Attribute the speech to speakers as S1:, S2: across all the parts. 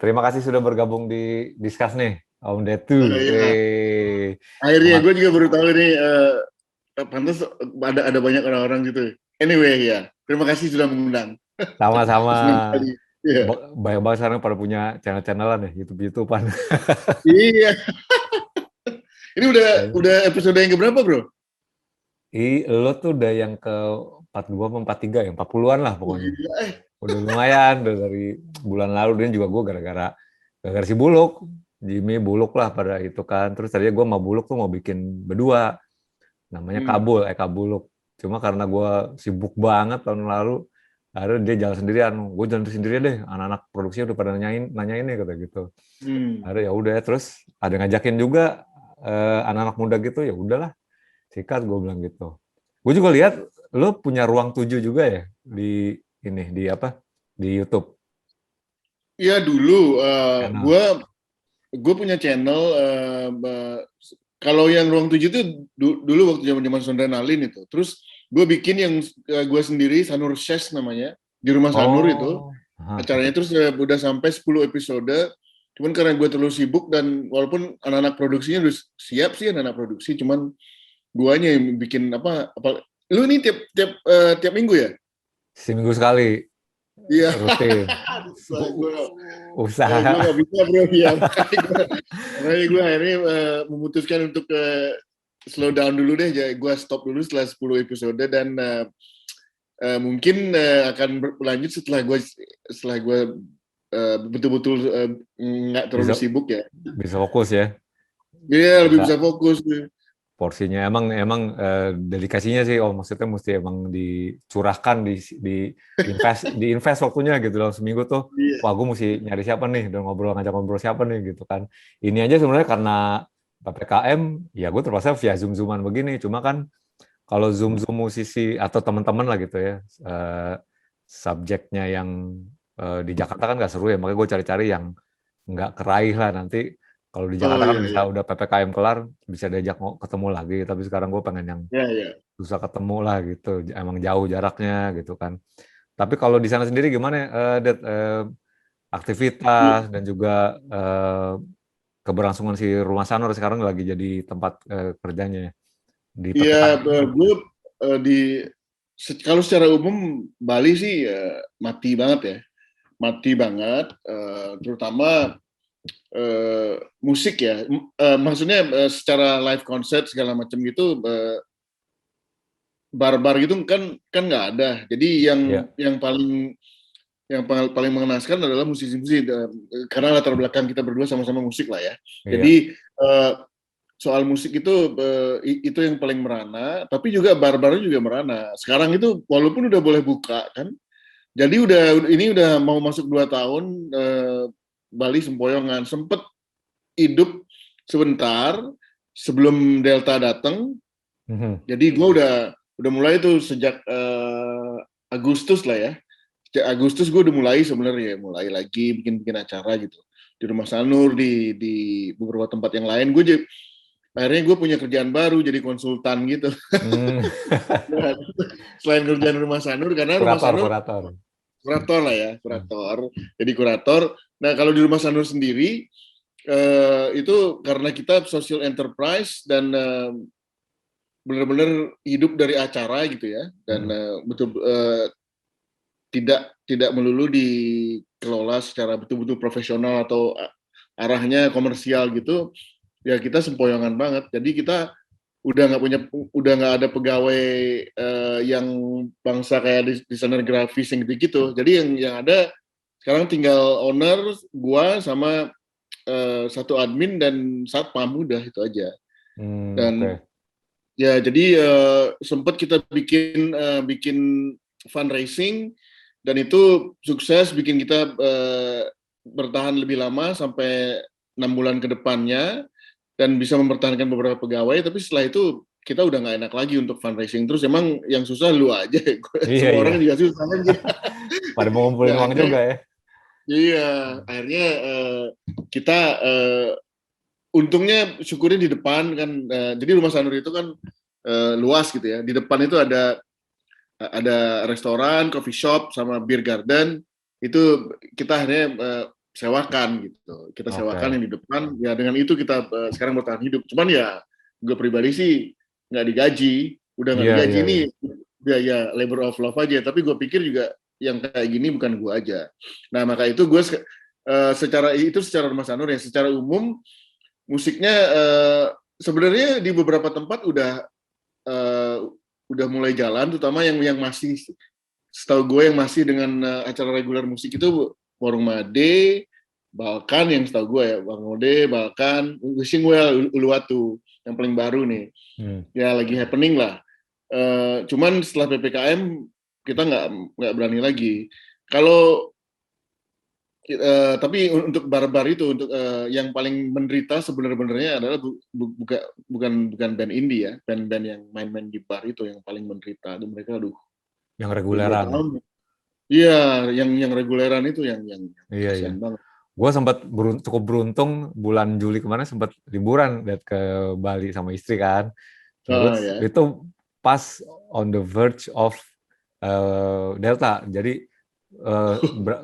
S1: Terima kasih sudah bergabung di Discuss nih, Om Detu.
S2: Iya. Akhirnya
S1: Sangat
S2: gue juga baru tahu ini pantas ada banyak orang-orang gitu. Anyway ya, terima kasih sudah mengundang.
S1: sama-sama.
S2: Senang sekali. Iya.
S1: Banyak banget sekarang pada punya channel-channelan ya, YouTube-YouTubean.
S2: Iya. Ini udah episode yang keberapa, Bro?
S1: Lo tuh udah yang ke 42 atau 43 ya, 40-an lah
S2: Oh
S1: pokoknya.
S2: gila,
S1: Udah lumayan, udah dari bulan lalu. Dan juga gue gara-gara si Buluk, Jimmy Buluk lah pada itu kan. Terus tadinya gue sama Buluk tuh mau bikin berdua, namanya Kabul, Eka Buluk. Cuma karena gue sibuk banget tahun lalu, akhirnya dia jalan sendirian. Gue jalan sendiri deh, anak-anak produksinya udah pada nanyain nih kata gitu. Akhirnya ya udah, terus ada ngajakin juga anak-anak muda gitu, ya udahlah, sikat gue bilang gitu. Gue juga lihat lo punya Ruang 7 juga ya di ini, di apa, di YouTube.
S2: Iya dulu,
S1: Channel.
S2: gue punya channel. Kalau yang Ruang 7 itu dulu waktu zaman Sondrenalin itu. Terus gue bikin yang gue sendiri, Sanur Ses namanya, di rumah Sanur itu.
S1: Oh,
S2: Acaranya terus udah sampai 10 episode. Cuman karena gue terlalu sibuk dan walaupun anak-anak produksinya udah siap sih, anak-anak produksi, cuman guanya yang bikin apa. Lu ini tiap minggu ya?
S1: seminggu sekali.
S2: Iya.
S1: Rutin. Usaha.
S2: Gue nggak bisa bro ya. Makanya gue akhirnya memutuskan untuk slow down dulu deh. Gue stop dulu setelah 10 episode dan mungkin akan berlanjut setelah gue betul-betul nggak terlalu sibuk ya.
S1: Bisa fokus ya.
S2: Iya, lebih bisa fokus.
S1: Porsinya emang dedikasinya sih, maksudnya mesti emang dicurahkan, di invest waktunya gitu dalam seminggu tuh. Wah, gue mesti nyari siapa nih, dan ngajak ngobrol siapa nih gitu kan. Ini aja sebenarnya karena PPKM, ya gue terpaksa via Zoom-Zooman begini. Cuma kan kalau Zoom musisi atau teman-teman lah gitu ya, subjeknya yang di Jakarta kan nggak seru ya, makanya gue cari-cari yang nggak keraih lah. Nanti kalau di Jakarta kan bisa udah PPKM kelar, bisa diajak ketemu lagi. Tapi sekarang gue pengen yang susah ketemu lah gitu. Emang jauh jaraknya gitu kan. Tapi kalau di sana sendiri gimana, aktivitas dan juga keberlangsungan si Rumah Sanur sekarang lagi jadi tempat kerjanya di
S2: Iya,
S1: PPKM?
S2: gue kalau secara umum Bali sih mati banget ya. Mati banget, terutama musik ya. Maksudnya secara live concert segala macam gitu, bar-bar gitu kan nggak ada. Jadi yang paling mengenaskan adalah musisi-musisi, karena latar belakang kita berdua sama-sama musik lah ya. Jadi soal musik itu yang paling merana, tapi juga bar-barnya juga merana. Sekarang itu walaupun udah boleh buka kan, jadi ini udah mau masuk 2 tahun, Bali sempoyongan. Sempet hidup sebentar sebelum Delta datang. Jadi gue udah mulai tuh sejak Agustus lah ya. Sejak Agustus gue udah mulai sebenarnya, mulai lagi bikin acara gitu di Rumah Sanur, di beberapa tempat yang lain. Akhirnya gue punya kerjaan baru, jadi konsultan gitu. Selain kerjaan Rumah Sanur, karena Rumah Sanur kurator lah ya, kurator. Jadi kurator. Nah kalau di Rumah Sanur sendiri itu karena kita social enterprise dan benar-benar hidup dari acara gitu ya, dan betul tidak melulu dikelola secara betul-betul profesional atau arahnya komersial gitu. Ya kita sempoyongan banget. Jadi kita udah nggak ada pegawai yang bangsa kayak desainer grafis yang gitu-gitu. Jadi yang ada sekarang tinggal owner, gua sama satu admin dan satpam, udah itu aja. Dan ya jadi sempat kita bikin fundraising dan itu sukses, bikin kita bertahan lebih lama sampai 6 bulan ke depannya dan bisa mempertahankan beberapa pegawai. Tapi setelah itu kita udah nggak enak lagi untuk fundraising. Terus emang yang susah lu aja. Semua orang juga susah kan.
S1: Pada mau ngumpulin uang juga ya.
S2: Iya, akhirnya kita untungnya syukurnya di depan kan. Jadi Rumah Sanur itu kan luas gitu ya. Di depan itu ada restoran, coffee shop, sama beer garden. Itu kita akhirnya sewakan gitu. Kita sewakan
S1: Oke.
S2: yang di depan, ya dengan itu kita sekarang bertahan hidup. Cuman ya gue pribadi sih nggak digaji, udah nggak
S1: Iya,
S2: digaji
S1: iya,
S2: ini
S1: iya.
S2: ya labor of love aja. Tapi gue pikir juga yang kayak gini bukan gue aja. Nah maka itu gue secara Rumah Sanur ya, secara umum musiknya sebenarnya di beberapa tempat udah mulai jalan, terutama yang masih setahu gue yang masih dengan acara reguler musik itu Warung Made, Balkan yang setahu gue ya, Warung Made, Balkan, Wishing Well, Uluwatu yang paling baru nih. Ya lagi happening lah. Cuman setelah PPKM kita nggak berani lagi. Kalau tapi untuk bar-bar itu untuk yang paling menderita sebenarnya adalah bukan band indie ya, band-band yang main-main di bar itu yang paling menderita. Dan mereka
S1: Yang
S2: udah 2
S1: reguleran.
S2: tahun. Iya, yang reguleran itu yang
S1: Iya, iya.
S2: kasihan banget.
S1: Gue sempat cukup beruntung bulan Juli kemarin sempat liburan lihat ke Bali sama istri kan. Terus
S2: Ya.
S1: itu pas on the verge of Delta. Jadi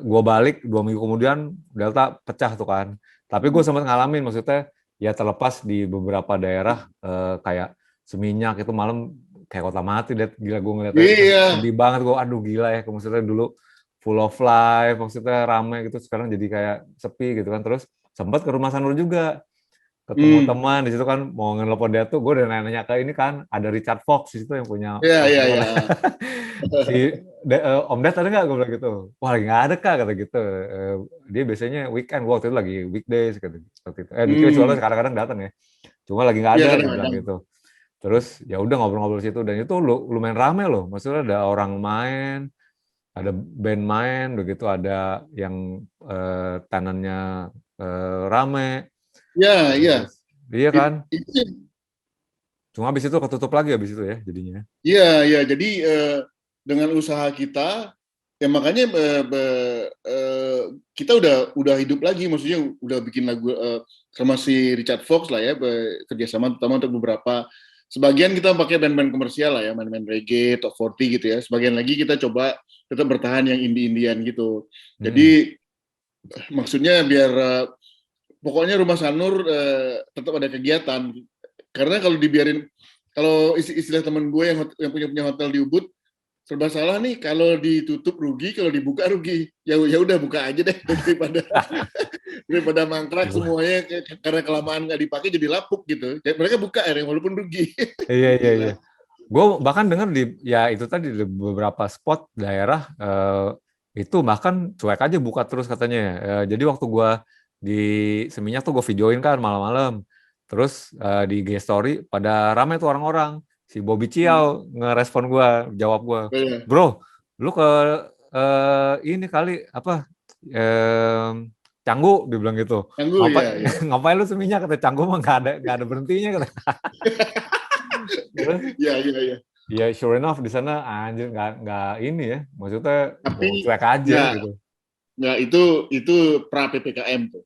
S1: gue balik 2 minggu kemudian Delta pecah tuh kan. Tapi gue sempat ngalamin, maksudnya ya terlepas di beberapa daerah kayak Seminyak itu malam kayak kota mati. Gila gue ngeliatnya
S2: Iya.
S1: sedih banget gue. Aduh gila ya, maksudnya dulu full of life, maksudnya rame gitu, sekarang jadi kayak sepi gitu kan. Terus sempat ke Rumah Sanur juga, ketemu teman di situ kan, mau ngelepon dia tuh, gue udah nanya ke ini kan, ada Richard Fox di situ yang punya
S2: Iya.
S1: si Om Ded ada nggak, gue bilang gitu. Wah lagi nggak ada kak, kata gitu. Dia biasanya weekend, gue waktu itu lagi weekdays gitu. Weekdays soalnya kadang-kadang datang ya, cuma lagi nggak
S2: Iya
S1: ada, dia bilang
S2: kadang-kadang.
S1: gitu. Terus ya udah ngobrol-ngobrol situ, dan itu lumayan rame loh, maksudnya ada orang main, ada band main, begitu ada yang tenannya rame.
S2: Iya.
S1: Terus, iya kan?
S2: Itu
S1: Cuma habis itu ketutup lagi habis itu ya jadinya.
S2: Iya. Jadi dengan usaha kita, ya makanya kita udah hidup lagi, maksudnya udah bikin lagu sama si Richard Fox lah ya, kerjasama terutama untuk beberapa. Sebagian kita pakai band-band komersial lah ya, main-main reggae, top 40 gitu ya. Sebagian lagi kita coba tetap bertahan yang indie-indian gitu. Jadi maksudnya biar pokoknya Rumah Sanur tetap ada kegiatan. Karena kalau istilah teman gue yang punya hotel di Ubud, serba salah nih, kalau ditutup rugi, kalau dibuka rugi. Ya udah buka aja deh daripada mangkrak semuanya karena kelamaan nggak dipakai jadi lapuk gitu. Ya, mereka buka akhirnya walaupun rugi.
S1: Iya. Gue bahkan dengar ya itu tadi di beberapa spot daerah itu bahkan cuek aja buka terus katanya. Jadi waktu gue di Seminyak tuh gue videoin kan malam-malam. Terus di IG story pada rame tuh orang-orang. Si Bobby Ciao ngerespon gue, jawab gue, bro, lu ke ini kali apa? Canggu, dibilang gitu.
S2: Canggu ya.
S1: Ngapain lu Seminyak, kata. Canggu mah nggak ada berhentinya, kata. Terus,
S2: Iya.
S1: ya sure enough di sana anjir nggak ini ya, maksudnya
S2: Tapi
S1: cuek aja gitu.
S2: Ya itu pra PPKM tuh.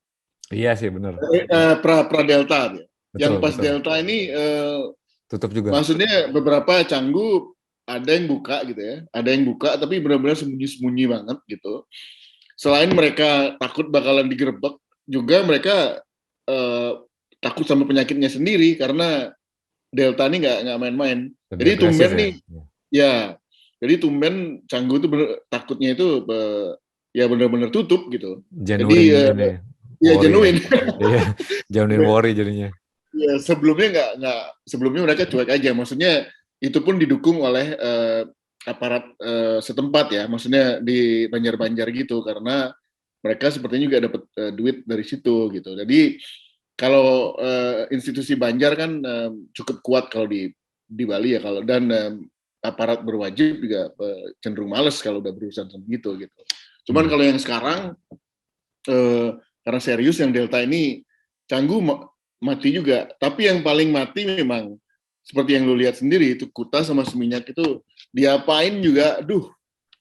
S1: Iya sih benar.
S2: Pra Delta dia. Yang pas
S1: Betul.
S2: Delta ini
S1: Tutup juga.
S2: maksudnya beberapa Canggu ada yang buka gitu ya, ada yang buka tapi benar-benar sembunyi-sembunyi banget gitu. Selain mereka takut bakalan digerebek, juga mereka takut sama penyakitnya sendiri karena Delta ini nggak main-main. Jadi tumben nih, ya. Jadi tumben Canggu itu takutnya itu ya benar-benar tutup gitu.
S1: Genuine
S2: Jadi ya genuine.
S1: Iya, genuine worry jadinya.
S2: Ya sebelumnya mereka cuek aja. Maksudnya itu pun didukung oleh aparat setempat ya. Maksudnya di Banjar-Banjar gitu karena mereka sepertinya juga dapat duit dari situ gitu. Jadi kalau institusi Banjar kan cukup kuat kalau di Bali ya, kalau dan aparat berwajib juga cenderung males kalau udah berurusan sama gitu. Cuman kalau yang sekarang karena serius yang Delta ini, Canggu mati juga. Tapi yang paling mati memang seperti yang lu lihat sendiri itu Kuta sama Seminyak itu diapain juga,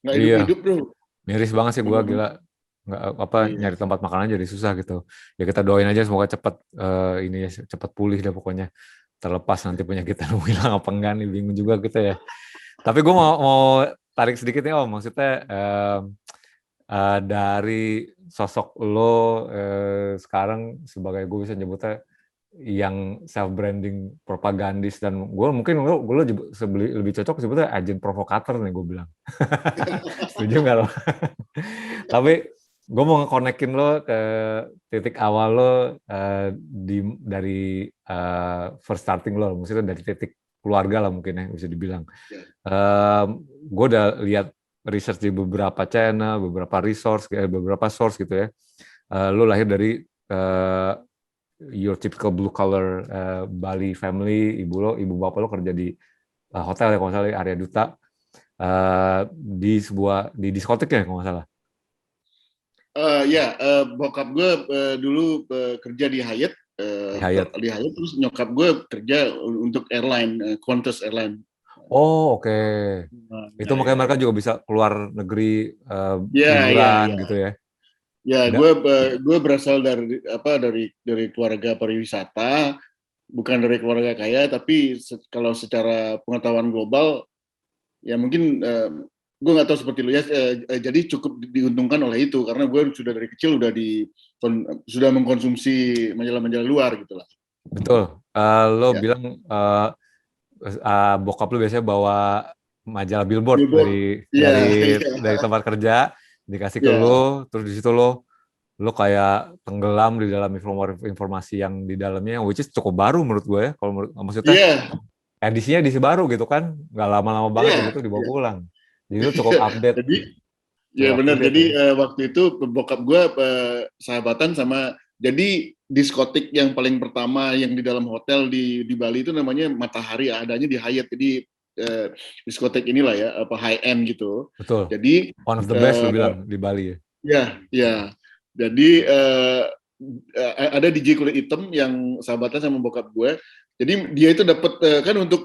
S2: nggak hidup-hidup bro.
S1: Miris banget sih gua, gila. Nggak nyari tempat makanan jadi susah gitu. Ya kita doain aja semoga cepat ini ya, cepat pulih deh pokoknya. Terlepas nanti penyakitnya hilang apa enggak nih, bingung juga kita ya. Tapi gue mau tarik sedikit nih Om, maksudnya dari sosok lo sekarang sebagai gue bisa nyebutnya yang self branding propagandis dan gue mungkin lo lebih cocok sebetulnya agen provokator nih gue bilang. Setuju nggak lo? Tapi gue mau nge-connect-in lo ke titik awal lo dari first starting lo, maksudnya dari titik keluarga lah mungkin ya bisa dibilang. Gue udah lihat research di beberapa channel, beberapa resource, beberapa source gitu ya. Lo lahir dari your typical blue collar Bali family, ibu bapak lo kerja di hotel ya kalau nggak salah, Area Duta, di diskotik ya kalau nggak salah.
S2: Bokap gue dulu kerja di Hyatt, di Hyatt, terus nyokap gue kerja untuk airline, Qantas Airline.
S1: Oh oke. Itu makanya mereka juga bisa keluar negeri liburan gitu ya.
S2: Ya, gue berasal dari keluarga pariwisata, bukan dari keluarga kaya, tapi kalau secara pengetahuan global, ya mungkin gue nggak tahu seperti lu ya, jadi cukup diuntungkan oleh itu karena gue sudah dari kecil sudah mengkonsumsi majalah-majalah luar gitulah.
S1: Betul. Lo bilang bokap lo biasanya bawa majalah Billboard dari tempat kerja dikasih ke lo, terus di situ lo kayak tenggelam di dalam informasi yang di dalamnya, which is cukup baru menurut gue ya. Kalau maksudnya edisi baru gitu kan, nggak lama-lama banget gitu dibawa pulang. Jadi lo cukup update.
S2: Jadi benar. Jadi waktu itu bokap gue sahabatan sama, jadi diskotik yang paling pertama yang di dalam hotel di Bali itu namanya Matahari, adanya di Hyatt. Jadi diskotik inilah ya, high end gitu.
S1: Betul.
S2: Jadi
S1: one of the best lo bilang di Bali ya.
S2: Ya. Jadi ada DJ kulit hitam yang sahabatan sama bokap gue. Jadi dia itu dapat kan untuk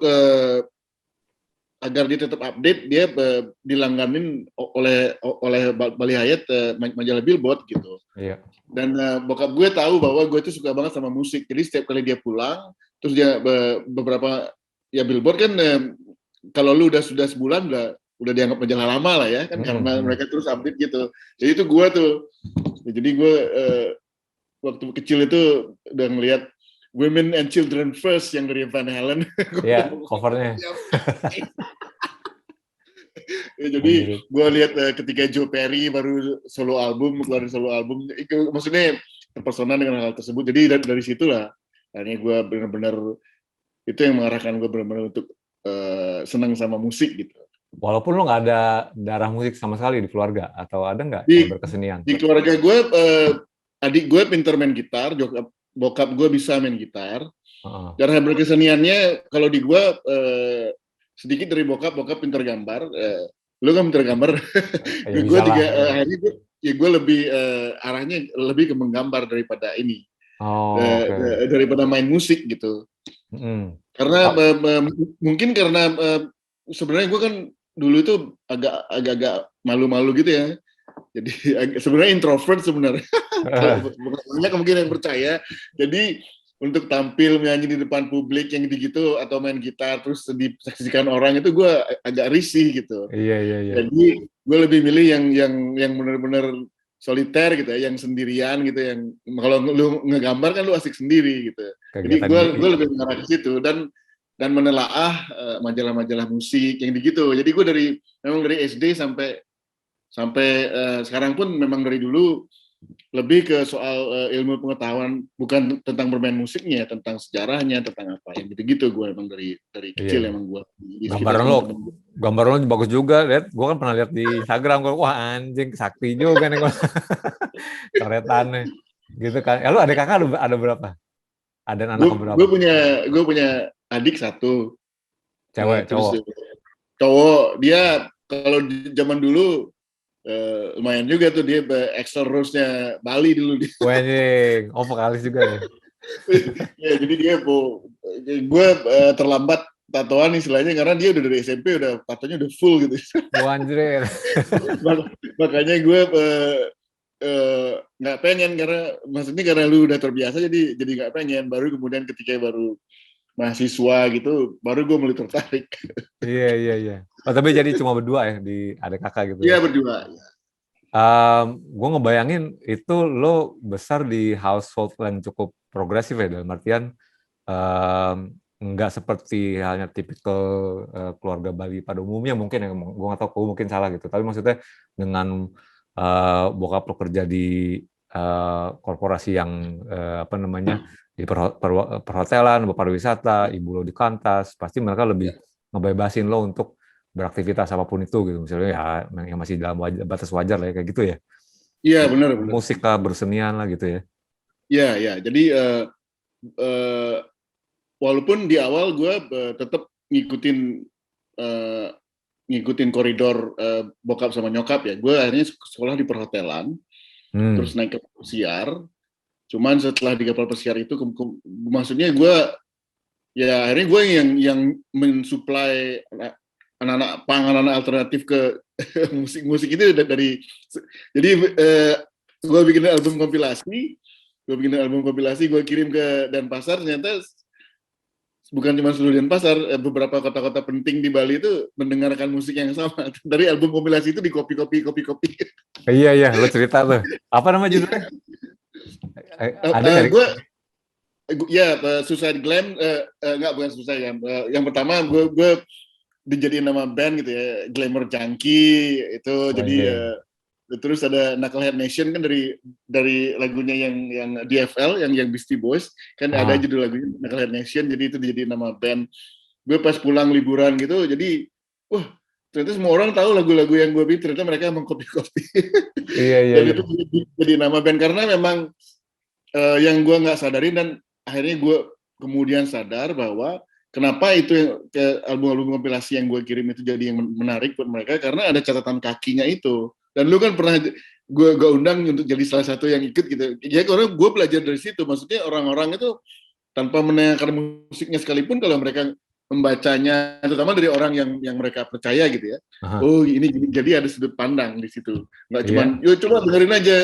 S2: agar dia tetap update, dia dilangganin oleh Bali Hyatt majalah Billboard gitu.
S1: Iya.
S2: Dan bokap gue tahu bahwa gue itu suka banget sama musik. Jadi setiap kali dia pulang, terus dia beberapa ya Billboard kan kalau lu sudah sebulan udah dianggap majalah lama lah ya kan, karena mereka terus update gitu. Jadi itu gue tuh. Jadi gue waktu kecil itu udah ngelihat Women and Children First yang dari Van Halen.
S1: Iya, covernya.
S2: Jadi gue lihat ketika Joe Perry baru keluarin solo album, itu maksudnya terpesona dengan hal tersebut. Jadi dari situlah akhirnya gue benar-benar, itu yang mengarahkan gue benar-benar untuk senang sama musik gitu.
S1: Walaupun lo nggak ada darah musik sama sekali di keluarga, atau ada nggak yang berkesenian?
S2: Di keluarga gue, adik gue pinter main gitar, bokap gue bisa main gitar. Darah berkeseniannya kalau di gue sedikit dari bokap pinter gambar. Lu kan pinter gambar. Gue juga akhirnya gue lebih arahnya lebih ke menggambar daripada ini. Daripada main musik gitu. Karena mungkin karena sebenarnya gue kan dulu itu agak malu-malu gitu ya. Jadi sebenarnya introvert sebenarnya. Banyak mungkin yang percaya. Jadi untuk tampil menyanyi di depan publik yang gitu atau main gitar terus disaksikan orang itu gue agak risih gitu.
S1: Iya.
S2: Jadi gue lebih milih yang benar-benar soliter gitu ya, yang sendirian gitu, yang kalau lu ngegambar kan lu asik sendiri gitu. Jadi gue lebih mengarah ke situ dan menelaah majalah-majalah musik yang gitu. Jadi gue memang dari SD sampai sekarang pun memang dari dulu lebih ke soal ilmu pengetahuan, bukan tentang bermain musiknya, tentang sejarahnya, tentang apa yang gitu-gitu. Gue emang dari kecil emang gue.
S1: Gambar lo bagus juga, lihat. Gue kan pernah lihat di Instagram, gue wah anjing sakti juga nih gue. Coretannya, gitu kan. Lu adik kakak ada berapa? Ada anak berapa?
S2: Gue punya adik satu.
S1: Cewek, cowok.
S2: Cowok, dia kalau zaman dulu lumayan juga tuh, dia Axl Rose-nya Bali dulu.
S1: Wajing, vokalis juga ya.
S2: Ya, jadi dia gue terlambat tatoan istilahnya karena dia udah dari SMP udah tatonya udah full gitu.
S1: Wanjir.
S2: Makanya gue nggak pengen, karena lu udah terbiasa jadi nggak pengen. Baru kemudian ketika baru mahasiswa gitu baru gue mulai tertarik.
S1: Iya. Oh, tapi jadi cuma berdua ya di adik kakak gitu?
S2: Iya, berdua. Ya.
S1: Gue ngebayangin itu lo besar di household yang cukup progresif ya, dalam artian nggak seperti halnya tipikal keluarga Bali pada umumnya mungkin ya, gue nggak tahu, gue mungkin salah gitu. Tapi maksudnya dengan bokap lo kerja di korporasi yang apa namanya di perhotelan, pariwisata, ibu lo di Kantas, pasti mereka lebih ngebebasin lo untuk beraktivitas apapun itu gitu. Misalnya ya yang masih dalam batas wajar lah ya, kayak gitu ya.
S2: Iya, benar.
S1: Musik lah, bersenian lah gitu ya.
S2: Iya, ya. Jadi walaupun di awal gue tetap ngikutin koridor bokap sama nyokap ya. Gue akhirnya sekolah di perhotelan, terus naik kapal pesiar. Cuman setelah di kapal pesiar itu, maksudnya gue ya akhirnya gue yang mensuplai anak-anak alternatif ke musik itu dari jadi gue bikin album kompilasi, gue kirim ke Denpasar, ternyata bukan cuma seluruh Denpasar, beberapa kota-kota penting di Bali itu mendengarkan musik yang sama. Dari album kompilasi itu di copy.
S1: Iya, lo cerita tuh. Apa nama judulnya? Ada nggak?
S2: Gue ya Suicide Glam, enggak, bukan Suicide Glam. Yang pertama gue dijadiin nama band gitu ya, Glamour Junkie itu. Jadi terus ada Knucklehead Nation kan dari lagunya yang DFL yang Beastie Boys kan ada judul lagunya Knucklehead Nation, jadi itu dijadiin nama band. Gue pas pulang liburan gitu, jadi wah ternyata semua orang tahu lagu-lagu yang gue bikin, ternyata mereka emang copy.
S1: Iya.
S2: Itu jadi nama band karena memang yang gue nggak sadarin, dan akhirnya gue kemudian sadar bahwa kenapa itu album-album kompilasi yang gue kirim itu jadi yang menarik buat mereka, karena ada catatan kakinya itu. Dan lu kan pernah gue undang untuk jadi salah satu yang ikut gitu. Ya karena gue belajar dari situ. Maksudnya orang-orang itu tanpa mendengarkan musiknya sekalipun, kalau mereka membacanya, terutama dari orang yang mereka percaya gitu ya. Oh ini jadi ada sudut pandang di situ. Nggak cuman, yo coba dengerin aja,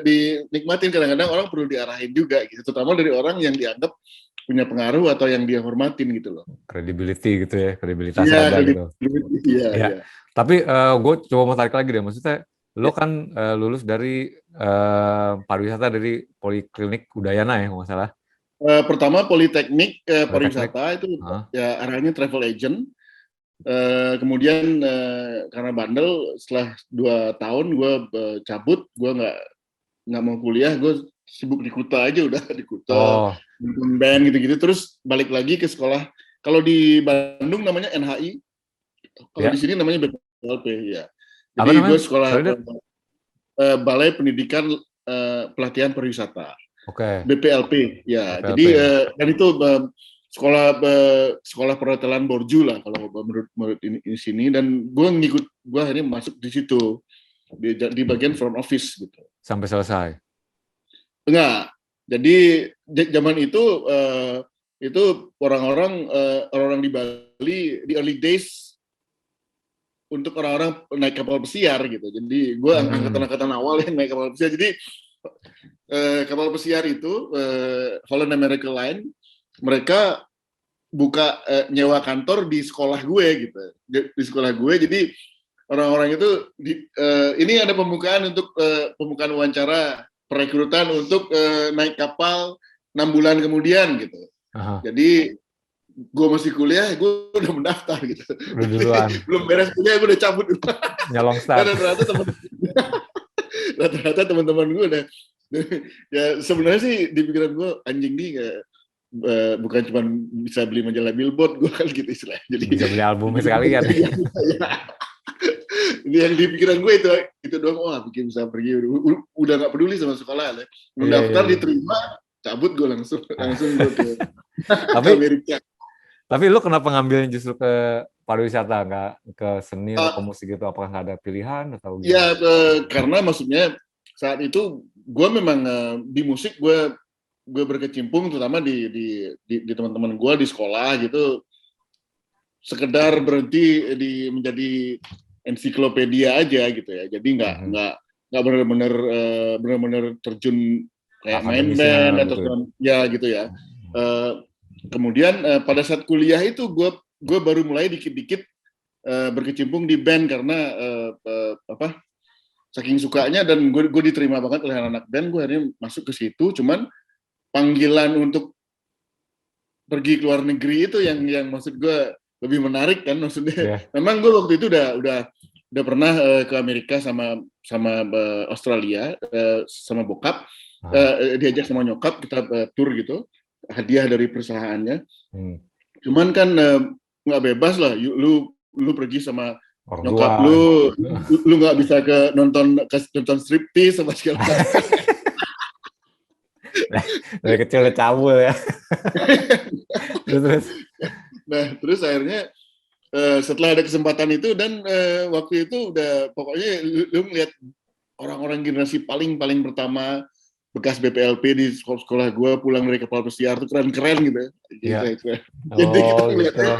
S2: dinikmatin. Kadang-kadang orang perlu diarahin juga gitu. Terutama dari orang yang dianggap punya pengaruh atau yang dia hormatin gitu loh.
S1: Credibility gitu ya, kredibilitas ada gitu. Iya. Tapi gue coba mau tarik lagi deh, maksudnya lo kan lulus dari pariwisata dari Poliklinik Udayana ya, kalau nggak salah.
S2: Pertama Politeknik pariwisata itu ya arahnya travel agent. Kemudian karena bandel, setelah 2 tahun gue cabut, gue nggak mau kuliah, gue sibuk di Kuta aja, udah di Kuta, bikin band gitu-gitu. Terus balik lagi ke sekolah. Kalau di Bandung namanya NHI, kalau di sini namanya BPLP ya. Jadi gue sekolah Balai Pendidikan Pelatihan Pariwisata. BPLP ya. BPLP. Jadi dan itu sekolah perhotelan Borju lah kalau menurut ini sini, dan gue akhirnya masuk di situ di bagian front office gitu.
S1: Sampai selesai?
S2: Enggak. Jadi zaman itu orang-orang di Bali di early days untuk orang-orang naik kapal pesiar gitu. Jadi gue angkatan awal yang naik kapal pesiar. Jadi kapal pesiar itu Holland America Line, mereka buka nyewa kantor di sekolah gue gitu. Di sekolah gue, jadi orang-orang itu ini ada pembukaan wawancara perekrutan untuk naik kapal 6 bulan kemudian gitu. Jadi gue masih kuliah, gue udah mendaftar gitu. Belum beres kuliah, gue udah cabut.
S1: Nyolong start.
S2: Rata-rata teman-teman gue udah, ya sebenarnya sih di pikiran gue, anjing nih bukan cuma bisa beli majalah Billboard, gue kan gitu istilahnya. Jadi
S1: bisa beli albumnya sekalian.
S2: Ini yang di pikiran gue itu doang. Bikin bisa pergi, udah nggak peduli sama sekolah. Mendaftar diterima, cabut gue langsung gue ke Amerika.
S1: Tapi lu kenapa ngambilnya justru ke pariwisata, nggak ke seni atau musik gitu? Apakah nggak ada pilihan atau gimana?
S2: Ya karena maksudnya saat itu gue memang di musik gue berkecimpung, terutama di teman-teman gue di sekolah gitu, sekedar berhenti menjadi ensiklopedia aja gitu ya. Jadi nggak benar-benar terjun kayak main band atau ya gitu ya. Kemudian pada saat kuliah itu gue baru mulai dikit-dikit berkecimpung di band, karena saking sukanya dan gue diterima banget oleh anak band, gue akhirnya masuk ke situ. Cuman panggilan untuk pergi ke luar negeri itu yang maksud gue lebih menarik kan, maksudnya. Memang gue waktu itu udah pernah ke Amerika sama Australia sama bokap, diajak sama nyokap kita tour gitu, hadiah dari perusahaannya. Cuman kan nggak bebas lah, lu pergi sama nyokap lu nggak bisa ke nonton striptease sama segala macam.
S1: Dari kecil udah cabul ya.
S2: Terus akhirnya setelah ada kesempatan itu dan waktu itu udah pokoknya lu ngeliat orang-orang generasi paling pertama bekas BPLP di sekolah gue pulang dari kapal pesiar tuh keren gitu.
S1: Yeah.
S2: Jadi kita ngeliatnya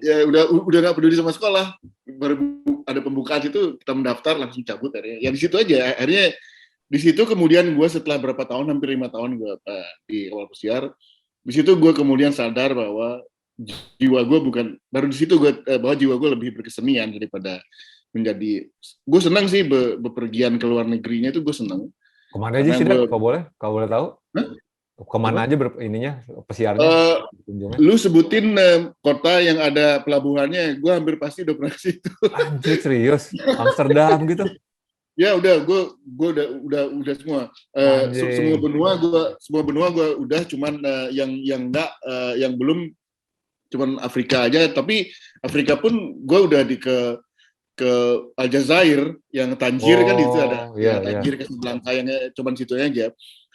S2: ya udah nggak peduli sama sekolah. Baru ada pembukaan itu kita mendaftar langsung cabut akhirnya. Ya di situ aja. Akhirnya di situ kemudian gue setelah berapa tahun, hampir 5 tahun gue di kapal pesiar. Di situ gue kemudian sadar bahwa jiwa gue bukan, baru di situ gue bahwa jiwa gue lebih berkesenian daripada menjadi. Gue senang sih bepergian ke luar negerinya itu gue senang.
S1: Kemana aja sih, Kau boleh tahu? Kemana aja ininya, pesiarnya?
S2: Lu sebutin kota yang ada pelabuhannya, gue hampir pasti udah pernah ke situ.
S1: Anjir, serius? Amsterdam gitu?
S2: Ya udah, gue udah semua. Semua benua gue udah, cuman yang enggak, yang belum cuman Afrika aja. Tapi Afrika pun gue udah ke Aljazair, yang Tangier kan di situ ada. Tangier, Casablanca, yang cuman situ aja.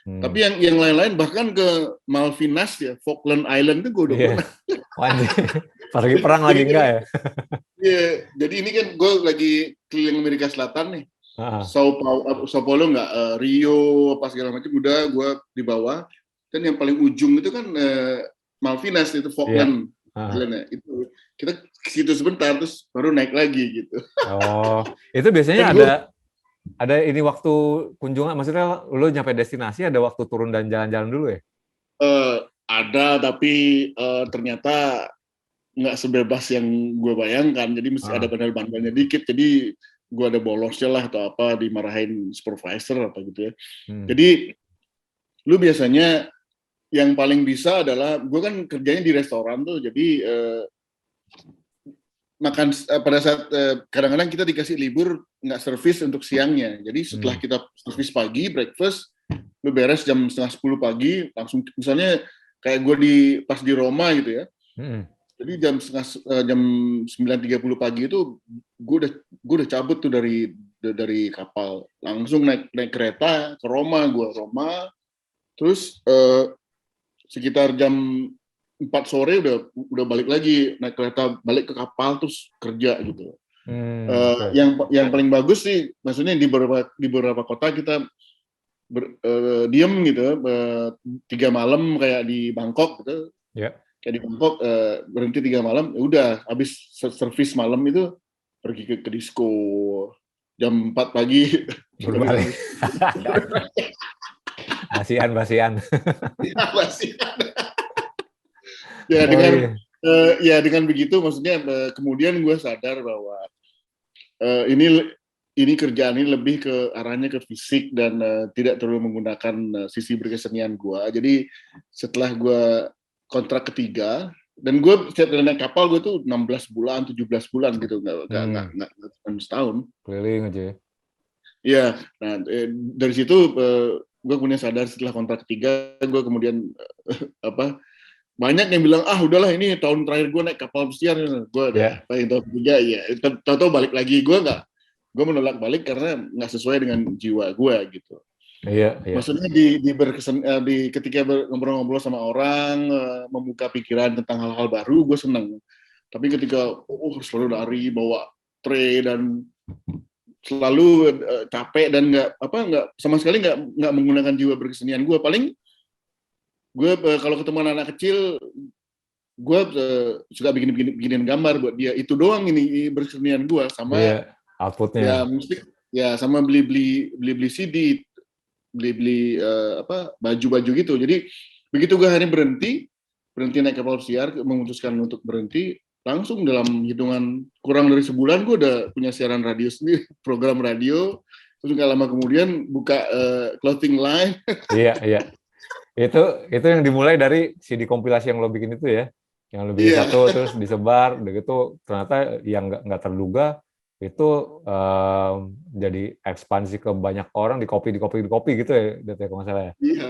S2: Tapi yang lain-lain bahkan ke Malvinas ya, Falkland Island itu gue udah pernah.
S1: Pergi perang lagi enggak ya?
S2: Iya, jadi ini kan gue lagi keliling Amerika Selatan nih. Sao Paulo enggak, Rio apa segala macam udah gue di bawah. Dan yang paling ujung itu kan Malvinas, itu Falkland Island. Itu kita ke situ sebentar terus baru naik lagi gitu.
S1: Oh, itu biasanya ada ini waktu kunjungan, maksudnya lu nyampe destinasi ada waktu turun dan jalan-jalan dulu ya?
S2: Ada, tapi ternyata nggak sebebas yang gue bayangkan, jadi mesti ada bandel-bandelnya dikit, jadi gue ada bolosnya lah atau apa, dimarahin supervisor apa gitu ya. Jadi lu biasanya yang paling bisa adalah, gue kan kerjanya di restoran tuh, jadi makan pada saat kadang-kadang kita dikasih libur nggak servis untuk siangnya, jadi setelah kita servis pagi breakfast, lu beres jam 9:30 pagi langsung, misalnya kayak gue pas di Roma gitu ya, jadi jam 9:30 pagi itu gue udah cabut tuh dari kapal, langsung naik kereta ke Roma, terus sekitar jam 4 sore udah balik lagi, naik kereta balik ke kapal terus kerja gitu. Yang paling bagus sih, maksudnya di beberapa kota kita diem gitu, 3 malam kayak di Bangkok gitu. Kayak di Bangkok berhenti 3 malam, ya udah habis servis malam itu pergi ke disco jam 4 pagi.
S1: Berbalik. Basian.
S2: Ya dengan begitu maksudnya kemudian gue sadar bahwa ini kerjaan ini lebih ke arahnya ke fisik dan tidak terlalu menggunakan sisi berkesenian gue. Jadi setelah gue kontrak ketiga, dan gue setiap naik kapal gue tuh 16 bulan, 17 bulan gitu, nggak setahun.
S1: Keliling aja.
S2: Iya, nah dari situ gue kemudian sadar setelah kontrak ketiga, gue kemudian banyak yang bilang udahlah ini tahun terakhir gue naik kapal pesiar, gue tahun ketiga ya, tahu-tahu balik lagi, gue menolak balik karena nggak sesuai dengan jiwa gue gitu.
S1: Iya.
S2: Maksudnya ketika ngobrol-ngobrol sama orang, membuka pikiran tentang hal-hal baru, gue seneng. Tapi ketika selalu lari bawa tray dan selalu capek dan nggak sama sekali nggak menggunakan jiwa berkesenian gue. Paling gue kalau ketemu anak kecil, gue suka bikin gambar buat dia, itu doang ini berkesenian gue, sama
S1: outputnya.
S2: Ya musik, ya sama beli CD, beli baju-baju gitu. Jadi begitu gue hari berhenti naik kapal pesiar, memutuskan untuk berhenti, langsung dalam hitungan kurang dari sebulan gue udah punya siaran radio sendiri, program radio terus nggak lama kemudian buka clothing line.
S1: Iya. Itu yang dimulai dari CD kompilasi yang lo bikin itu ya, yang lo bikin
S2: Iya,
S1: satu terus disebar, udah gitu ternyata yang nggak terduga itu jadi ekspansi ke banyak orang, di copy gitu ya, Det, ya, kalau nggak salah ya,
S2: iya,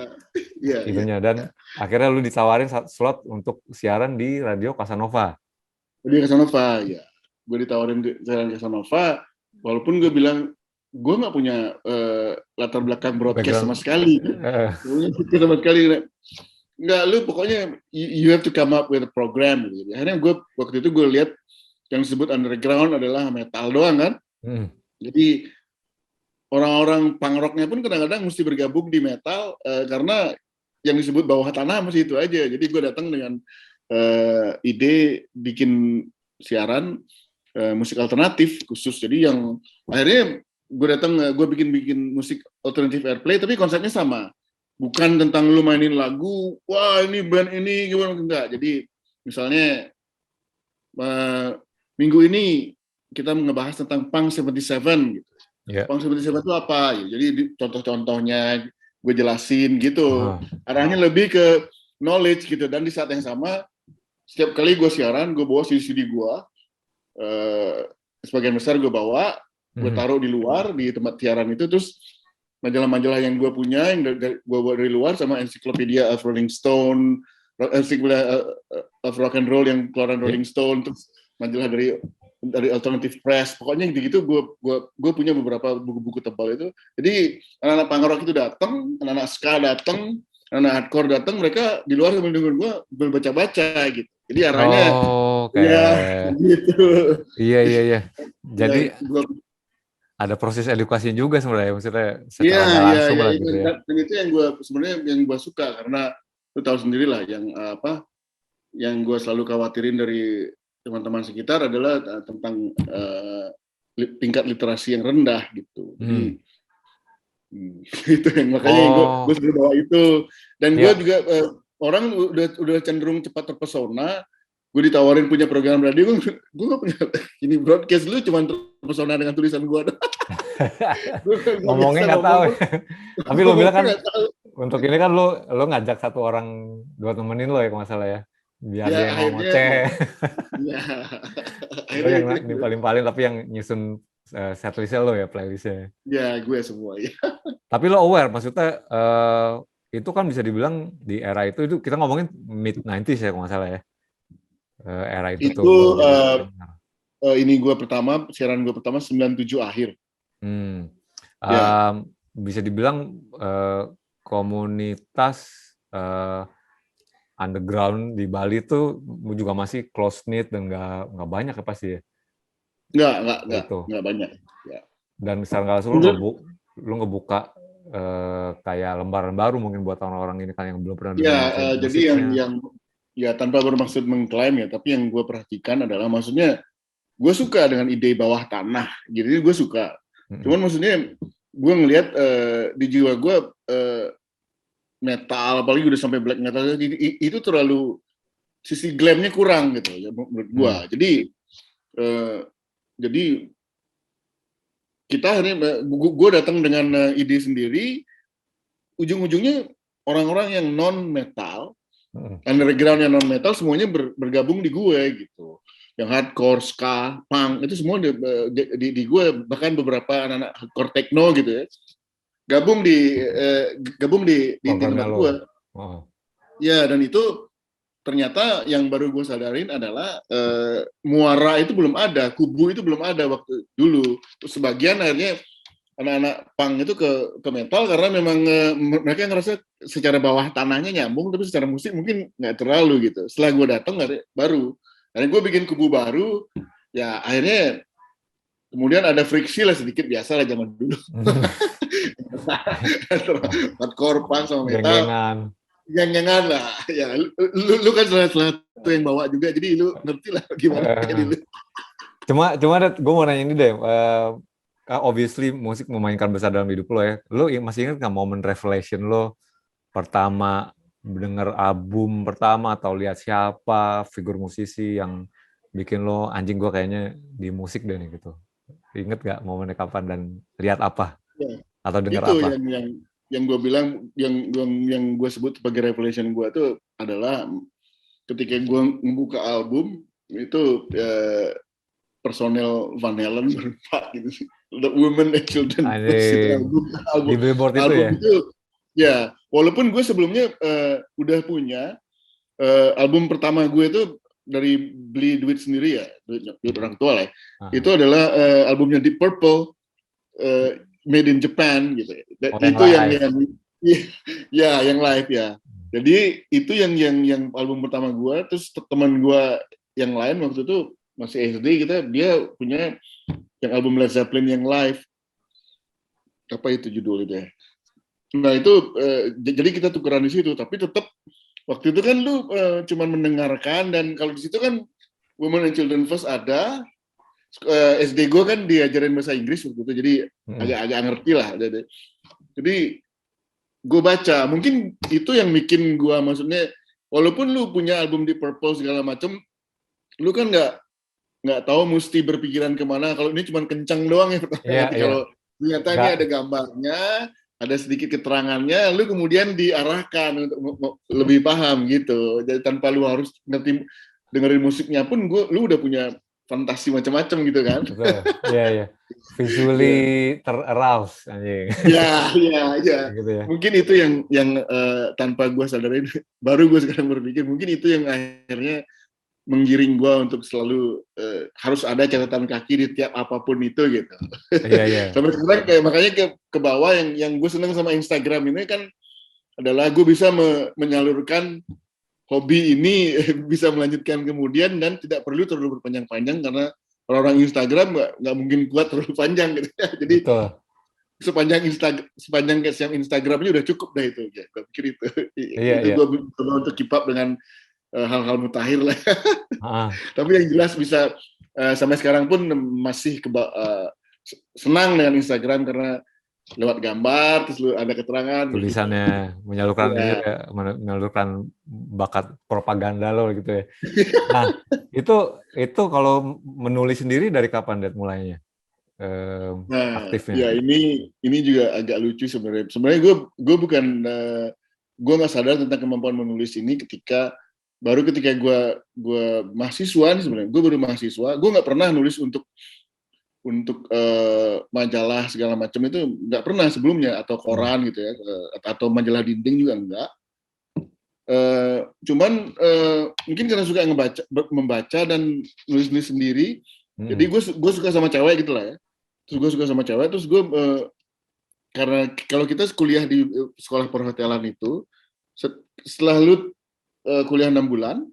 S2: iya, iya.
S1: itunya. Dan akhirnya lu ditawarin slot untuk siaran di Radio Casanova.
S2: Jadi Casanova, ya. Gue ditawarin siaran Casanova, walaupun gue bilang gue nggak punya latar belakang broadcast sama
S1: Background.
S2: sekali. Sama sekali. Nggak, lu pokoknya you have to come up with a program. Gitu. Akhirnya gue waktu itu gue lihat yang disebut underground adalah metal doang kan. Jadi orang-orang punk rocknya pun kadang-kadang mesti bergabung di metal karena yang disebut bawah tanah masih itu aja. Jadi gue datang dengan ide bikin siaran musik alternatif khusus. Jadi yang akhirnya gue datang, gue bikin musik alternatif airplay, tapi konsepnya sama. Bukan tentang lu mainin lagu, wah ini band ini gimana, enggak. Jadi misalnya minggu ini kita ngebahas tentang Punk 77 gitu. Yeah. Punk 77 itu apa? Jadi contoh-contohnya gue jelasin gitu. Arahnya lebih ke knowledge gitu. Dan di saat yang sama, setiap kali gue siaran, gue bawa CD gue. Sebagian besar gue bawa, gue taruh di luar, di tempat siaran itu. Terus majalah-majalah yang gue punya, yang gue bawa dari luar, sama Encyclopedia of Rolling Stone, Encyclopedia of Rock and Roll yang keluaran Rolling Stone, terus majalah dari Alternative Press, pokoknya gitu gue punya beberapa buku-buku tebal itu. Jadi anak-anak punk rock itu datang, anak-anak ska datang, anak hardcore datang, mereka di luar sambil dengerin gue berbaca-baca gitu. Jadi arahnya ya gitu.
S1: Iya. Jadi ya, ada proses edukasi juga sebenarnya, maksudnya secara langsung lah gitu ya.
S2: Dan itu yang gue sebenarnya yang gue suka, karena lu tahu sendiri lah yang gue selalu khawatirin dari teman-teman sekitar adalah tentang tingkat literasi yang rendah gitu. Jadi itu yang makanya gue selalu bawa itu. Dan gue juga orang udah cenderung cepat terpesona. Gue ditawarin punya program radio, gue gak punya ini broadcast, lu cuma terpesona dengan tulisan gue.
S1: Ngomongnya nggak tahu. Tapi lo bilang kan untuk ini kan lo ngajak satu orang, dua temenin lo ya kalau nggak salah ya, biar dia yang ngoceh. Lo yang nimpalin tapi yang nyusun setlistnya lo ya, playlistnya.
S2: Ya gue semua ya.
S1: Tapi lo aware, maksudnya itu kan bisa dibilang di era itu kita ngomongin mid 90s ya kalau nggak salah ya. Era itu tuh.
S2: Ini gue pertama, siaran gue pertama 97 akhir.
S1: Bisa dibilang komunitas underground di Bali itu juga masih close knit dan nggak banyak ya pasti ya.
S2: Nggak banyak. Ya.
S1: Dan secara nggak langsung lu ngebuka kayak lembaran baru mungkin buat orang-orang ini kan yang belum pernah
S2: dengar. Jadi yang ya tanpa bermaksud mengklaim ya, tapi yang gue perhatikan adalah maksudnya gue suka dengan ide bawah tanah, jadi gue suka. Cuman maksudnya gue ngelihat di jiwa gue metal, apalagi udah sampai black metal, itu terlalu sisi glamnya kurang gitu ya menurut gue. Jadi kita akhirnya gue datang dengan ide sendiri, ujung-ujungnya orang-orang yang non metal, underground yang non metal semuanya bergabung di gue gitu. Yang hardcore, ska, punk itu semua di gue, bahkan beberapa anak-anak hardcore techno gitu ya, gabung di tempat gue. Ya, dan itu ternyata yang baru gue sadarin adalah muara itu belum ada, kubu itu belum ada waktu dulu. Sebagian akhirnya anak-anak punk itu ke metal karena memang mereka ngerasa secara bawah tanahnya nyambung, tapi secara musik mungkin nggak terlalu gitu. Setelah gue datang baru, dan gue bikin kubu baru, ya akhirnya kemudian ada friksi lah sedikit, biasa lah zaman dulu. Hardcore punk sama metal. Geng-gengan lah. Ya, lu kan salah satu yang bawa juga, jadi lu ngerti lah gimana.
S1: Cuma gue mau nanya ini deh. Obviously musik memainkan besar dalam hidup lo ya. Lo masih ingat nggak momen revelation lo pertama denger album pertama atau lihat siapa figur musisi yang bikin lo anjing gue kayaknya di musik deh nih gitu. Ingat nggak momennya kapan dan lihat apa?
S2: Ya.
S1: Atau dengar
S2: Itu
S1: apa?
S2: yang gue bilang, yang gue sebut sebagai revelation gue tuh adalah ketika gue membuka album itu personel Van Halen berempat gitu sih. The Women and Children First itu
S1: Anjing. Di
S2: album
S1: Billboard itu
S2: album
S1: ya?
S2: itu ya, walaupun gue sebelumnya udah punya album pertama gue itu dari beli duit sendiri ya, duit orang tua lah ya. Itu adalah albumnya Deep Purple, made in Japan gitu.
S1: Oh, yang
S2: Itu yang
S1: live.
S2: ya yang live ya. Jadi itu yang album pertama gue. Terus teman gue yang lain waktu itu masih SD, dia punya yang album Led Zeppelin yang live. Apa itu judul itu ya? Nah itu jadi kita tukeran di situ. Tapi tetap waktu itu kan lu cuman mendengarkan, dan kalau di situ kan Women and Children First ada. SD gue kan diajarin bahasa Inggris waktu itu, jadi agak ngerti lah. Jadi gue baca, mungkin itu yang bikin gue, maksudnya walaupun lu punya album di Purple segala macem, lu kan nggak tahu mesti berpikiran kemana. Kalau ini cuma kencang doang ya pertama. Nanti kalau ternyata ini ada gambarnya, ada sedikit keterangannya, lu kemudian diarahkan untuk lebih paham gitu. Jadi tanpa lu harus ngerti dengerin musiknya pun, lu udah punya fantasi macam-macam gitu kan.
S1: Betul. Iya. Visually ter-arouse anjing.
S2: Ya.
S1: Gitu ya.
S2: Mungkin itu yang tanpa gue sadarin, baru gue sekarang berpikir, mungkin itu yang akhirnya menggiring gue untuk selalu harus ada catatan kaki di tiap apapun itu gitu.
S1: Iya.
S2: Sampai sekarang kayak makanya ke bawah, yang gue seneng sama Instagram ini kan adalah gue bisa menyalurkan hobi ini bisa melanjutkan kemudian, dan tidak perlu terlalu berpanjang-panjang, karena orang-orang Instagram nggak mungkin kuat terlalu panjang gitu ya. Jadi
S1: betul.
S2: sepanjang Instagramnya udah cukup dah itu ya. Gue pikir itu.
S1: Iya.
S2: Gue coba untuk keep up dengan hal-hal mutakhir lah. Tapi yang jelas bisa sampai sekarang pun masih senang dengan Instagram, karena lewat gambar, terus ada keterangan.
S1: Tulisannya gitu. Menyalurkan bakat propaganda lo gitu ya. Nah, itu kalau menulis sendiri dari kapan Det mulainya? Aktifnya.
S2: Ya ini juga agak lucu sebenarnya. Sebenarnya gue bukan gue nggak sadar tentang kemampuan menulis ini ketika gue mahasiswa nih sebenarnya. Gue baru mahasiswa. Gue nggak pernah nulis untuk majalah segala macam, itu nggak pernah sebelumnya, atau koran gitu ya, atau majalah dinding juga enggak. Cuman mungkin karena suka membaca dan nulis sendiri, jadi gue suka sama cewek gitu lah ya. Terus gue suka sama cewek, terus gue karena kalau kita kuliah di sekolah perhotelan itu, setelah lu kuliah 6 bulan,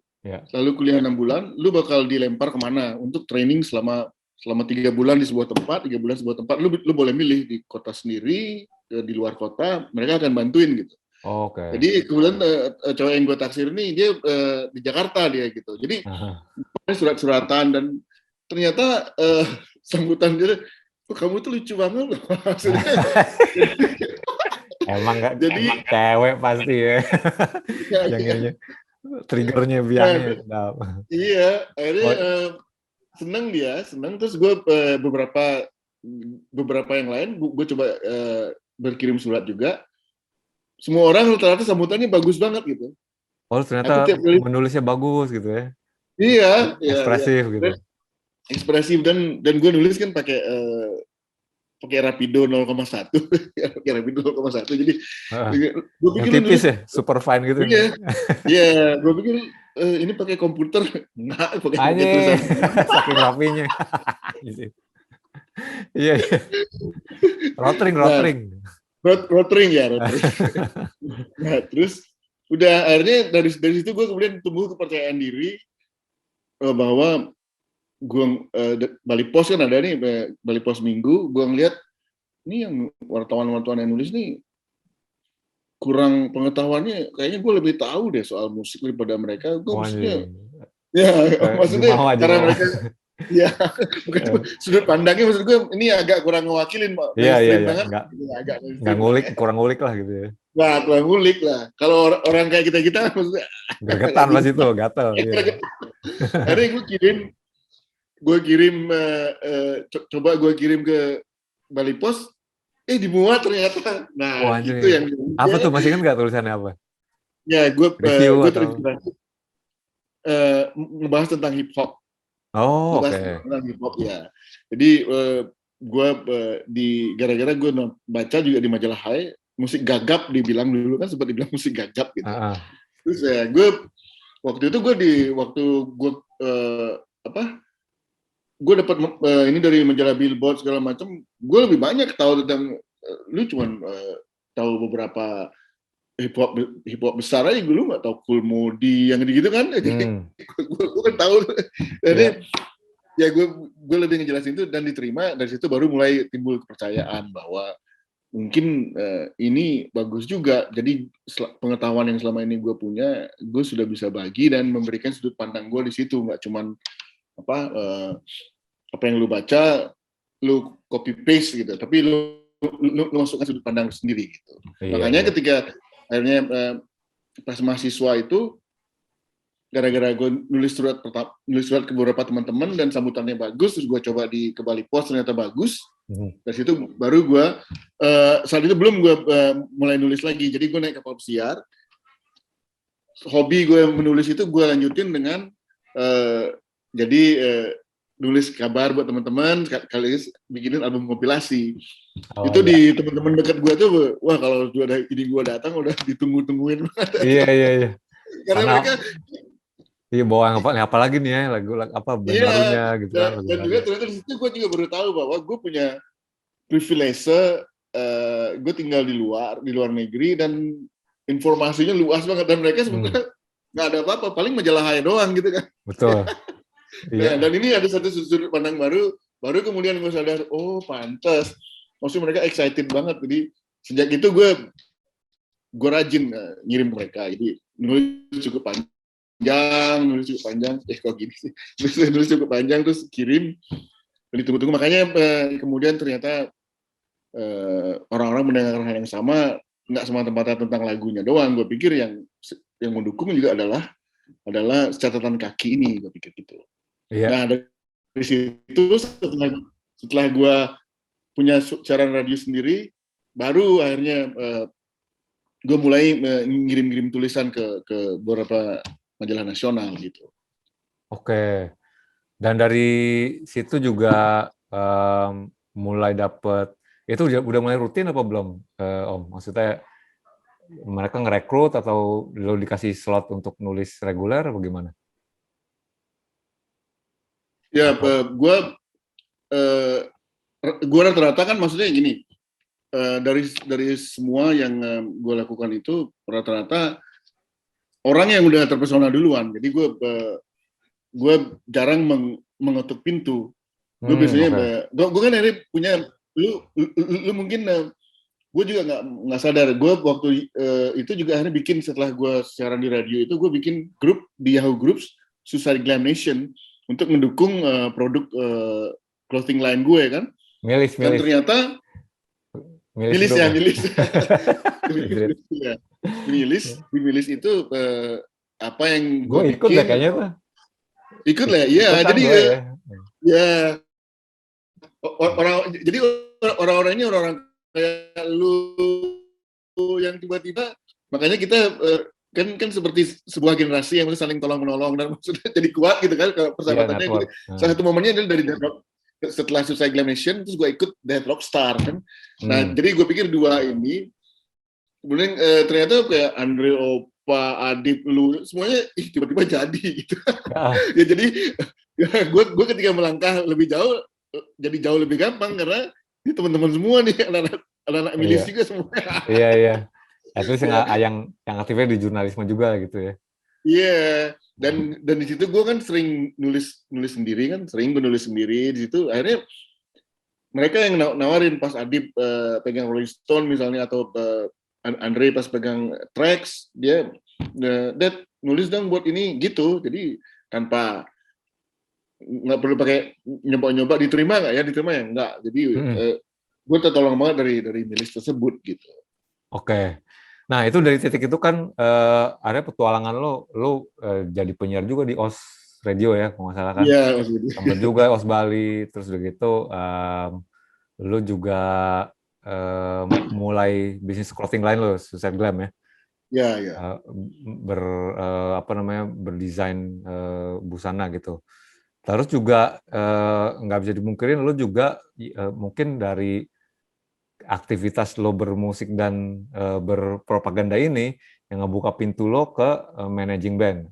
S2: lalu kuliah 6 bulan, lu bakal dilempar kemana untuk training selama 3 bulan di sebuah tempat, 3 bulan di sebuah tempat. Lu boleh milih di kota sendiri, di luar kota, mereka akan bantuin gitu. Jadi kemudian cowok yang gue taksir ini, dia di Jakarta dia gitu. Jadi surat-suratan, dan ternyata sambutan dia, kamu tuh lucu banget loh. Maksudnya.
S1: emang cewek pasti ya. Yang triggernya biangnya.
S2: Iya, akhirnya seneng terus gue beberapa yang lain gue coba berkirim surat juga. Semua orang rata-rata sambutannya bagus banget gitu.
S1: Ternyata menulisnya bagus gitu ya.
S2: Iya,
S1: ekspresif gitu.
S2: Ekspresif, dan gue nulis kan pakai Rapido 0,1. Pakai Rapido 0,1. Jadi gue pikir
S1: tipis ya, super fine gitu.
S2: Iya, gue pikir ini pakai komputer, nggak pakai tulisan.
S1: Saking rapinya. Iya. Rotring.
S2: Rotring. Nah, terus udah akhirnya dari situ gue kemudian tumbuh kepercayaan diri bahwa gue Bali Pos kan ada nih, Bali Pos Minggu, gue ngeliat ini yang wartawan yang nulis nih kurang pengetahuannya, kayaknya gue lebih tahu deh soal musik daripada mereka. Gue maksudnya karena mereka ya bukan sudut pandangnya, maksud gue ini agak kurang mewakilin, Pak.
S1: Iya. Kurang ngulik lah gitu ya.
S2: Nah, kurang ngulik lah. Kalau orang kayak kita maksudnya
S1: gergetan pas itu, gatel.
S2: Akhirnya gue kirim coba gue kirim ke Bali Pos, dimuat ternyata. Nah,
S1: Wah, anjir.
S2: itu yang
S1: Apa tuh, masih ingat nggak tulisannya apa?
S2: ya
S1: Review
S2: gue
S1: atau?
S2: terinspirasi ngebahas tentang hip hop.
S1: Oh,
S2: Ngebahas
S1: oke.
S2: tentang hip hop ya. Jadi gue gara-gara gue baca juga di majalah Hai, musik gagap dibilang dulu kan, sempat dibilang musik gagap gitu. Terus ya gue waktu itu waktu gue apa gue dapat ini dari majalah Billboard segala macam, gue lebih banyak tahu tentang lu cuman tahu beberapa hip hop besar aja, gue lu nggak tahu Kool Moe Dee yang gitu kan. Jadi gue kan tahu. Jadi ya gue lebih ngejelasin itu dan diterima. Dari situ baru mulai timbul kepercayaan bahwa mungkin ini bagus juga. Jadi pengetahuan yang selama ini gue punya, gue sudah bisa bagi dan memberikan sudut pandang gue di situ, nggak cuman apa yang lu baca lu copy paste gitu, tapi lu masukkan sudut pandang sendiri gitu. Makanya ketika akhirnya pas mahasiswa itu, gara-gara gue nulis surat ke beberapa teman-teman dan sambutannya bagus, terus gue coba ke Bali Post, ternyata bagus. Dari situ baru gue saat itu belum gue mulai nulis lagi. Jadi gue naik kapal pesiar, hobi gue menulis itu gue lanjutin dengan nulis kabar buat teman-teman, kali bikinin album kompilasi. Itu di teman-teman dekat gue tuh, wah kalau ada ini gue datang udah ditunggu-tungguin.
S1: Iya.
S2: Karena mereka
S1: bawa apa lagi nih ya, lagu apa band barunya gitu kan.
S2: Dan juga ternyata di situ gue juga baru tahu bahwa gue punya privilege, gue tinggal di luar negeri dan informasinya luas banget, dan mereka sebenarnya nggak ada apa-apa, paling majalah Hai doang gitu kan.
S1: Betul.
S2: Nah, dan ini ada satu sudut pandang baru kemudian gue sadar, oh pantas, maksudnya mereka excited banget. Jadi sejak itu gue rajin ngirim mereka. Jadi nulis cukup panjang, kok gini sih, nulis cukup panjang terus kirim, dan ditunggu-tunggu. Makanya kemudian ternyata orang-orang mendengarkan hal yang sama, nggak semata-mata tentang lagunya doang. Gue pikir yang mendukung juga adalah catatan kaki ini, gue pikir gitu. Nah dari situ setelah gue punya siaran radio sendiri, baru akhirnya gue mulai ngirim tulisan ke beberapa majalah nasional gitu.
S1: Oke. Dan dari situ juga mulai dapet, itu udah mulai rutin apa belum, Om? Maksudnya mereka ngerekrut atau lo dikasih slot untuk nulis reguler apa gimana?
S2: Ya, gue rata-rata kan, maksudnya gini, dari semua yang gue lakukan itu rata-rata orang yang udah terpesona duluan. Jadi gue jarang mengetuk pintu. Gue biasanya, gue kan akhirnya punya, lu mungkin, gue juga nggak sadar. Gue waktu itu juga akhirnya bikin, setelah gue siaran di radio itu, gue bikin grup di Yahoo Groups, Suicide Glam Nation, untuk mendukung produk clothing line gue kan.
S1: Milis.
S2: Dan ternyata milis. Milis itu apa yang
S1: gue ikut bikin, kayaknya tuh.
S2: Ikut lah, iya. Jadi ya orang-orang ini orang-orang kayak lu yang tiba-tiba, makanya kita kan seperti sebuah generasi yang saling tolong-menolong dan maksudnya jadi kuat gitu kan persahabatannya. Gitu. Salah satu momennya adalah dari setelah Suicide Glam Nation, terus gue ikut Dead Rockstar kan. Nah, jadi gue pikir dua ini, kemudian ternyata kayak Andre, Opa, Adip, lu semuanya tiba-tiba jadi gitu. Ya jadi gue ketika melangkah lebih jauh, jadi jauh lebih gampang karena ini teman-teman semua nih, anak-anak milis juga semua.
S1: Iya. At least yang aktifnya di jurnalisme juga gitu ya.
S2: Iya, dan di situ gue kan sering nulis sendiri kan, sering menulis sendiri di situ. Akhirnya mereka yang nawarin, pas Adip pegang Rolling Stone misalnya, atau Andre pas pegang Trax, dia Dad nulis dong buat ini gitu. Jadi tanpa, nggak perlu pakai nyoba-nyoba, diterima nggak ya, diterima ya nggak. Jadi gue tertolong banget dari milis tersebut gitu.
S1: Oke. Nah, itu dari titik itu kan ada petualangan lo jadi penyiar juga di OS Radio ya, kalau nggak salah kan?
S2: Iya,
S1: sempat juga OS Bali, terus udah gitu lo juga mulai bisnis clothing line lo, Suicide Glam ya.
S2: Ya, ya.
S1: Berdesain busana gitu. Terus juga nggak bisa dimungkirin lo juga mungkin dari aktivitas lo bermusik dan berpropaganda ini yang ngebuka pintu lo ke managing band.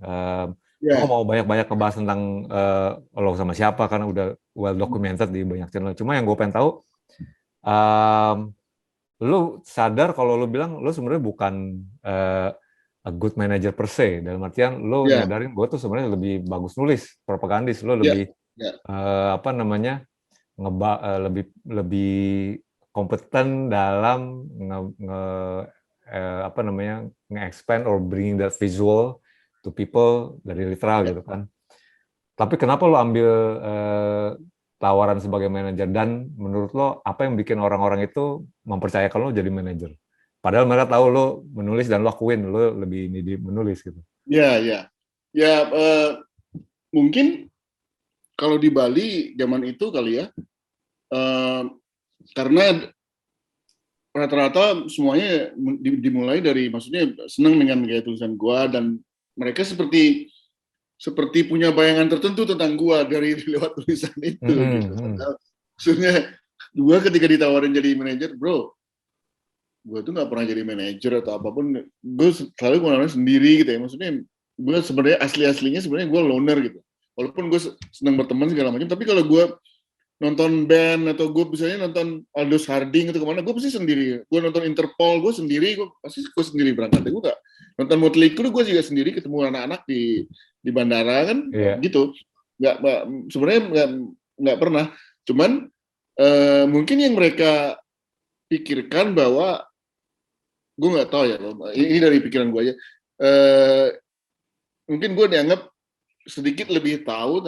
S1: Lo mau banyak-banyak ngebahas tentang lo sama siapa karena udah well documented di banyak channel. Cuma yang gue pengen tahu, lo sadar kalau lo bilang lo sebenarnya bukan a good manager per se, dalam artian lo nyadarin gue tuh sebenarnya lebih bagus nulis, propagandis, lo lebih lebih kompeten dalam nge-expand or bringing that visual to people dari literal gitu kan. Tapi kenapa lo ambil tawaran sebagai manajer, dan menurut lo apa yang bikin orang-orang itu mempercayakan lo jadi manajer? Padahal mereka tahu lo menulis dan lo akuin lo lebih ini di menulis gitu.
S2: Ya, mungkin kalau di Bali zaman itu kali ya, karena rata-rata semuanya dimulai dari, maksudnya senang dengan gaya tulisan gua, dan mereka seperti punya bayangan tertentu tentang gua dari lewat tulisan itu. Gitu. Maksudnya gua ketika ditawarin jadi manajer, bro, gue tuh nggak pernah jadi manajer atau apapun, gue selalu ngomongnya sendiri gitu ya. Maksudnya gue sebenarnya aslinya sebenarnya gue loner gitu, walaupun gue senang berteman segala macam, tapi kalau gue nonton band atau gue misalnya nonton Aldous Harding atau kemana, gue pasti sendiri. Gue nonton Interpol, gue sendiri, gue sendiri berangkat. Gue nggak nonton Motley Crue, gue juga sendiri, ketemu anak-anak di bandara kan, gitu. Sebenarnya nggak pernah. Cuman mungkin yang mereka pikirkan bahwa, gue nggak tahu ya, ini dari pikiran gue aja. Mungkin gue dianggap sedikit lebih tahu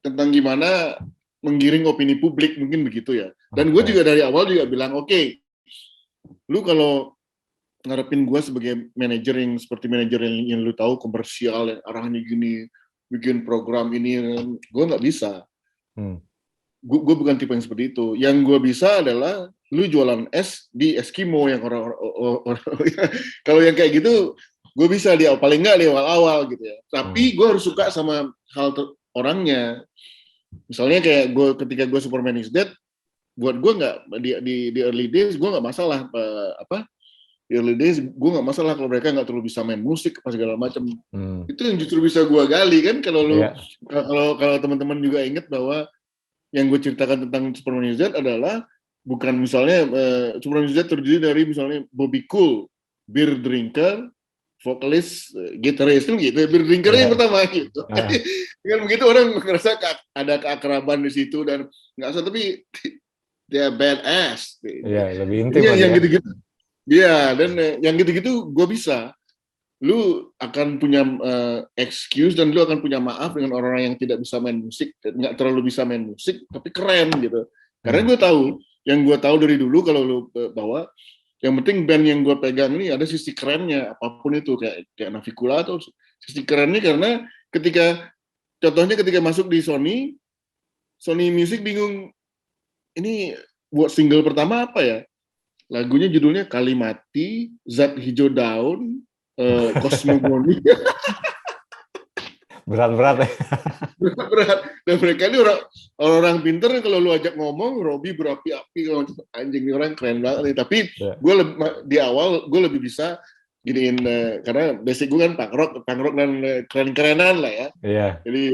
S2: tentang gimana menggiring opini publik, mungkin begitu ya. Dan gue juga dari awal juga bilang, oke, lu kalau ngarepin gue sebagai manajer yang seperti manajer yang lu tahu komersial, yang arahnya gini, bikin program ini, gue nggak bisa. Gue bukan tipe yang seperti itu. Yang gue bisa adalah lu jualan es di Eskimo, yang orang kalau yang kayak gitu gue bisa paling nggak di awal-awal gitu ya. Tapi gue harus suka sama hal orangnya. Misalnya kayak gue ketika gue Superman is Dead, buat gue nggak di early days gue nggak masalah di early days gue nggak masalah kalau mereka nggak terlalu bisa main musik apa segala macam. Itu yang justru bisa gue gali kan. Kalau lu kalau teman-teman juga inget bahwa yang gue ceritakan tentang Superman is Dead adalah bukan misalnya Superman is Dead terdiri dari misalnya Bobby Cool, beer drinker, vokalis, gitaris, kan gitu. Beer drinker yang pertama gitu. Dengan begitu orang merasa ada keakraban di situ, dan nggak usah, tapi dia badass.
S1: Iya, lebih intim.
S2: Yang gitu-gitu. Iya, dan yang gitu-gitu gue bisa. Lu akan punya excuse dan lu akan punya maaf dengan orang yang tidak bisa main musik, nggak terlalu bisa main musik, tapi keren gitu. Karena gue tahu, yang gue tahu dari dulu kalau lu bawa, yang penting band yang gue pegang ini ada sisi kerennya, apapun itu, kayak Navikula atau sisi kerennya, karena contohnya ketika masuk di Sony Music bingung, ini buat single pertama apa ya? Lagunya judulnya Kalimati, Zat Hijau Daun, Kosmogoni.
S1: Berat-berat ya.
S2: Berat. Dan mereka ini orang pinter, kalau lu ajak ngomong, Robby berapi-api, anjing nih orang keren banget nih. Tapi gue di awal gue lebih bisa giniin, karena basic gue kan punk rock dan keren-kerenan lah ya. Jadi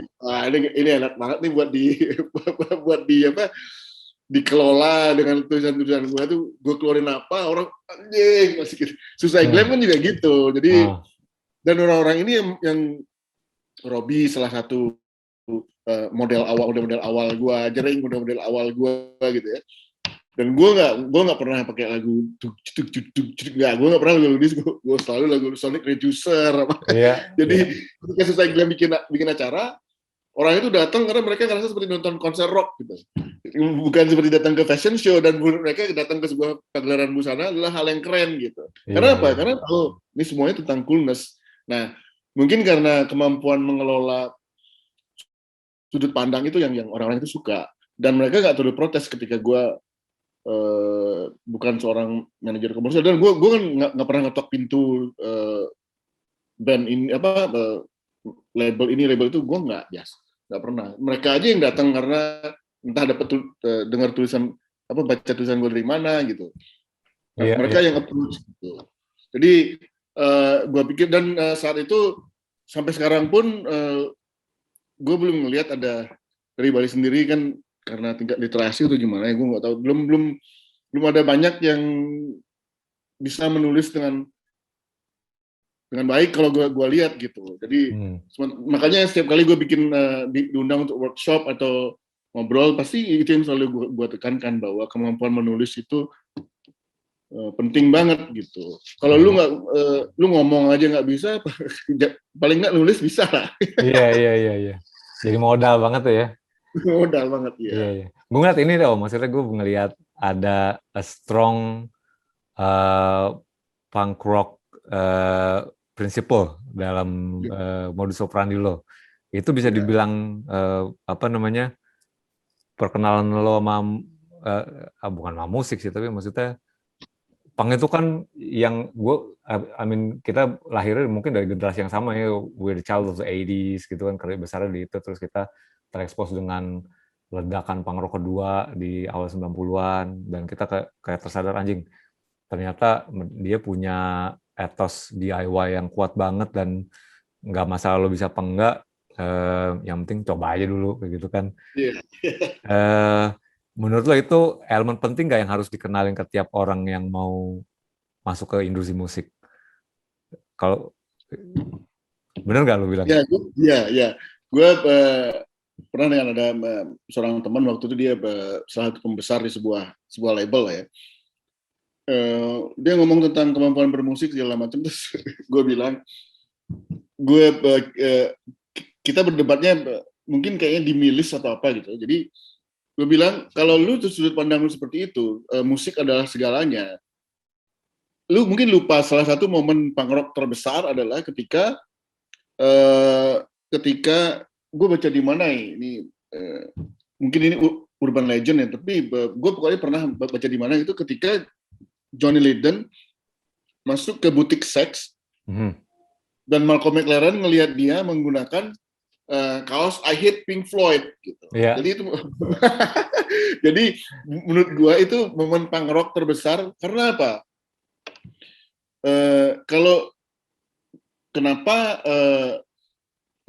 S2: ini enak banget nih buat dikelola dengan tulisan-tulisan gue tuh, gue keluarin apa, orang anjing masih gitu. Suicide Glam kan juga gitu. Jadi dan orang-orang ini yang Robby salah satu model awal gue, Jering model awal gue gitu ya. Dan gue nggak pernah pakai lagu nggak, gue nggak pernah lagu disco, gue selalu lagu Sonic Reducer apa. Jadi ketika Suicide Glam bikin acara, orang itu datang karena mereka ngerasa seperti nonton konser rock gitu, bukan seperti datang ke fashion show. Dan mereka datang ke sebuah pagelaran busana adalah hal yang keren gitu. Karena apa? Karena tahu ini semuanya tentang coolness. Nah, mungkin karena kemampuan mengelola sudut pandang itu yang orang-orang itu suka, dan mereka nggak terlalu protes ketika gue bukan seorang manajer komersial, dan gue kan nggak pernah ngetok pintu band ini label ini label itu, gue nggak pernah. Mereka aja yang datang karena entah dapat dengar tulisan baca tulisan gue dari mana gitu. Mereka yang approach gitu. Jadi gue pikir, dan saat itu sampai sekarang pun gue belum ngelihat ada dari Bali sendiri kan, karena tingkat literasi atau gimana ya gue nggak tahu, belum ada banyak yang bisa menulis dengan baik kalau gue lihat gitu. Jadi makanya setiap kali gue bikin diundang untuk workshop atau ngobrol, pasti itu yang selalu gue tekankan, bahwa kemampuan menulis itu penting banget gitu. Kalau lu ngomong aja nggak bisa, paling nggak nulis bisa lah.
S1: Iya. Jadi modal banget tuh ya.
S2: Modal banget ya.
S1: Iya. Gue ngeliat ini dong, maksudnya gue ngeliat ada a strong punk rock principle dalam modus operandi lo. Itu bisa dibilang perkenalan lo sama bukan sama musik sih, tapi maksudnya punk itu kan yang kita lahirnya mungkin dari generasi yang sama ya, we're the child of the 80s gitu kan, karya besarnya di itu, terus kita terekspos dengan ledakan punk rock kedua di awal 90-an, dan kita kayak tersadar, anjing, ternyata dia punya etos DIY yang kuat banget, dan nggak masalah lo bisa apa enggak, yang penting coba aja dulu, kayak gitu kan. Menurut lo itu elemen penting nggak yang harus dikenalin ke tiap orang yang mau masuk ke industri musik? Kalau bener nggak lo bilang?
S2: Ya. Gue pernah dengan ada seorang teman waktu itu, dia salah satu pembesar di sebuah label ya. Dia ngomong tentang kemampuan bermusik segala macam, terus gue bilang, kita berdebatnya mungkin kayaknya di milis atau apa gitu. Jadi gue bilang, kalau lu sudut pandang lu seperti itu, musik adalah segalanya, lu mungkin lupa salah satu momen punk rock terbesar adalah ketika gue baca di mana ini, mungkin ini urban legend ya, tapi gue pokoknya pernah baca di mana itu, ketika Johnny Lydon masuk ke butik seks, dan Malcolm McLaren ngelihat dia menggunakan kaos I Hate Pink Floyd gitu.
S1: Yeah.
S2: Jadi itu jadi menurut gua itu momen punk rock terbesar. Karena apa?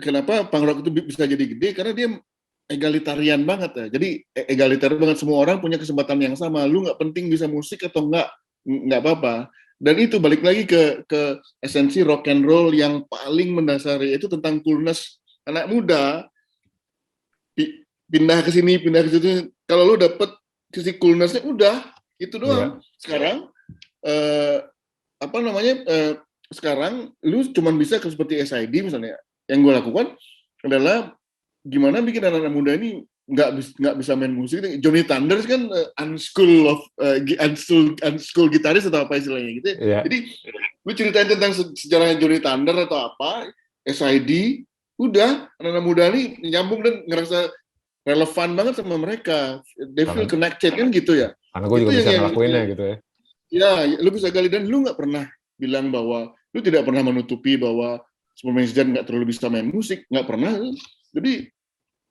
S2: Kenapa punk rock itu bisa jadi gede? Karena dia egalitarian banget ya. Jadi egalitarian banget, semua orang punya kesempatan yang sama. Lu nggak penting bisa musik atau nggak apa-apa. Dan itu balik lagi ke esensi rock and roll yang paling mendasari, itu tentang coolness. Anak muda pindah ke sini, pindah ke situ, kalau lu dapet sisi coolness-nya, udah itu doang. Sekarang sekarang lu cuma bisa seperti SID misalnya. Yang gue lakukan adalah gimana bikin anak-anak muda ini nggak bisa main musik. Johnny Thunders kan unschool gitaris atau apa istilahnya gitu. Jadi gue ceritain tentang sejarah Johnny Thunder atau apa, SID, udah anak-anak muda ini nyambung dan ngerasa relevan banget sama mereka. They feel connected kan gitu ya.
S1: Karena gue juga bisa ngelakuinnya gitu ya.
S2: Ya, lu bisa gali, dan lu nggak pernah bilang bahwa lu tidak pernah menutupi bahwa Superman Zed nggak terlalu bisa main musik, nggak pernah. Jadi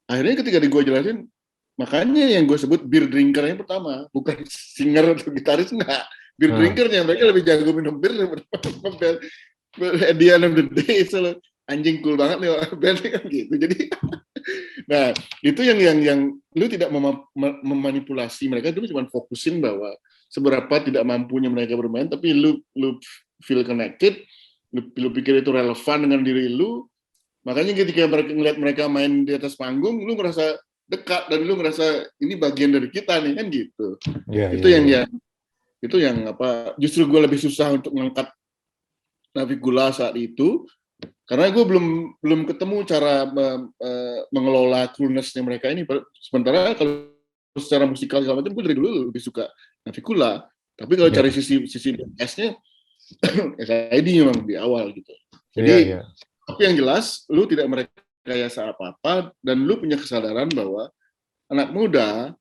S2: akhirnya ketika gue jelasin, makanya yang gue sebut beer drinker yang pertama, bukan singer atau gitaris, nggak. Beer drinkernya, mereka lebih jago minum bir daripada at the end of the day, anjing cool banget nih band kan gitu. Jadi nah itu yang lu tidak memanipulasi mereka, itu cuma fokusin bahwa seberapa tidak mampunya mereka bermain, tapi lu feel connected, lu pikir itu relevan dengan diri lu. Makanya ketika ngeliat mereka main di atas panggung, lu merasa dekat dan lu merasa ini bagian dari kita nih kan gitu. Itu yang apa, justru gue lebih susah untuk mengangkat Navicula saat itu, karena gue belum ketemu cara mengelola coolness-nya mereka ini. Sementara kalau secara musikal segala macam, gue dari dulu lebih suka Navicula, tapi kalau cari sisi S-nya SID memang di awal gitu. Jadi tapi yang jelas lu tidak merekayasa apa-apa, dan lu punya kesadaran bahwa anak muda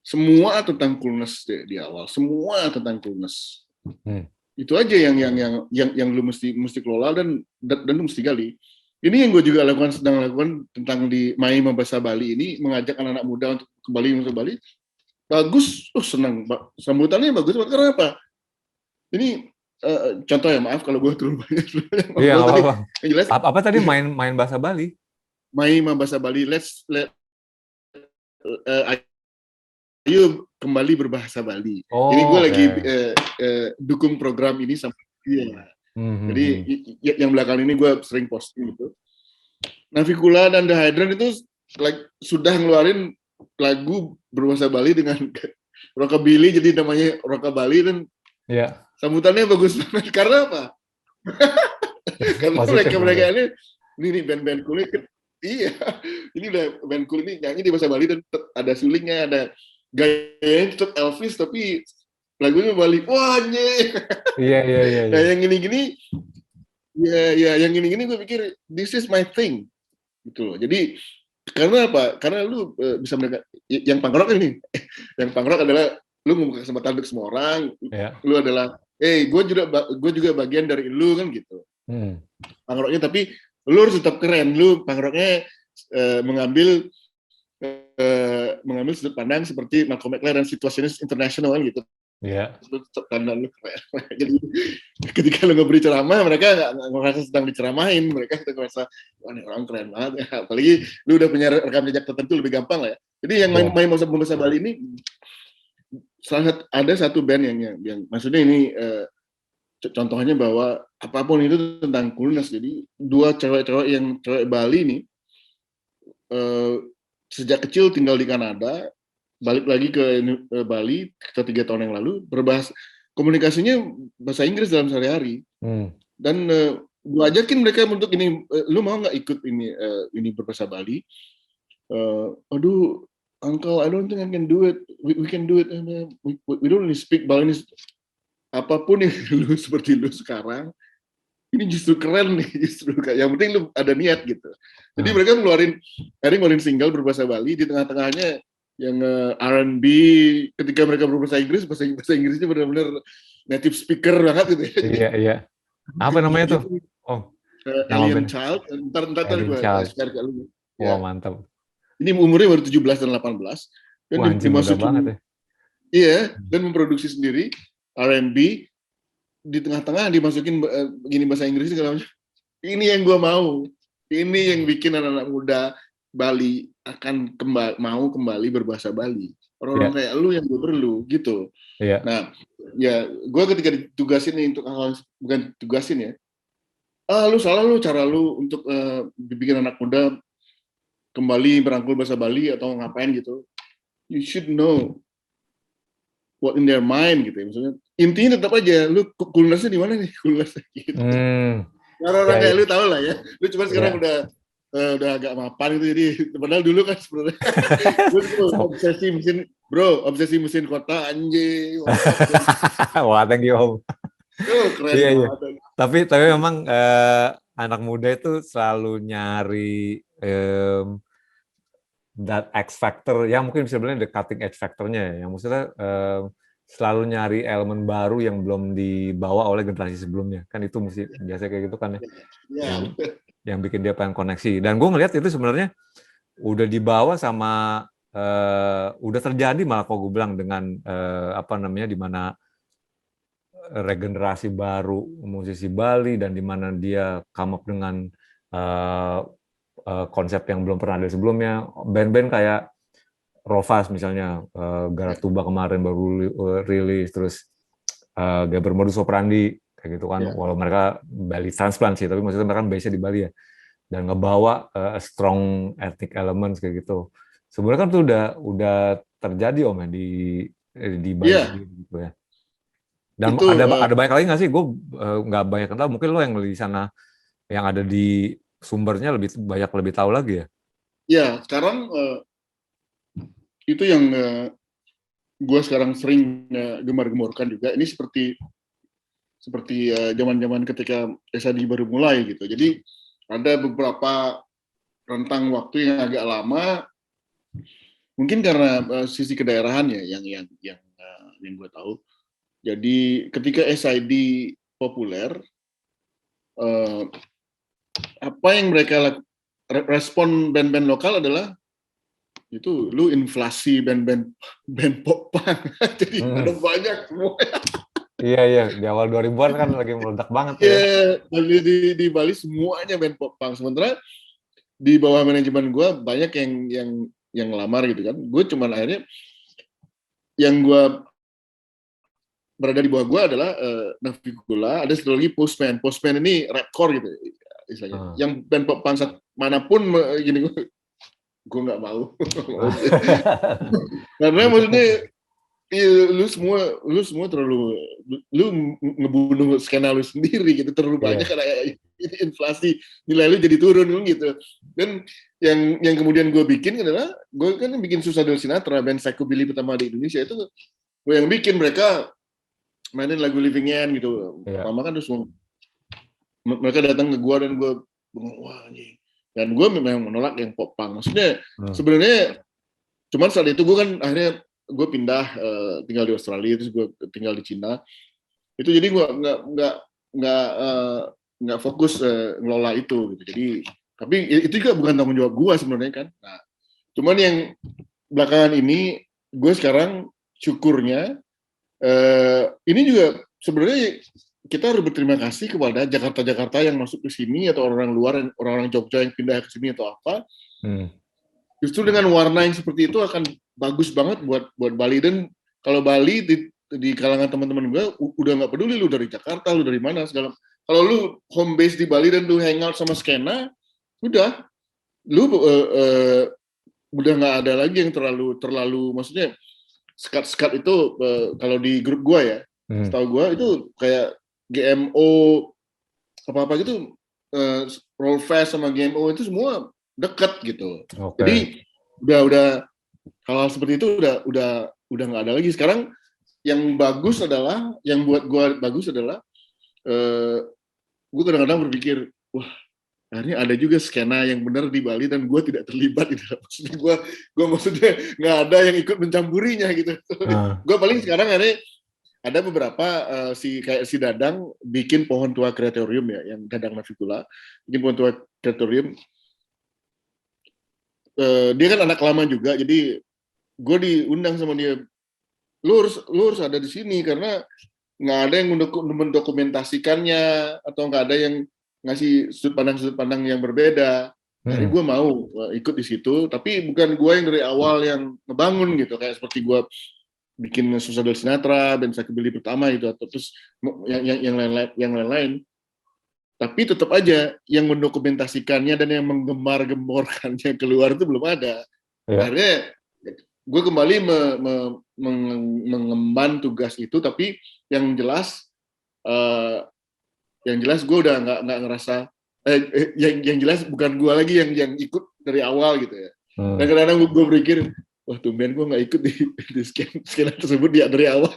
S2: semua tentang coolness di awal, semua tentang coolness. Itu aja yang lu mesti kelola dan lu mesti gali. Ini yang gue juga sedang lakukan tentang di Mahima Bahasa Bali ini, mengajak anak-anak muda untuk kembali ke Bali. Bagus, senang. Sambutannya bagus. Karena apa? Ini contoh ya, maaf kalau gue terlalu banyak.
S1: Iya, nggak apa-apa.
S2: Yang jelas,
S1: Apa tadi main bahasa Bali?
S2: Mahima Bahasa Bali. Ayo kembali berbahasa Bali. Jadi gue lagi dukung program ini sampai dia. Jadi yang belakang ini gue sering posting gitu. Navikula dan The Hydrant itu sudah ngeluarin lagu berbahasa Bali dengan rockabilly, jadi namanya Rockabilly, dan sambutannya bagus banget. Karena apa? Karena mereka ini band-band kulit. Iya, ini udah band kulit ini nyanyi di bahasa Bali dan ada sulingnya, ada gayanya tetap Elvis tapi lagunya Bali. Wah,
S1: Iya.
S2: Nah, yang gini-gini, yang gini-gini gue pikir this is my thing, gitu loh. Jadi karena apa? Karena lu bisa mereka yang punk rock ini, yang punk rock adalah lu membuka kesempatan untuk semua orang. Lu adalah, gue juga bagian dari lu kan gitu. Punk rocknya, tapi lu harus tetap keren. Lu punk rocknya mengambil sudut pandang seperti Malcolm McLaren dan Situationist International kan gitu. Lu keren. Jadi ketika lu ngeberi ceramah, mereka nggak merasa sedang diceramahin, mereka merasa wah ini orang keren banget ya. Apalagi lu udah punya rekam jejak tertentu, lebih gampang lah ya. Jadi yang main bahasa Bali ini ada satu band yang maksudnya ini contohnya bahwa apapun itu tentang coolness. Jadi dua cewek Bali ini sejak kecil tinggal di Kanada, balik lagi ke Bali sekitar 3 tahun yang lalu, komunikasinya bahasa Inggris dalam sehari-hari. Dan gue ajakin mereka untuk ini, lu mau nggak ikut ini berbahasa Bali? Aduh, Uncle, I don't think I can do it. We can do it. We don't really speak Balinese. Apapun yang lu seperti lu sekarang, ini justru keren nih, yang penting lu ada niat gitu. Jadi mereka ngeluarin single berbahasa Bali, di tengah-tengahnya yang R&B, ketika mereka berbahasa Inggris, bahasa Inggrisnya benar-benar native speaker banget gitu ya.
S1: Iya. Apa namanya tuh?
S2: Alien Child. Ntar gue share ke lu.
S1: Wah, mantap.
S2: Ini umurnya baru 17 dan 18. Dan dimasukin
S1: banget ya.
S2: Iya, dan memproduksi sendiri R&B, di tengah-tengah dimasukin begini bahasa Inggris segala macam. Ini yang gue mau. Ini yang bikin anak-anak muda Bali akan mau kembali berbahasa Bali. Orang-orang kayak lu yang gue perlu gitu. Nah, ya gue ketika ditugasin nih untuk bukan tugasin ya. Lu salah lu cara lu untuk bikin anak muda kembali merangkul bahasa Bali atau ngapain gitu. You should know what in their mind gitu ya. Maksudnya intinya tetap aja lu coolness-nya di mana nih, coolness-nya gitu. Orang-orang kayak lu tau lah ya. Lu cuma sekarang udah agak mapan gitu, jadi padahal dulu kan sebenarnya obsesi mesin kota anjing.
S1: Wah, thank you Om.
S2: Keren banget.
S1: Tapi memang anak muda itu selalu nyari that X factor, yang mungkin bisa bilang the cutting edge factornya, yang maksudnya selalu nyari elemen baru yang belum dibawa oleh generasi sebelumnya, kan itu mesti biasa kayak gitu kan ya. Yang bikin dia pengen koneksi. Dan gue ngelihat itu sebenarnya udah dibawa sama udah terjadi malah kalau gue bilang dengan di mana regenerasi baru musisi Bali dan di mana dia come up dengan konsep yang belum pernah ada sebelumnya. Band-band kayak Rovas misalnya, Garatuba kemarin baru rilis, terus Gaber Modus Operandi kayak gitu kan. Walau mereka Bali transplant sih, tapi maksudnya mereka base-nya di Bali ya, dan ngebawa strong ethnic elements kayak gitu. Sebenarnya kan itu udah terjadi Om ya di Bali gitu ya. Dan itu, ada banyak lagi nggak sih? Gue nggak banyak tahu. Mungkin lo yang di sana yang ada di sumbernya lebih tahu lagi ya.
S2: Ya, sekarang itu yang gue sekarang sering gemar-gemborkan juga. Ini seperti zaman-zaman ketika SAD baru mulai gitu. Jadi ada beberapa rentang waktu yang agak lama mungkin karena sisi kedaerahan ya yang gue tahu. Jadi ketika SID populer, apa yang mereka respon band-band lokal adalah itu lu inflasi band pop punk. Jadi ada banyak semua.
S1: Iya, di awal 2000-an kan lagi meledak banget tuh ya.
S2: Iya, di Bali semuanya band pop punk. Sementara di bawah manajemen gue banyak yang ngelamar gitu kan. Gue cuman akhirnya yang gue berada di bawah gue adalah Navicula, ada satu lagi Postman. Postman ini rapcore gitu istilahnya. Yang band pop punk manapun gini gue nggak mau. Karena maksudnya lu semua terlalu lu ngebunuh skena lu sendiri gitu, terlalu banyak karena inflasi nilai lu jadi turun gitu. Dan yang kemudian gue bikin adalah gue kan bikin Suicidal Sinatra, band psychobilly pertama di Indonesia itu gue yang bikin. Mereka mainin lagu Living End gitu. Pertama kan terus mereka datang ke gue dan gue wah anjing. Dan gue memang menolak yang pop punk. Maksudnya sebenarnya cuman saat itu gue kan akhirnya gue pindah tinggal di Australia, terus gue tinggal di Cina. Itu jadi gue nggak fokus ngelola itu gitu. Jadi tapi itu juga bukan tanggung jawab gue sebenarnya kan. Nah, cuman yang belakangan ini gue sekarang syukurnya ini juga sebenarnya kita harus berterima kasih kepada Jakarta yang masuk ke sini atau orang luar, orang-orang Jogja yang pindah ke sini atau apa. Justru dengan warna yang seperti itu akan bagus banget buat Bali. Dan kalau Bali di kalangan teman-teman gue udah nggak peduli lu dari Jakarta, lu dari mana segala. Kalau lu home base di Bali dan lu hangout sama skena, udah lu udah nggak ada lagi yang terlalu maksudnya skat itu kalau di grup gue ya, setahu gue itu kayak GMO apa gitu, Rollfest sama GMO itu semua dekat gitu. Jadi udah hal-hal seperti itu udah nggak ada lagi. Sekarang yang bagus adalah, yang buat gue bagus adalah gue kadang-kadang berpikir, wah akhirnya ada juga skena yang benar di Bali dan gue tidak terlibat gitu. Maksudnya gue maksudnya nggak ada yang ikut mencampurinya gitu. Gue paling sekarang ada beberapa kayak si Dadang bikin pohon tua kreatorium ya, yang Dadang Navicula bikin pohon tua kreatorium. Dia kan anak lama juga, jadi gue diundang sama dia, lu harus ada di sini karena nggak ada yang mendokumentasikannya atau nggak ada yang ngasih sudut pandang yang berbeda. Jadi gue mau ikut di situ, tapi bukan gue yang dari awal yang ngebangun gitu, kayak seperti gue bikin Suicidal Sinatra, band psychobilly pertama itu, atau terus yang lain-lain. Tapi tetap aja yang mendokumentasikannya dan yang menggembar-gemborkannya keluar itu belum ada. Akhirnya gue kembali mengemban tugas itu, tapi yang jelas gue udah nggak ngerasa yang jelas bukan gue lagi yang ikut dari awal gitu ya. Dan kadang-kadang gue berpikir, wah tumben gue nggak ikut di skena tersebut dari awal.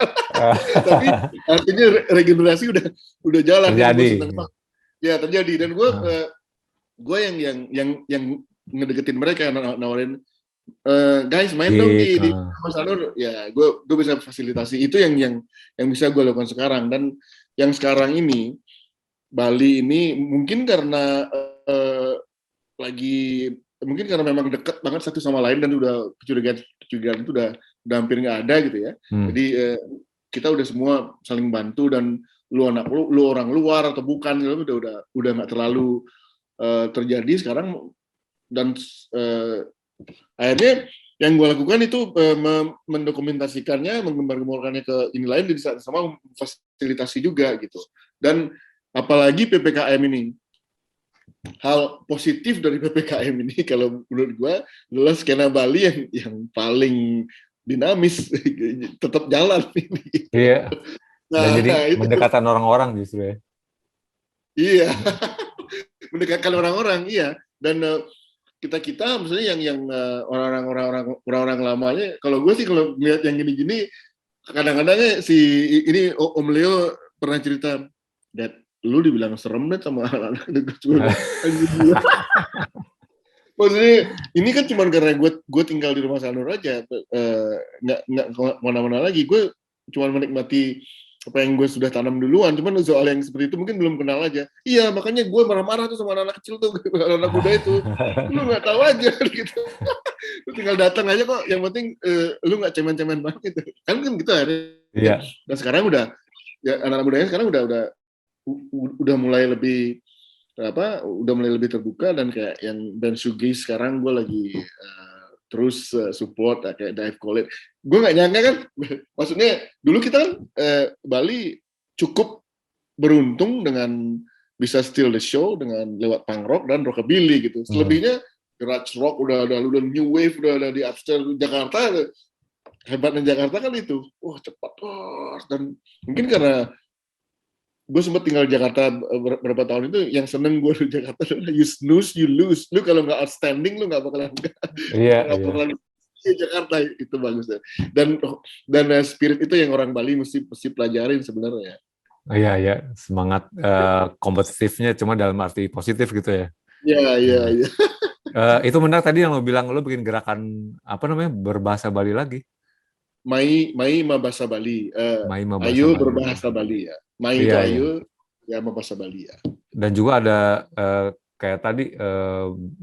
S2: Tapi artinya regenerasi udah jalan. Terjadi. Dan gue yang ngedeketin mereka, nawarin, guys main dong di Mas Anur, ya gue bisa fasilitasi. Itu yang bisa gue lakukan sekarang. Dan yang sekarang ini Bali ini mungkin karena mungkin karena memang dekat banget satu sama lain dan udah kecurigaan itu udah hampir nggak ada gitu ya. Jadi kita udah semua saling bantu, dan lu orang luar atau bukan udah nggak terlalu terjadi sekarang. Dan akhirnya yang gue lakukan itu mendokumentasikannya, menggembar-gemborkannya ke ini lain, dan sama fasilitasi juga gitu. Dan apalagi PPKM ini, hal positif dari PPKM ini kalau menurut gue adalah skena Bali yang paling dinamis tetap jalan ini.
S1: Iya. Dan jadi mendekatkan orang-orang justru ya.
S2: Iya. Mendekatkan orang-orang, iya. Dan kita maksudnya yang orang-orang lamanya, kalau gue sih kalau melihat yang gini-gini, kadang-kadangnya ini Om Leo pernah cerita, Dad, lu dibilang serem deh sama anak-anak. Maksudnya ini kan cuma karena gue tinggal di rumah Sanur aja, nggak mana-mana lagi. Gue cuma menikmati apa yang gue sudah tanam duluan. Cuman soal yang seperti itu mungkin belum kenal aja. Iya, makanya gue marah-marah tuh sama anak kecil tuh, anak muda itu. Lu nggak tahu aja gitu. Lu tinggal datang aja kok. Yang penting lu nggak cemen-cemen banget gitu. Kan gitu akhirnya.
S1: Iya.
S2: Dan sekarang udah, ya anak-anak mudanya sekarang udah mulai lebih udah mulai lebih terbuka, dan kayak yang band shoegaze sekarang gue lagi terus support kayak Dive College. Gue nggak nyangka kan, maksudnya dulu kita kan Bali cukup beruntung dengan bisa steal the show dengan lewat punk rock dan rockabilly gitu. Selebihnya garage rock udah new wave udah ada di upstairs Jakarta. Hebatnya Jakarta kan itu, wah cepat, dan mungkin karena gue sempat tinggal di Jakarta beberapa tahun itu, yang seneng gue di Jakarta adalah you snooze you lose. Lu kalau nggak outstanding lu nggak bakalan Jakarta itu bagus ya. Dan spirit itu yang orang Bali mesti pelajarin sebenarnya.
S1: Iya, semangat kompetitifnya cuma dalam arti positif gitu ya.
S2: Iya.
S1: Itu benar tadi yang lo bilang, lo bikin gerakan apa namanya berbahasa Bali lagi.
S2: Mai Mabasa Bali. Ayu berbahasa Bali ya. Mai itu Ayu, ya Mabasa Bali ya. Dan
S1: juga ada kayak tadi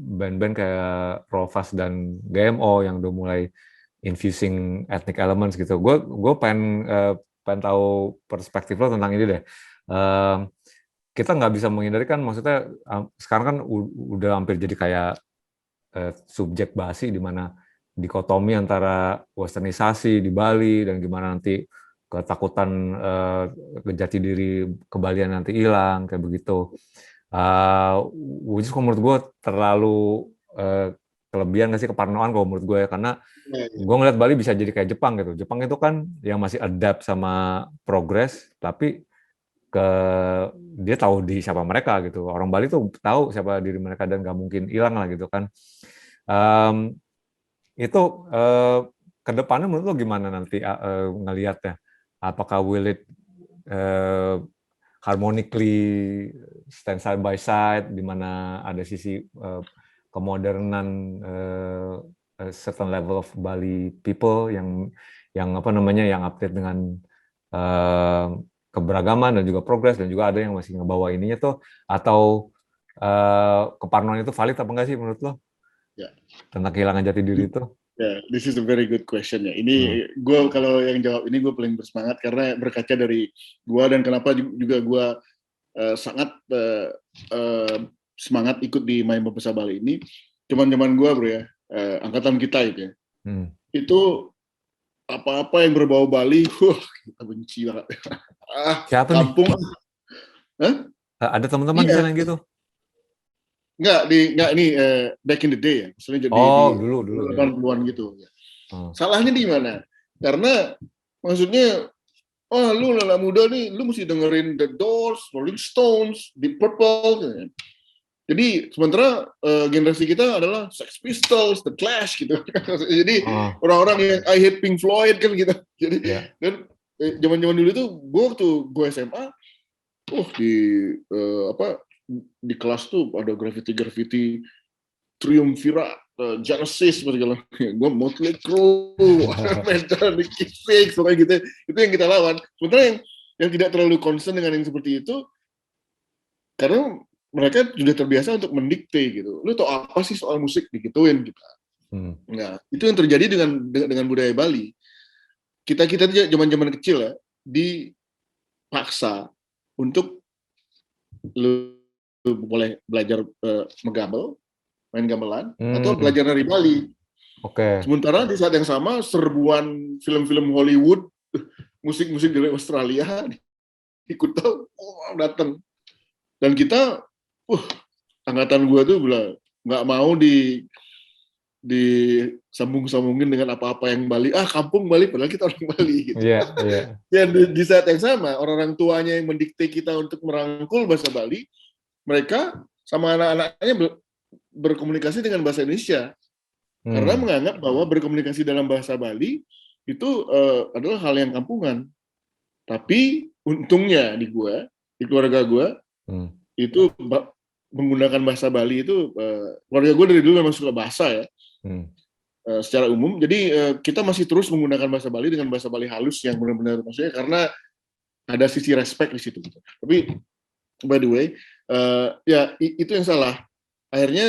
S1: band-band kayak Rovas dan GMO yang udah mulai infusing ethnic elements gitu. Gue pengen tahu perspektif lo tentang ini deh. Kita nggak bisa menghindari kan, maksudnya sekarang kan udah hampir jadi kayak subjek basi di mana dikotomi antara westernisasi di Bali dan gimana nanti ketakutan jati diri kebalian nanti hilang kayak begitu. Which is menurut gue terlalu kelebihan nggak sih, keparnoan kalau menurut gue ya, karena gue ngeliat Bali bisa jadi kayak Jepang gitu. Jepang itu kan yang masih adapt sama progress, tapi dia tahu di siapa mereka gitu. Orang Bali tuh tahu siapa diri mereka dan nggak mungkin hilang lah gitu kan. Itu ke depannya menurut lo gimana nanti ngelihatnya? Apakah will it harmonically stand side by side, di mana ada sisi kemodernan certain level of Bali people yang apa namanya yang update dengan keberagaman dan juga progres, dan juga ada yang masih ngebawa ininya tuh, atau keparnoan itu valid apa enggak sih menurut lo? Tentang kehilangan jati diri itu?
S2: This is a very good question ya. Ini gue kalau yang jawab ini gue paling bersemangat karena berkaca dari gue, dan kenapa juga gue sangat semangat ikut di Mai Mabasa Bali ini. Cuman gue bro ya, angkatan kita itu ya. Itu apa-apa yang berbau Bali, kita benci banget.
S1: Siapa
S2: kampung.
S1: Nih? Ada teman-teman di sana yang gitu?
S2: Enggak ini back in the day ya, maksudnya jadi
S1: dulu
S2: 80-an gitu. Salahnya di mana? Karena maksudnya lu anak muda nih, lu mesti dengerin The Doors, Rolling Stones, Deep Purple. Jadi sementara generasi kita adalah Sex Pistols, The Clash gitu. Jadi orang-orang yang I hate Pink Floyd kan gitu. Jadi dan zaman-zaman dulu itu gue SMA, di kelas tuh ada graffiti Triumvirat, Genesis segala. Gue Motley Crue, Metal, Nicky Six, pokoknya gitu. Itu yang kita lawan. Sementara yang tidak terlalu concern dengan yang seperti itu, karena mereka sudah terbiasa untuk mendikte gitu. Lu tau apa sih soal musik, digituin kita. Nah, itu yang terjadi dengan budaya Bali. Kita zaman kecil ya dipaksa untuk lu boleh belajar menggambel, main gamelan, atau belajar dari Bali. Sementara di saat yang sama serbuan film-film Hollywood, musik-musik dari Australia ikut datang. Dan kita, angkatan gue tuh nggak mau disambung-sambungin dengan apa-apa yang Bali. Kampung Bali, padahal kita orang Bali gitu. Ya di saat yang sama orang-orang tuanya yang mendikte kita untuk merangkul bahasa Bali, mereka sama anak-anaknya berkomunikasi dengan bahasa Indonesia. Karena menganggap bahwa berkomunikasi dalam bahasa Bali itu adalah hal yang kampungan. Tapi untungnya di keluarga gue, itu menggunakan bahasa Bali itu, keluarga gue dari dulu memang suka bahasa ya, secara umum. Jadi kita masih terus menggunakan bahasa Bali dengan bahasa Bali halus yang benar-benar maksudnya karena ada sisi respect di situ. Tapi by the way, ya itu yang salah. Akhirnya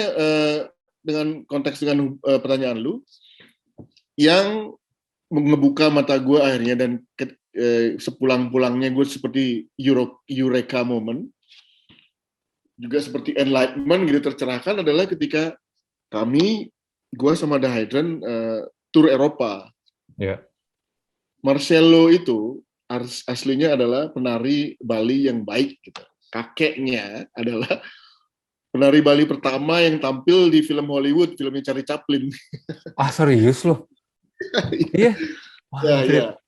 S2: dengan konteks dengan pertanyaan lu, yang ngebuka mata gue akhirnya dan sepulang-pulangnya gue seperti eureka moment, juga seperti enlightenment gitu tercerahkan adalah ketika gue sama The Hydrant tur Eropa.
S1: Yeah.
S2: Marcelo itu aslinya adalah penari Bali yang baik gitu. Kakeknya adalah penari Bali pertama yang tampil di film Hollywood, filmnya Charlie Chaplin.
S1: Ah, serius loh? Iya.
S2: Wah, ya.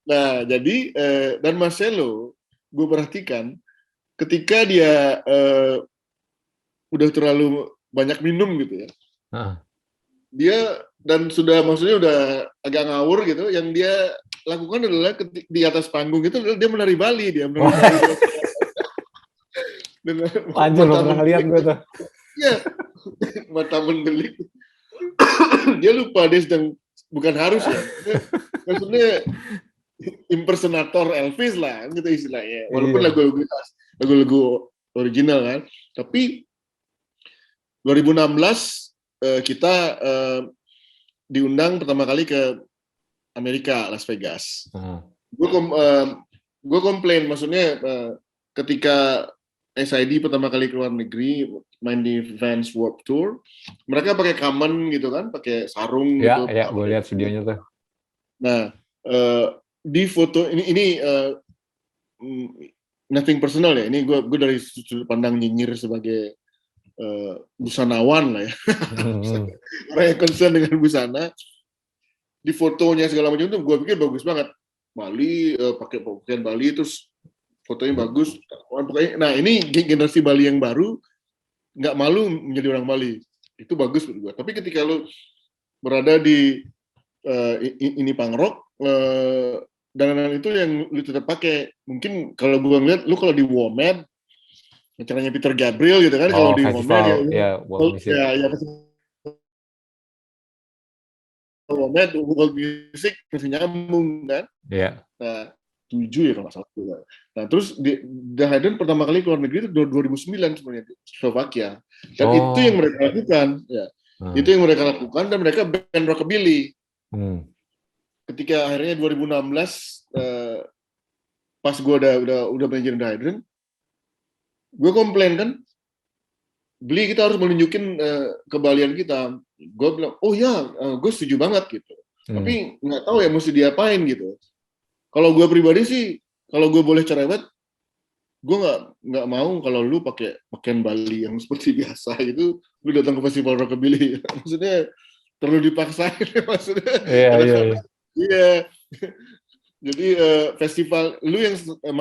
S2: Nah, jadi dan Marcelo, gue perhatikan ketika dia udah terlalu banyak minum gitu ya, dia dan maksudnya udah agak ngawur gitu, yang dia lakukan adalah di atas panggung itu dia menari Bali, dia menari Bali.
S1: Anjir, lo pernah ngeliat gue tuh.
S2: Iya, mata mendelik. Dia lupa dia sedang, bukan harus ya, maksudnya impersonator Elvis lah gitu istilahnya, walaupun lagu-lagu original kan. Tapi 2016 kita diundang pertama kali ke Amerika, Las Vegas. Gue komplain, maksudnya ketika SID pertama kali keluar negeri main di Vans Warped Tour, mereka pakai kamen gitu kan, pakai sarung gitu.
S1: Ya, gue lihat videonya tuh.
S2: Nah, di foto ini nothing personal ya. Ini gue dari sudut pandang nyinyir sebagai busanawan lah ya. Orang yang concern dengan busana. Di fotonya segala macam itu gue pikir bagus banget. Bali pakai pakaian Bali terus fotonya bagus. Nah, ini generasi Bali yang baru nggak malu menjadi orang Bali. Itu bagus menurut gue. Tapi ketika lu berada di ini punk rock, dan itu yang lu tetap pakai. Mungkin kalau gue ngeliat lu kalau di WOMED, acaranya Peter Gabriel gitu kan, kalau di WOMED WOMED World Music masih nyambung kan.
S1: Iya.
S2: Nah, 7 ya kalau nggak salah. Nah, terus The Hydrant pertama kali keluar negeri itu 2009 sebenarnya, Slovakia. Dan itu yang mereka lakukan, ya. Itu yang mereka lakukan, dan mereka band rockabilly. Ketika akhirnya 2016 pas gue udah manajer The Hydrant, gue komplain kan, beli kita harus menunjukin kebalian kita. Gue bilang, oh ya, gue setuju banget gitu. Tapi nggak tahu ya mesti diapain gitu. Kalau gue pribadi sih, kalau gue boleh cerewet, gue nggak mau kalau lu pakai pakaian Bali yang seperti biasa gitu, lu datang ke festival rockabilly. Maksudnya terlalu dipaksain maksudnya. Iya. Jadi festival lu yang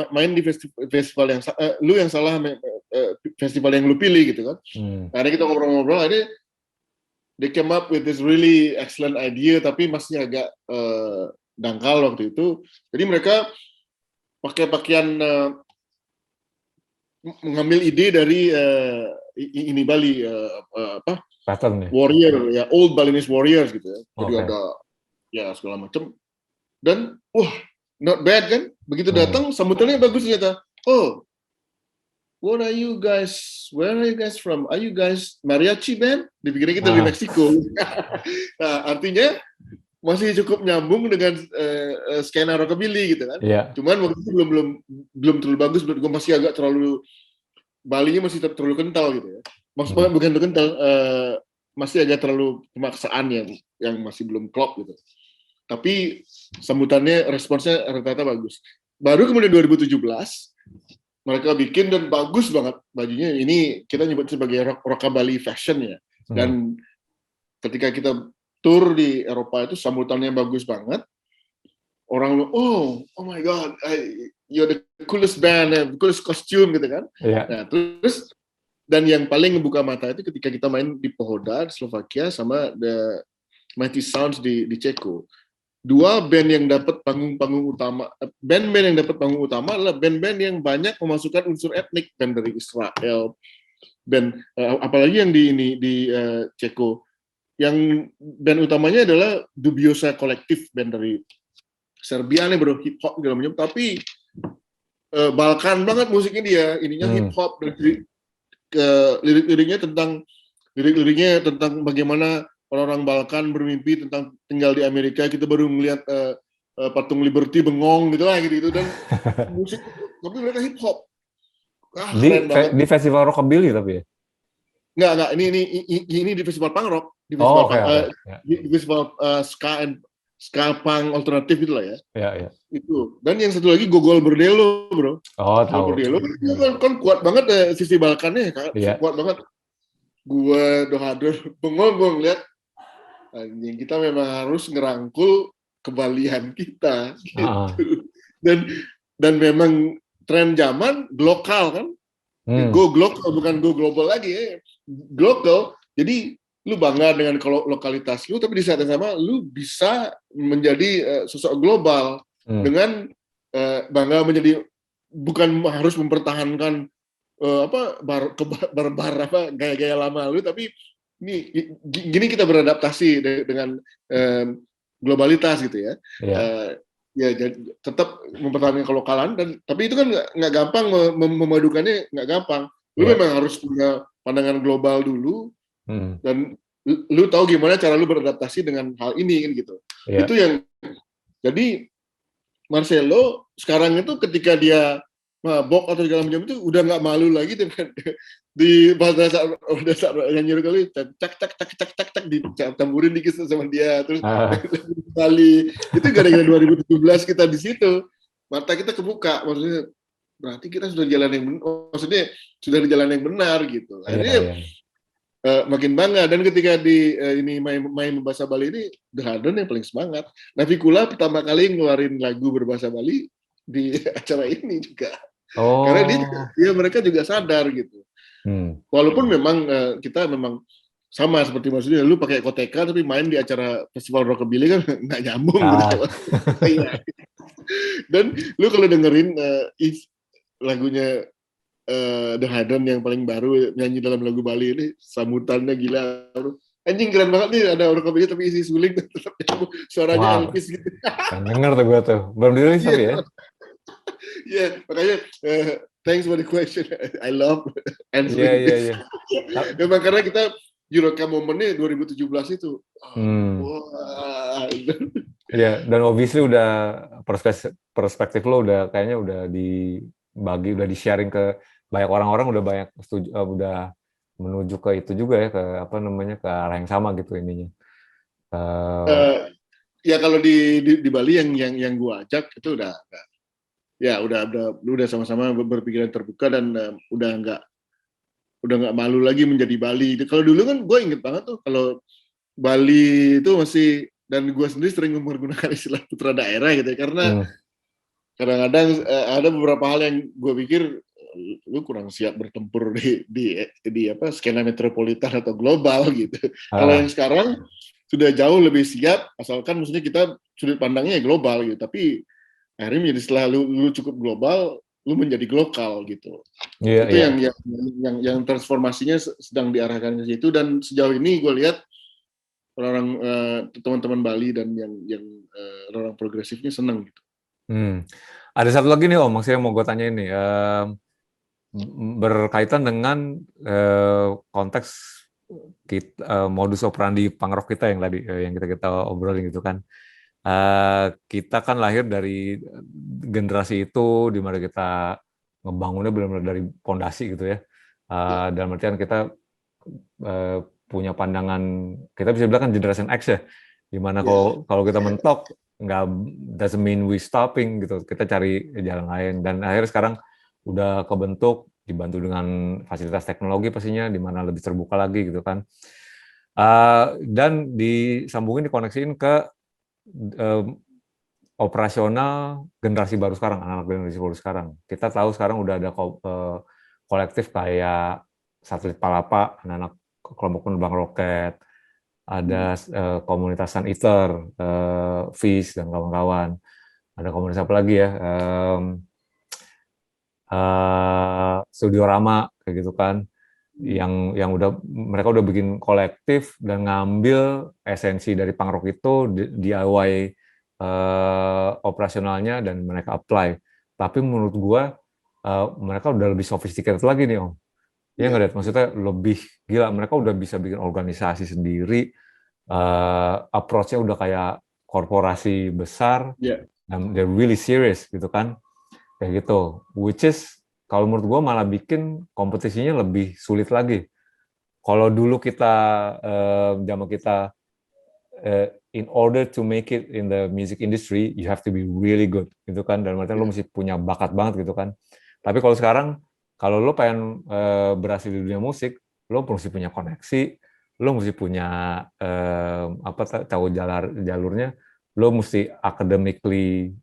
S2: main di festival yang lu yang salah, festival yang lu pilih gitu kan. Karena kita ngobrol-ngobrol, akhirnya they came up with this really excellent idea, tapi masih agak dangkal waktu itu. Jadi mereka pakai pakaian mengambil ide dari ini Bali
S1: pattern
S2: warrior ya, old Balinese warriors gitu ya. Jadi ada ya segala macam. Dan not bad kan? Begitu datang sambutannya bagus ternyata. Oh, what are you guys? Where are you guys from? Are you guys mariachi band? Dipikirnya kita dari Meksiko. Nah, artinya masih cukup nyambung dengan skena rockabilly gitu kan. Cuman waktu itu belum terlalu bagus, menurut gue masih agak terlalu, Balinya masih terlalu kental gitu ya. Maksudnya bukan terlalu kental, masih agak terlalu pemaksaan yang masih belum klop gitu. Tapi sambutannya, responsnya rata-rata bagus. Baru kemudian 2017 mereka bikin dan bagus banget bajunya. Ini kita nyebut sebagai rockabilly fashion ya. Dan ketika kita tour di Eropa itu sambutannya bagus banget. Orang oh my god, you're the coolest band, coolest costume gitu kan. Nah, terus dan yang paling ngebuka mata itu ketika kita main di Pohoda, Slovakia, sama The Mighty Sounds di Ceko. Dua band yang dapat panggung utama, band-band yang dapat panggung utama adalah band-band yang banyak memasukkan unsur etnik, band dari Israel, band apalagi yang di Ceko. Yang band utamanya adalah Dubiosa Collective, band dari Serbia nih bro, hip hop segala macam, tapi Balkan banget musiknya dia, ininya hip hop dan lirik-liriknya tentang bagaimana orang-orang Balkan bermimpi tentang tinggal di Amerika. Kita baru melihat patung Liberty bengong gitu lah gitu dan musik, tapi mereka hip hop. Keren banget.
S1: Di festival rockabilly tapi ya?
S2: Enggak, ini di festival punk rock, di festival di festival ska punk alternatif gitu lah ya.
S1: Iya.
S2: Itu. Dan yang satu lagi Gogol Bordello, bro.
S1: Oh, tahu.
S2: Bordello kan kuat banget sisi Balkannya kan, kuat banget. Gue Dohader bengong gue ngeliat anjing, kita memang harus ngerangkul kebalian kita gitu. Dan memang tren zaman global kan. Go global bukan go global lagi ya. Global. Jadi lu bangga dengan lokalitas lu, tapi di saat yang sama lu bisa menjadi sosok global dengan bangga menjadi, bukan harus mempertahankan gaya-gaya lama lu, tapi gini kita beradaptasi dengan globalitas gitu ya. Ya tetap mempertahankan kelokalan, tapi itu kan nggak gampang, memadukannya nggak gampang. Lu memang harus punya pandangan global dulu, dan lu tahu gimana cara lu beradaptasi dengan hal ini kan gitu. Itu yang jadi Marcelo sekarang itu ketika dia mabok atau segala macam itu udah nggak malu lagi dengan di bahasa nyanyi kali cak ditamburin dikit sama dia terus kali itu gara-gara 2017 kita di situ, mata kita kebuka, maksudnya berarti kita sudah jalan yang maksudnya sudah di jalan yang benar gitu. Akhirnya makin bangga, dan ketika di ini main bahasa Bali ini The Harden yang paling semangat. Navikula pertama kali ngeluarin lagu berbahasa Bali di acara ini juga. Karena mereka juga sadar gitu. Walaupun memang kita memang sama seperti maksudnya lu pakai koteka tapi main di acara festival rockabilly kan nggak nyambung gitu. Dan lu kalau dengerin lagunya The Harden yang paling baru nyanyi dalam lagu Bali ini, sambutannya gila, anjing keren banget nih, ada rockabilly tapi isi suling suaranya Elvis gitu.
S1: Denger tuh gue tuh, belum dirilis tapi ya.
S2: Iya, makanya thanks for the question. I love answering this. Memang karena kita Eureka momennya 2017 itu. Wah.
S1: Iya, dan obviously udah perspektif lo udah kayaknya udah dibagi, udah di-sharing ke banyak orang-orang, udah banyak setuju, udah menuju ke itu juga ya, ke apa namanya, ke arah yang sama gitu ininya.
S2: Ya kalau di Bali yang gua ajak itu udah sama-sama berpikiran terbuka dan udah nggak malu lagi menjadi Bali. Kalau dulu kan gue inget banget tuh kalau Bali itu masih, dan gue sendiri sering menggunakan istilah putra daerah gitu ya, karena kadang-kadang ada beberapa hal yang gue pikir lu kurang siap bertempur di skena metropolitan atau global gitu. Kalau yang sekarang sudah jauh lebih siap, asalkan maksudnya kita sudut pandangnya global gitu, tapi akhirnya menjadi setelah lu cukup global, lu menjadi lokal gitu. Itu yang transformasinya sedang diarahkan ke situ, dan sejauh ini gue lihat orang teman-teman Bali dan yang orang progresifnya senang gitu.
S1: Ada satu lagi nih Om, maksudnya mau gue tanya ini, berkaitan dengan konteks modus operandi punk rock kita yang tadi yang kita obrolin gitu kan. Kita kan lahir dari generasi itu di mana kita ngebangunnya benar-benar dari pondasi gitu ya. Dalam artian kita punya pandangan, kita bisa bilang kan generation X ya, di mana kalau kita mentok nggak doesn't mean we stopping gitu, kita cari jalan lain, dan akhirnya sekarang udah kebentuk dibantu dengan fasilitas teknologi pastinya, di mana lebih terbuka lagi gitu kan, dan disambungin, dikoneksiin ke operasional generasi baru sekarang, anak-anak generasi baru sekarang. Kita tahu sekarang udah ada kolektif kayak Satelit Palapa, anak-anak kelompok penerbang roket, ada komunitas Sun Eater, Fish dan kawan-kawan. Ada komunitas apa lagi ya? Studio Rama kayak gitu kan. yang udah mereka udah bikin kolektif dan ngambil esensi dari punk rock itu DIY operasionalnya dan mereka apply. Tapi menurut gua mereka udah lebih sophisticated lagi nih Om. Ya nggak, lihat maksudnya lebih gila, mereka udah bisa bikin organisasi sendiri, approach-nya udah kayak korporasi besar, dan they're really serious gitu kan, kayak gitu. Which is kalau menurut gue malah bikin kompetisinya lebih sulit lagi. Kalau dulu kita zaman kita in order to make it in the music industry, you have to be really good gitu kan, dan artinya lo mesti punya bakat banget gitu kan. Tapi kalau sekarang, kalau lo pengen berhasil di dunia musik, lo mesti punya koneksi, lo mesti punya tahu jalurnya, lo mesti academically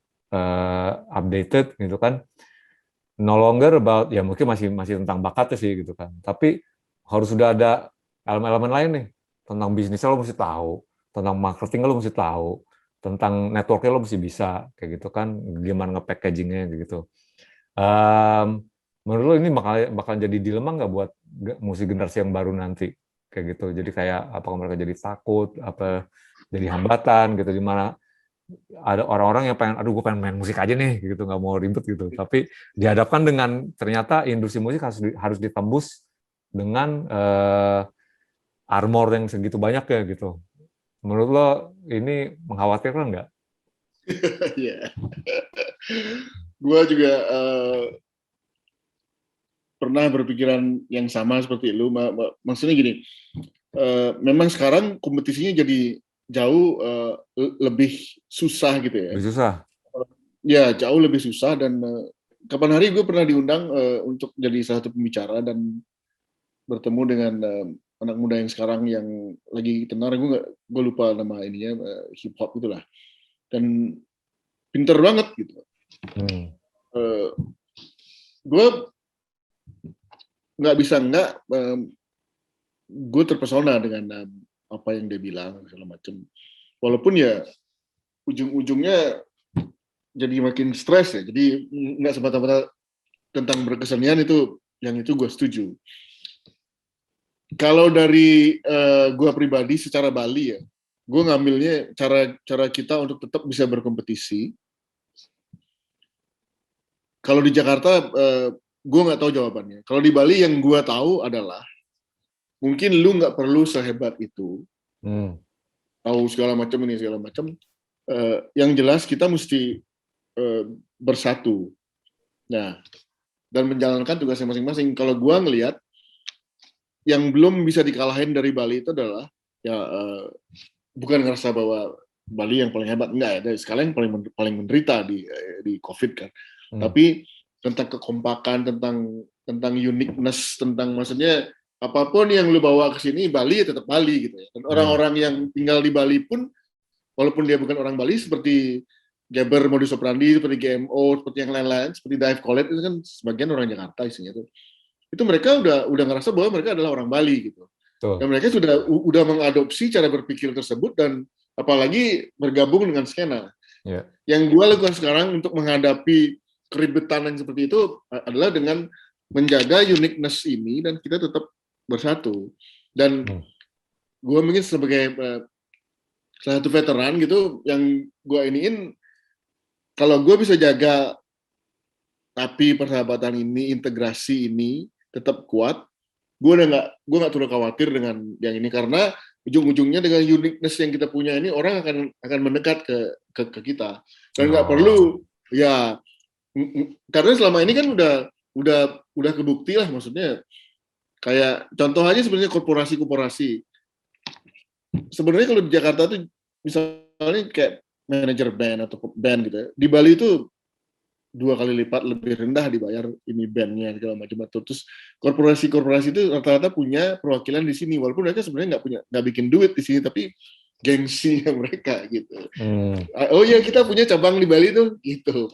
S1: updated gitu kan. No longer about, ya mungkin masih tentang bakatnya sih gitu kan. Tapi harus sudah ada elemen-elemen lain nih, tentang bisnisnya lo mesti tahu, tentang marketing lo mesti tahu, tentang networknya lo mesti bisa, kayak gitu kan, gimana nge-packagingnya gitu. Menurut lo ini bakal jadi dilema nggak buat musik generasi yang baru nanti, kayak gitu? Jadi kayak apakah mereka jadi takut, apa jadi hambatan gitu, di mana ada orang-orang yang pengen, aduh gue pengen main musik aja nih gitu, nggak mau ribet gitu, tapi dihadapkan dengan ternyata industri musik harus ditembus dengan armor yang segitu banyak ya gitu. Menurut lo ini mengkhawatirkan nggak?
S2: Iya. Gue juga pernah berpikiran yang sama seperti lu. Maksudnya gini, memang sekarang kompetisinya jadi jauh lebih susah gitu ya.
S1: Lebih susah?
S2: Ya, jauh lebih susah. Dan kapan hari gue pernah diundang untuk jadi salah satu pembicara dan bertemu dengan anak muda yang sekarang yang lagi tenar. Gue lupa nama ininya, hip hop itulah. Dan pinter banget gitu. Gue nggak bisa gue terpesona dengan apa yang dia bilang segala macam. Walaupun ya ujung-ujungnya jadi makin stres ya. Jadi nggak semata-mata tentang berkesenian, yang itu gue setuju. Kalau dari gue pribadi secara Bali ya, gue ngambilnya cara kita untuk tetap bisa berkompetisi. Kalau di Jakarta, gue nggak tahu jawabannya. Kalau di Bali yang gue tahu adalah mungkin lu nggak perlu sehebat itu, tahu segala macam ini segala macam. Yang jelas kita mesti bersatu. Nah, dan menjalankan tugasnya masing-masing. Kalau gue ngelihat yang belum bisa dikalahin dari Bali itu adalah ya bukan ngerasa bahwa Bali yang paling hebat, enggak ya. Sekalian paling menderita di COVID kan. Tapi tentang kekompakan, tentang uniqueness, tentang maksudnya apapun yang lu bawa ke sini, Bali ya tetap Bali gitu ya. Dan orang-orang yang tinggal di Bali pun, walaupun dia bukan orang Bali, seperti Gaber Modus Operandi, seperti GMO, seperti yang lain-lain, seperti Dive Collect, itu kan sebagian orang Jakarta isinya tuh. Itu mereka udah ngerasa bahwa mereka adalah orang Bali gitu. Dan mereka udah mengadopsi cara berpikir tersebut, dan apalagi bergabung dengan skena. Yang gue lakukan sekarang untuk menghadapi keribetan yang seperti itu adalah dengan menjaga uniqueness ini dan kita tetap bersatu. Dan gue mungkin sebagai salah satu veteran gitu, yang gue iniin, kalau gue bisa jaga tapi persahabatan ini, integrasi ini tetap kuat, gue nggak terlalu khawatir dengan yang ini, karena ujung-ujungnya dengan uniqueness yang kita punya ini, orang akan mendekat ke kita, dan nggak perlu ya, karena selama ini kan udah kebukti lah, maksudnya kayak contoh aja sebenarnya korporasi sebenarnya kalau di Jakarta tuh misalnya kayak manajer band atau band gitu ya, di Bali itu 2 kali lipat lebih rendah dibayar ini bandnya segala macam. Terus korporasi itu rata-rata punya perwakilan di sini, walaupun mereka sebenarnya nggak bikin duit di sini, tapi gengsinya mereka gitu. Oh ya, kita punya cabang di Bali tuh gitu,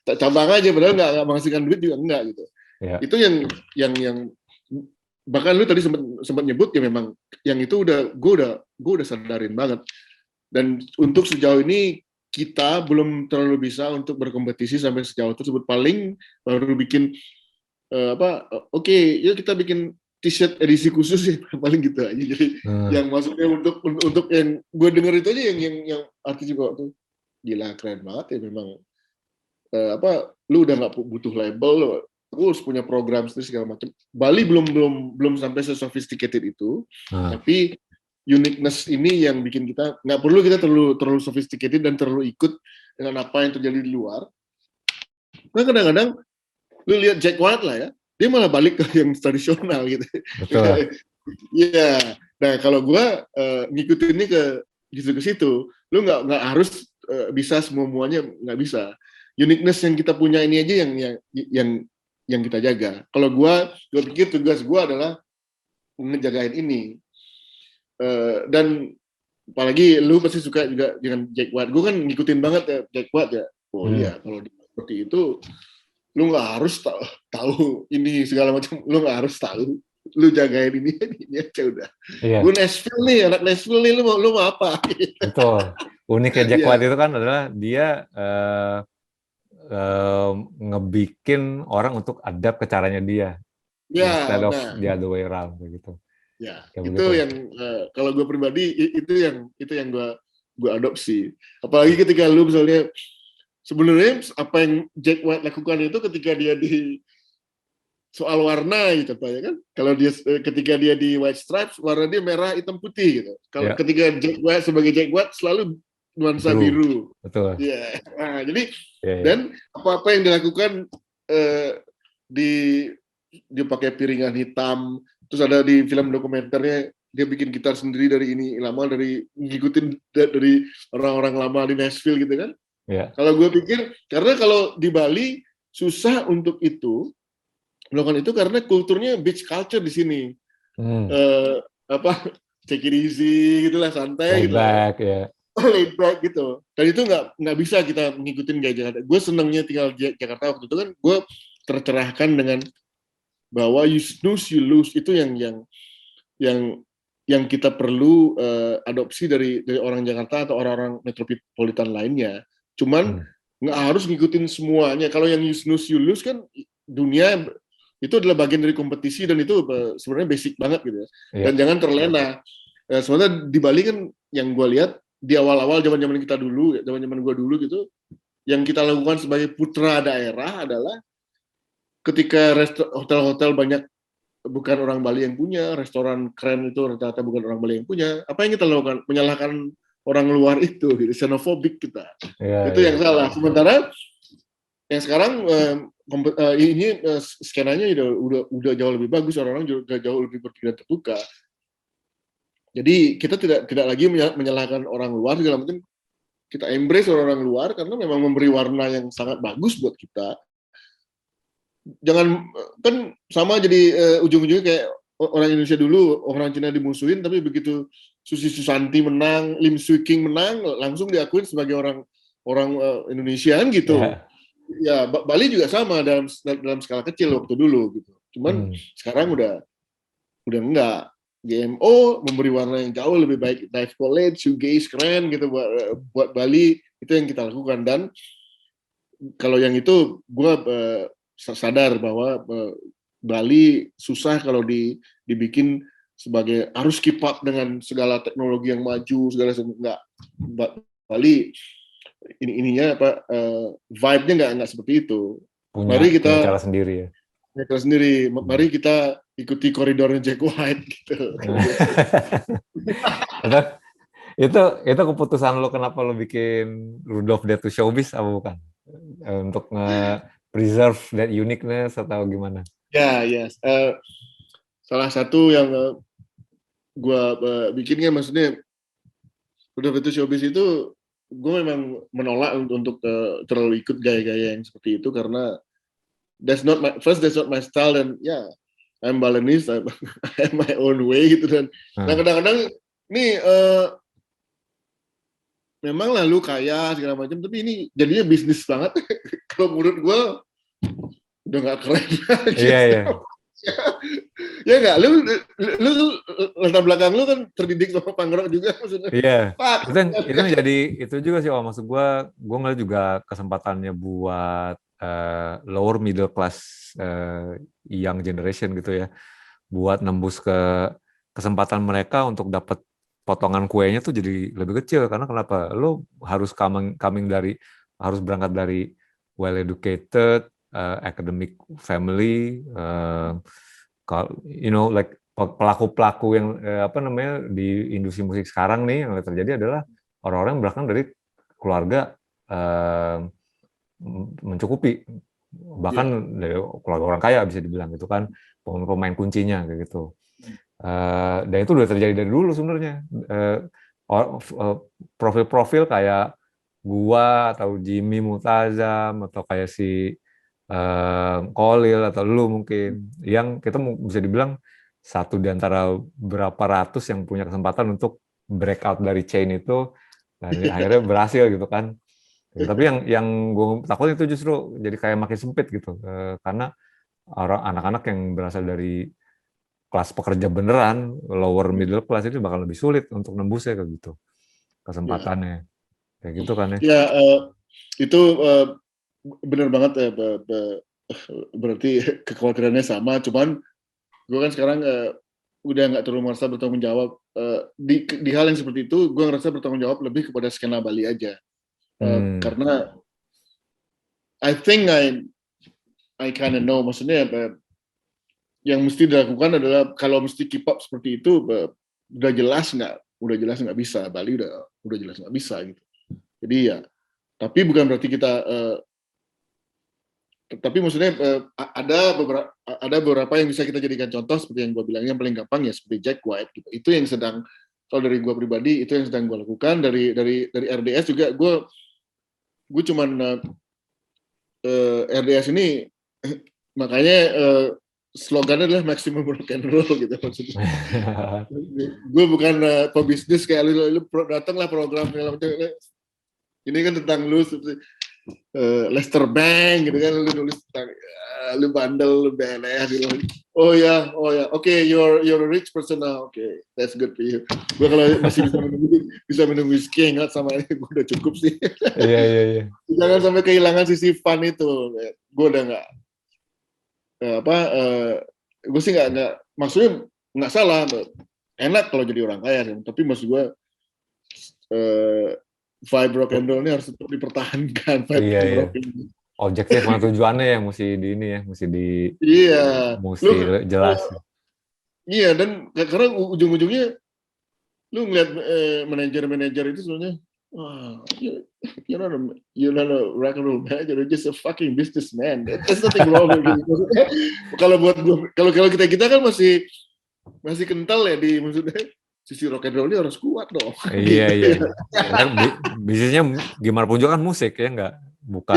S2: cabang aja padahal nggak menghasilkan duit juga enggak gitu. Itu yang bahkan lu tadi sempat nyebut ya, memang yang itu gue udah sadarin banget. Dan untuk sejauh ini kita belum terlalu bisa untuk berkompetisi sampai sejauh tersebut. Paling baru bikin oke, yuk kita bikin t-shirt edisi khusus ya paling gitu aja. Jadi yang maksudnya untuk yang gue denger itu aja yang artis juga tuh gila keren banget ya memang. Lu udah nggak butuh label, lu harus punya program sendiri segala macam. Bali belum sampai sophisticated itu, tapi uniqueness ini yang bikin kita nggak perlu kita terlalu sophisticated dan terlalu ikut dengan apa yang terjadi di luar. Nah kadang-kadang lu lihat Jack White lah ya, dia malah balik ke yang tradisional gitu.
S1: Betul.
S2: Iya. Nah kalau gue ngikutin ini ke situ, lu nggak harus bisa semuanya, nggak bisa. Uniqueness yang kita punya ini aja yang kita jaga. Kalau gue pikir tugas gue adalah ngejagain ini. Dan apalagi lu pasti suka juga dengan Jack White. Gue kan ngikutin banget ya Jack White ya. Oh iya, kalau seperti itu lu nggak harus tahu ini segala macam. Lu nggak harus tahu. Lu jagain ini aja udah. Iya. Gue Nashville nih, anak Nashville nih, lu mau apa?
S1: Betul. Uniknya Jack White itu kan adalah dia ngebikin orang untuk adapt ke caranya dia, instead of the other way around gitu.
S2: Ya, itu begitu. Yang kalau gue pribadi itu yang gue adopsi. Apalagi ketika lu misalnya sebenarnya apa yang Jack White lakukan itu ketika dia di soal warna gitu ya kan. Kalau dia ketika dia di White Stripes warna dia merah hitam putih gitu. Kalau ketika Jack White sebagai Jack White selalu nuansa biru.
S1: Betul.
S2: Iya. Nah, jadi dan apa-apa yang dilakukan dia pakai piringan hitam. Terus ada di film dokumenternya dia bikin gitar sendiri dari ini lama dari ngikutin dari orang-orang lama di Nashville gitu kan.
S1: Yeah.
S2: Kalau gue pikir karena kalau di Bali susah untuk itu melakukan itu karena kulturnya beach culture di sini. Take it easy gitulah, santai gitu. Laid back gitu. Dan itu nggak bisa kita ngikutin gaya Jakarta. Gue senengnya tinggal di Jakarta waktu itu kan gue tercerahkan dengan bahwa you snooze you lose itu yang kita perlu adopsi dari orang Jakarta atau orang-orang metropolitan lainnya. Cuman nggak harus ngikutin semuanya. Kalau yang you snooze you lose kan dunia itu adalah bagian dari kompetisi dan itu sebenarnya basic banget gitu ya. Dan jangan terlena. Sebenarnya di Bali kan yang gue lihat di awal-awal zaman-zaman kita dulu, zaman-zaman gue dulu gitu, yang kita lakukan sebagai putra daerah adalah ketika hotel-hotel banyak bukan orang Bali yang punya, restoran keren itu rata-rata bukan orang Bali yang punya, apa yang kita lakukan? Menyalahkan orang luar itu, gitu, xenofobik kita. Itu yang salah. Sementara yang sekarang ini skenanya udah jauh lebih bagus, orang-orang juga jauh lebih berpikiran terbuka. Jadi kita tidak lagi menyalahkan orang luar segala macam. Kita embrace orang luar karena memang memberi warna yang sangat bagus buat kita. Jangan kan sama jadi ujung-ujungnya kayak orang Indonesia dulu, orang Cina dimusuhin, tapi begitu Susi Susanti menang, Lim Swee King menang, langsung diakuin sebagai orang Indonesia kan gitu. Ya Bali juga sama dalam skala kecil waktu dulu gitu. Cuman sekarang udah enggak. GMO memberi warna yang jauh lebih baik, dive college, shoegaze keren gitu buat Bali, itu yang kita lakukan. Dan kalau yang itu gue sadar bahwa Bali susah kalau dibikin sebagai harus keep up dengan segala teknologi yang maju, segala enggak. Bali ininya vibe-nya enggak seperti itu. Mari kita
S1: cara sendiri ya.
S2: Mari kita ikuti koridornya Jack White gitu.
S1: itu keputusan lo kenapa lo bikin Rudolph Dare to Showbiz apa bukan? Untuk preserve that uniqueness atau gimana?
S2: Ya, yes. Salah satu yang gue bikinnya maksudnya Rudolph Dare to Showbiz itu gue memang menolak untuk terlalu ikut gaya-gaya yang seperti itu karena that's not my style dan I'm Balinese, I have my own way gitu dan kadang-kadang nih memang lah lu kaya segala macam tapi ini jadinya bisnis banget. Kalau menurut gue udah nggak keren.
S1: Iya.
S2: Ya nggak, lu latar belakang lu kan terdidik sama punk rock juga maksudnya.
S1: Iya. Itu jadi itu juga sih maksud gue ngeliat juga kesempatannya buat lower middle class young generation gitu ya, buat nembus ke kesempatan mereka untuk dapat potongan kuenya tuh jadi lebih kecil. Karena kenapa? Lo harus harus berangkat dari well educated, academic family, like pelaku-pelaku yang di industri musik sekarang nih yang terjadi adalah orang-orang yang berasal dari keluarga mencukupi, bahkan dari keluarga orang kaya bisa dibilang gitu kan, pemain kuncinya kayak gitu. Dan itu udah terjadi dari dulu sebenarnya. Profil-profil kayak gua atau Jimmy Multazam atau kayak si Kolil atau lu mungkin, yang kita bisa dibilang satu di antara berapa ratus yang punya kesempatan untuk breakout dari chain itu dan akhirnya berhasil gitu kan. Tapi yang gue takut itu justru jadi kayak makin sempit gitu, karena anak-anak yang berasal dari kelas pekerja beneran, lower middle class itu bakal lebih sulit untuk nembusnya kayak gitu kesempatannya, kayak gitu kan ya.
S2: Ya, itu benar banget ya, berarti kekhawatirannya sama, cuman gue kan sekarang udah nggak terlalu merasa bertanggung jawab di hal yang seperti itu. Gue ngerasa bertanggung jawab lebih kepada skena Bali aja, karena I think I kind of know, maksudnya yang mesti dilakukan adalah kalau mesti keep up seperti itu, udah jelas nggak bisa, Bali udah jelas nggak bisa gitu. Jadi ya, tapi bukan berarti kita tapi maksudnya ada beberapa yang bisa kita jadikan contoh seperti yang gue bilang, yang paling gampang ya seperti Jack White gitu. Itu yang sedang, kalau dari gue pribadi itu yang sedang gue lakukan. Dari RDS juga gue cuman RDS ini makanya slogannya adalah maximum rock and roll gitu maksudnya. Gue bukan pebisnis kayak lu datanglah program ini kan tentang lu Lester Bank gitu kan, lu nulis tentang lu bandel, lu BNS gitu. Oh ya, oke, you're a rich person now, okay, that's good for you. Gue kalau masih bisa minum whisky hangout sama ini, gue udah cukup sih.
S1: Iya.
S2: Jangan sampai kehilangan sisi fun itu. Gue udah nggak gue sih nggak maksudnya nggak salah, enak kalau jadi orang kaya, tapi maksud gue vibe rock and roll ini harus tetap dipertahankan.
S1: Iya. Objektif sama tujuannya yang mesti jelas.
S2: Iya, dan karena ujung-ujungnya lu ngeliat manajer itu sebenarnya, you're not a rock and roll manager, you're just a fucking businessman. There's nothing wrong with it. Kalau kita kan masih kental ya di, maksudnya sisi rock and roll ini harus kuat dong.
S1: Iya. Kan bisnisnya gimana pun juga kan musik ya, nggak? Bukan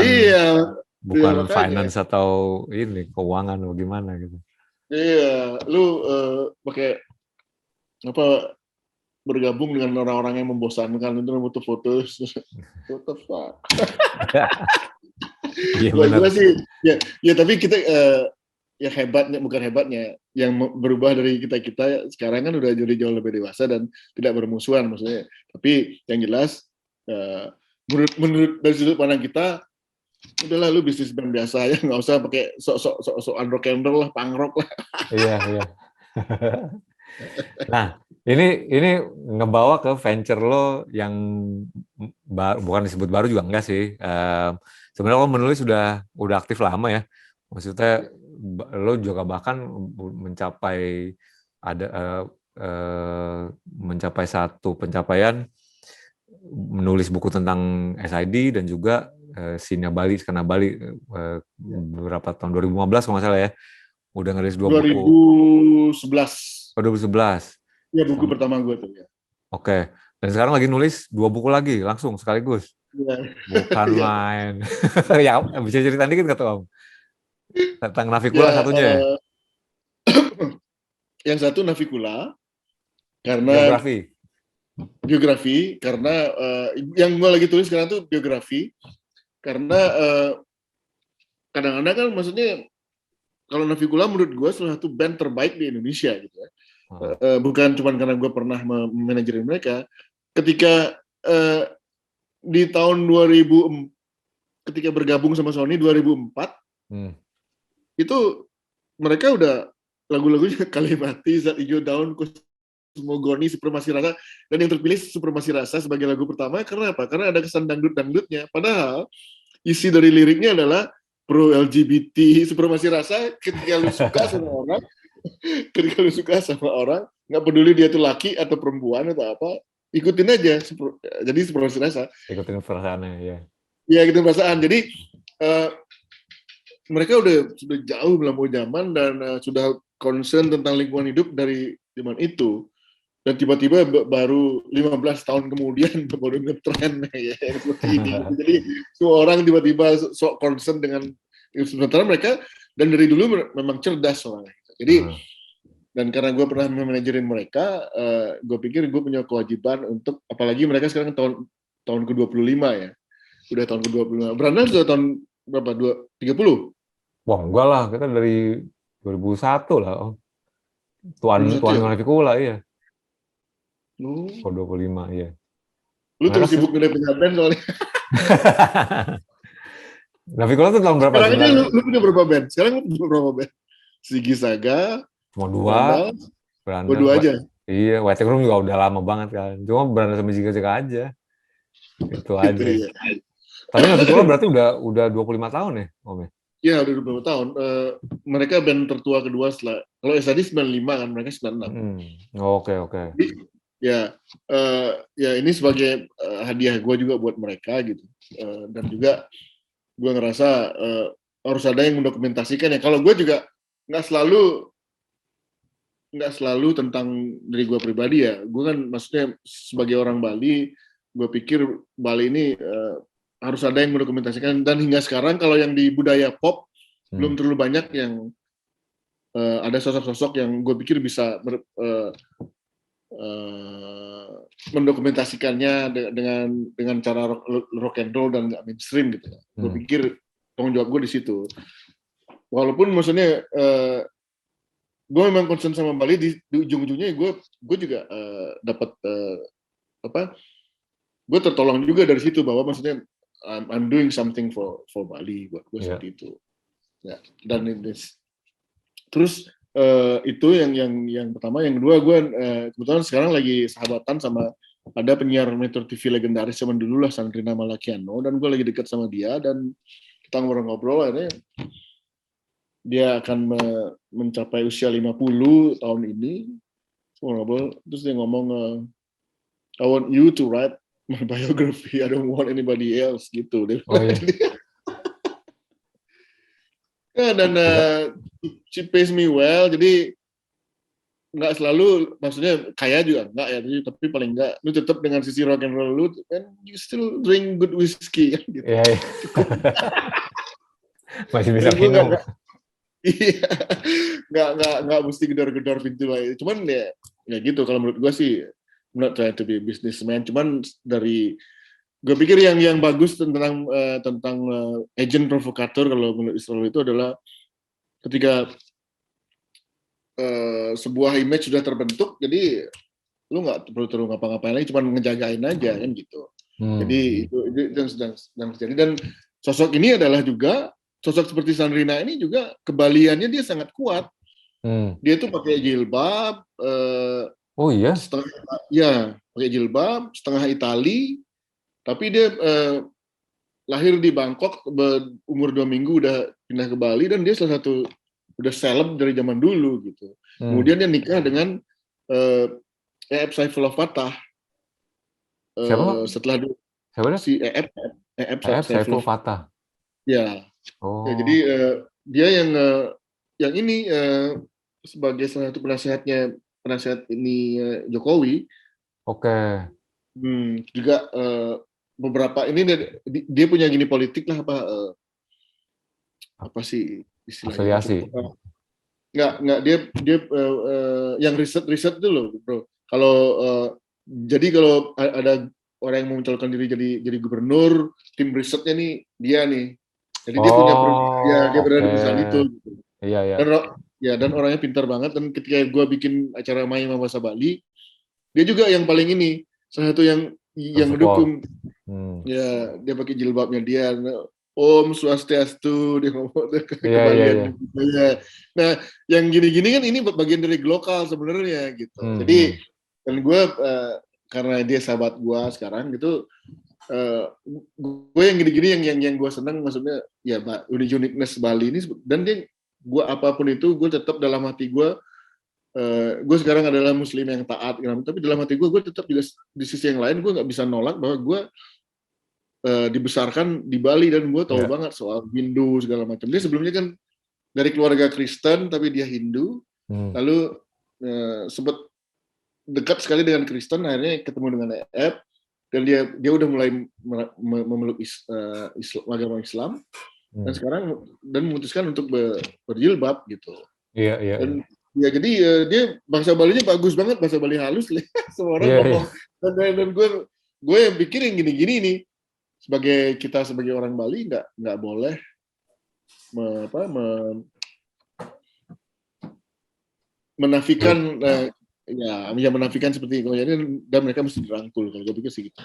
S1: finance atau ini keuangan atau gimana gitu.
S2: Iya, lu pakai apa, bergabung dengan orang-orang yang membosankan itu butuh foto. What the fuck?
S1: Iya benar.
S2: Gue sih ya tapi kita ya bukan hebatnya yang berubah dari kita sekarang kan udah jadi jauh lebih dewasa dan tidak bermusuhan maksudnya. Tapi yang jelas menurut dari sudut pandang kita, udahlah lu bisnismen biasa ya, nggak usah pakai sok rock and roll lah, punk rock lah.
S1: Iya. Nah, ini ngebawa ke venture lo yang bukan disebut baru juga enggak sih. Sebenarnya lo menulis udah aktif lama ya. Maksudnya lo juga bahkan mencapai satu pencapaian menulis buku tentang SID dan juga skena Bali beberapa tahun 2015 kalau nggak salah ya. Udah ngelis 2 buku.
S2: 2011.
S1: Oh, 2011.
S2: Ya, buku pertama gue tuh ya.
S1: Oke. Dan sekarang lagi nulis 2 buku lagi langsung sekaligus.
S2: Ya.
S1: Bukan main. Ya, bisa cerita dikit nggak tuh, Om? Tentang Navikula satunya.
S2: Yang satu Navikula karena biografi karena yang gue lagi tulis sekarang tuh biografi karena kadang-kadang kan maksudnya kalau Navikula menurut gue salah satu band terbaik di Indonesia gitu ya. Bukan cuma karena gue pernah memanajerin mereka. Ketika di tahun 2000 ketika bergabung sama Sony 2004 itu mereka udah lagu-lagunya Kalimati, Zat Hijau Daun, Kosmogoni, Supremasi Rasa, dan yang terpilih Supremasi Rasa sebagai lagu pertama karena apa? Karena ada kesan dangdut-dangdutnya. Padahal isi dari liriknya adalah pro LGBT, Supremasi Rasa. Ketika lu suka sama orang, ketika lu suka sama orang, nggak peduli dia tuh laki atau perempuan atau apa, ikutin aja. Jadi Supremasi Rasa.
S1: Ikutin perasaannya, ya.
S2: Ya, ikutin perasaan. Jadi mereka sudah jauh melampaui zaman dan sudah concern tentang lingkungan hidup dari zaman itu. Dan tiba-tiba baru 15 tahun kemudian baru ngetren ya, seperti ini. Jadi semua orang tiba-tiba sok concern dengan sementara mereka dan dari dulu memang cerdas orangnya. Jadi dan karena gue pernah manajerin mereka, gue pikir gue punya kewajiban untuk, apalagi mereka sekarang tahun ke-25 ya. Udah tahun ke-25. Brandon sudah tahun berapa? 30?
S1: Wah, enggak lah, kita dari 2001 lah. Oh. Tuan Navicula, iya. Oh, 25, iya.
S2: Lu terus sibuk gede punya band soalnya.
S1: Navicula tuh tahun berapa?
S2: Sekarang aja lu punya berapa band? Sekarang lu punya berapa band? Sigi Saga,
S1: cuma 2.
S2: Brandon, 2 aja?
S1: Iya, Waiting Room juga udah lama banget kan. Cuma Brandon sama Sigi Saga aja. Itu aja. Iya. Tapi Navicula berarti udah 25 tahun ya, Om?
S2: Iya, udah 25 tahun. Mereka band tertua kedua setelah, kalau SAD 95 kan, mereka 96.
S1: Oke.
S2: Jadi, ya ini sebagai hadiah gue juga buat mereka gitu. Dan juga gue ngerasa harus ada yang mendokumentasikan ya. Kalau gue juga nggak selalu tentang dari gue pribadi ya. Gue kan maksudnya sebagai orang Bali, gue pikir Bali ini harus ada yang mendokumentasikan, dan hingga sekarang kalau yang di budaya pop belum terlalu banyak yang ada sosok-sosok yang gue pikir bisa mendokumentasikannya dengan cara rock and roll dan nggak mainstream gitu. Gue pikir tanggung jawab gue di situ. Walaupun maksudnya gue memang concern sama Bali, di ujung-ujungnya gue juga dapat gue tertolong juga dari situ, bahwa maksudnya I'm doing something for Bali buat gue seperti itu. Ya, dan terus itu yang pertama. Yang kedua, gue kebetulan sekarang lagi sahabatan sama ada penyiar Metro TV legendaris zaman dulu lah, Sandrina Malakiano, dan gue lagi dekat sama dia dan kita ngobrol-ngobrol, akhirnya dia akan mencapai usia 50 tahun ini. Ngobrol, terus dia ngomong, I want you to write my biography, I don't want anybody else, gitu.
S1: Oh, iya.
S2: Ya, dan she pays me well, jadi nggak selalu, maksudnya kaya juga nggak ya, tapi paling nggak lu tetap dengan sisi rock and roll lu, and you still drink good whiskey kan gitu.
S1: Iya. Masih bisa minum.
S2: Iya, nggak mesti gedor-gedor pintu lah. Cuman ya gitu, kalau menurut gue sih, I'm not trying to be a businessman, cuman dari gue pikir yang bagus tentang agent provokator kalau menurut Israel itu adalah ketika sebuah image sudah terbentuk, jadi lu nggak perlu terus ngapa-ngapain lagi, cuma ngejagain aja kan gitu. Jadi itu yang sedang terjadi, dan sosok ini adalah juga sosok seperti Sandrina ini juga kebaliannya dia sangat kuat. Dia tuh pakai jilbab.
S1: Oh iya?
S2: Pakai jilbab, setengah Itali, tapi dia lahir di Bangkok, umur 2 minggu udah pindah ke Bali, dan dia salah satu udah seleb dari zaman dulu gitu. Kemudian dia nikah dengan E.F. Saifullah Fattah.
S1: Siapa?
S2: Setelah si E.F.
S1: Saifullah Fattah.
S2: Ya.
S1: Oh.
S2: Ya, jadi dia yang ini sebagai salah satu penasihat ini Jokowi.
S1: Oke.
S2: Juga beberapa ini dia punya gini politik lah, apa sih istilahnya?
S1: Afiliasi.
S2: Nggak dia yang riset itu loh, bro. Kalau jadi kalau ada orang yang mau mencalonkan diri jadi gubernur, tim risetnya nih dia nih. Jadi dia punya dia berada di perusahaan itu. Gitu.
S1: Iya.
S2: Dan orangnya pintar banget, dan ketika gue bikin acara Main Bahasa Bali, dia juga yang paling ini, salah satu yang mendukung. Ya, dia pakai jilbabnya dia. Om Swastiastu, dia ngomong
S1: Iya.
S2: kembalian budaya. Nah, yang gini-gini kan ini bagian dari lokal sebenarnya gitu. Jadi dan gue karena dia sahabat gue sekarang gitu, gue yang gini-gini yang gue seneng, maksudnya ya uniqueness Bali ini, dan dia gue apapun itu gue tetap dalam hati gue sekarang adalah Muslim yang taat, tapi dalam hati gue tetap juga di sisi yang lain gue nggak bisa nolak bahwa gue dibesarkan di Bali dan gue tahu banget soal Hindu segala macam. Dia sebelumnya kan dari keluarga Kristen tapi dia Hindu, lalu sempat dekat sekali dengan Kristen, akhirnya ketemu dengan EF dan dia udah mulai memeluk agama Islam dan sekarang memutuskan untuk berjilbab gitu.
S1: Iya.
S2: Dan ya jadi dia bahasa Balinya bagus banget, bahasa Bali halus, semua orang ngomong. Dan gue yang pikir yang gini-gini nih, sebagai orang Bali nggak boleh menafikan menafikan seperti itu, dan mereka mesti dirangkul, kalau gue pikir sih gitu.